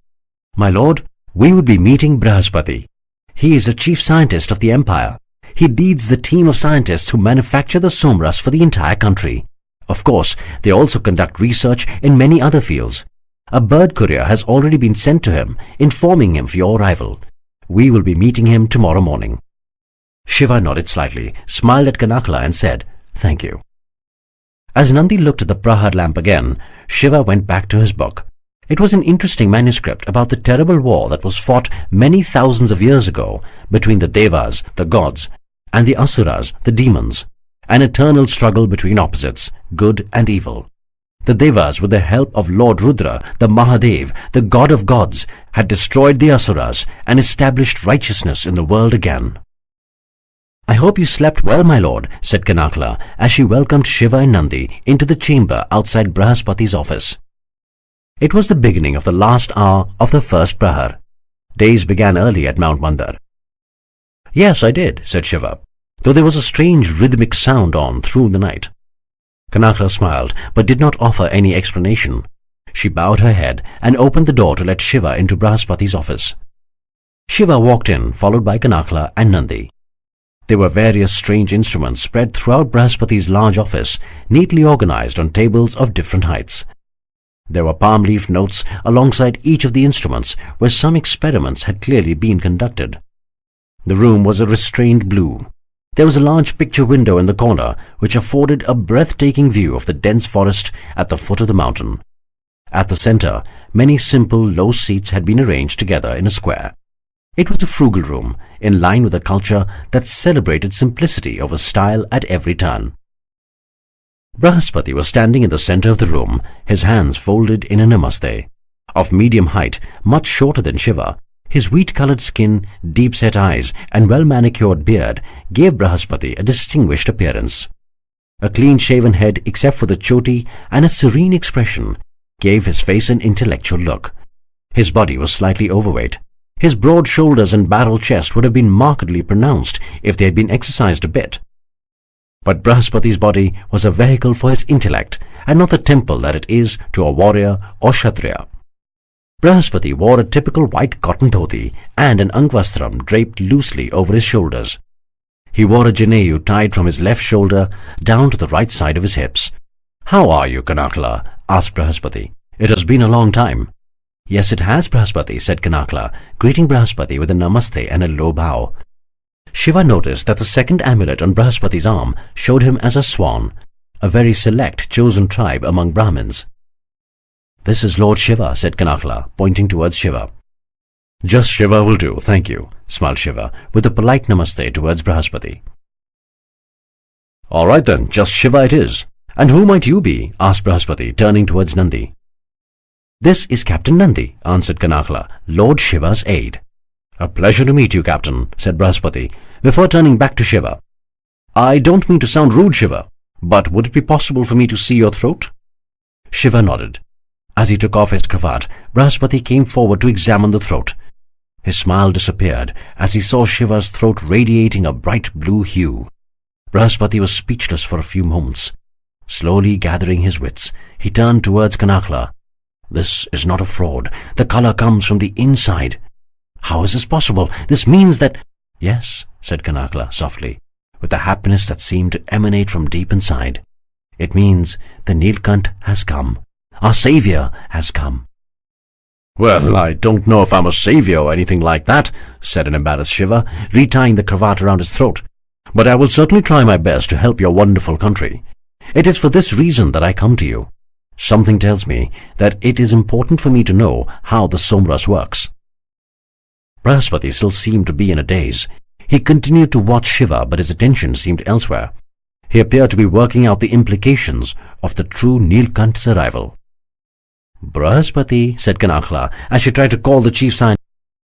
"My lord, we would be meeting Brahaspati. He is the chief scientist of the empire. He leads the team of scientists who manufacture the Somras for the entire country. Of course, they also conduct research in many other fields. A bird courier has already been sent to him, informing him of your arrival. We will be meeting him tomorrow morning." Shiva nodded slightly, smiled at Kanakla and said, "Thank you." As Nandi looked at the Prahar lamp again, Shiva went back to his book. It was an interesting manuscript about the terrible war that was fought many thousands of years ago between the Devas, the gods, and the Asuras, the demons, an eternal struggle between opposites, good and evil. The Devas, with the help of Lord Rudra, the Mahadev, the god of gods, had destroyed the Asuras and established righteousness in the world again. "I hope you slept well, my lord," said Kanakla, as she welcomed Shiva and Nandi into the chamber outside Brahaspati's office. It was the beginning of the last hour of the first Prahar. Days began early at Mount Mandar. "Yes, I did," said Shiva, though there was a strange rhythmic sound on through the night. Kanakla smiled, but did not offer any explanation. She bowed her head and opened the door to let Shiva into Brahaspati's office. Shiva walked in, followed by Kanakla and Nandi. There were various strange instruments spread throughout Brahaspati's large office, neatly organized on tables of different heights. There were palm leaf notes alongside each of the instruments where some experiments had clearly been conducted. The room was a restrained blue. There was a large picture window in the corner which afforded a breathtaking view of the dense forest at the foot of the mountain. At the center, many simple low seats had been arranged together in a square. It was a frugal room, in line with a culture that celebrated simplicity over style at every turn. Brahaspati was standing in the center of the room, his hands folded in a namaste. Of medium height, much shorter than Shiva, his wheat-colored skin, deep-set eyes, and well-manicured beard gave Brahaspati a distinguished appearance. A clean-shaven head except for the choti and a serene expression gave his face an intellectual look. His body was slightly overweight. His broad shoulders and barrel chest would have been markedly pronounced if they had been exercised a bit. But Brahaspati's body was a vehicle for his intellect, and not the temple that it is to a warrior or kshatriya. Brahaspati wore a typical white cotton dhoti and an angvastram draped loosely over his shoulders. He wore a janeyu tied from his left shoulder down to the right side of his hips. "How are you, Kanakla?" asked Brahaspati. "It has been a long time." "Yes, it has, Brahaspati," said Kanakla, greeting Brahaspati with a namaste and a low bow. Shiva noticed that the second amulet on Brahaspati's arm showed him as a swan, a very select chosen tribe among Brahmins. "This is Lord Shiva," said Kanakla, pointing towards Shiva. "Just Shiva will do, thank you," smiled Shiva, with a polite namaste towards Brahaspati. "All right then, just Shiva it is. And who might you be?" asked Brahaspati, turning towards Nandi. "This is Captain Nandi," answered Kanakla, "Lord Shiva's aide." "A pleasure to meet you, Captain," said Brahaspati, before turning back to Shiva. "I don't mean to sound rude, Shiva, but would it be possible for me to see your throat?" Shiva nodded. As he took off his cravat, Brahaspati came forward to examine the throat. His smile disappeared as he saw Shiva's throat radiating a bright blue hue. Brahaspati was speechless for a few moments. Slowly gathering his wits, he turned towards Kanakla. This is not a fraud. The color comes from the inside. How is this possible? This means that— Yes, said Kanakla softly, with a happiness that seemed to emanate from deep inside. It means the Nilkant has come. Our savior has come. Well, I don't know if I'm a savior or anything like that, said an embarrassed Shiva, retying the cravat around his throat. But I will certainly try my best to help your wonderful country. It is for this reason that I come to you. Something tells me that it is important for me to know how the Somras works. Brahaspati still seemed to be in a daze. He continued to watch Shiva, but his attention seemed elsewhere. He appeared to be working out the implications of the true Nilkant's arrival. Brahaspati, said Kanakla, as she tried to call the chief scientist.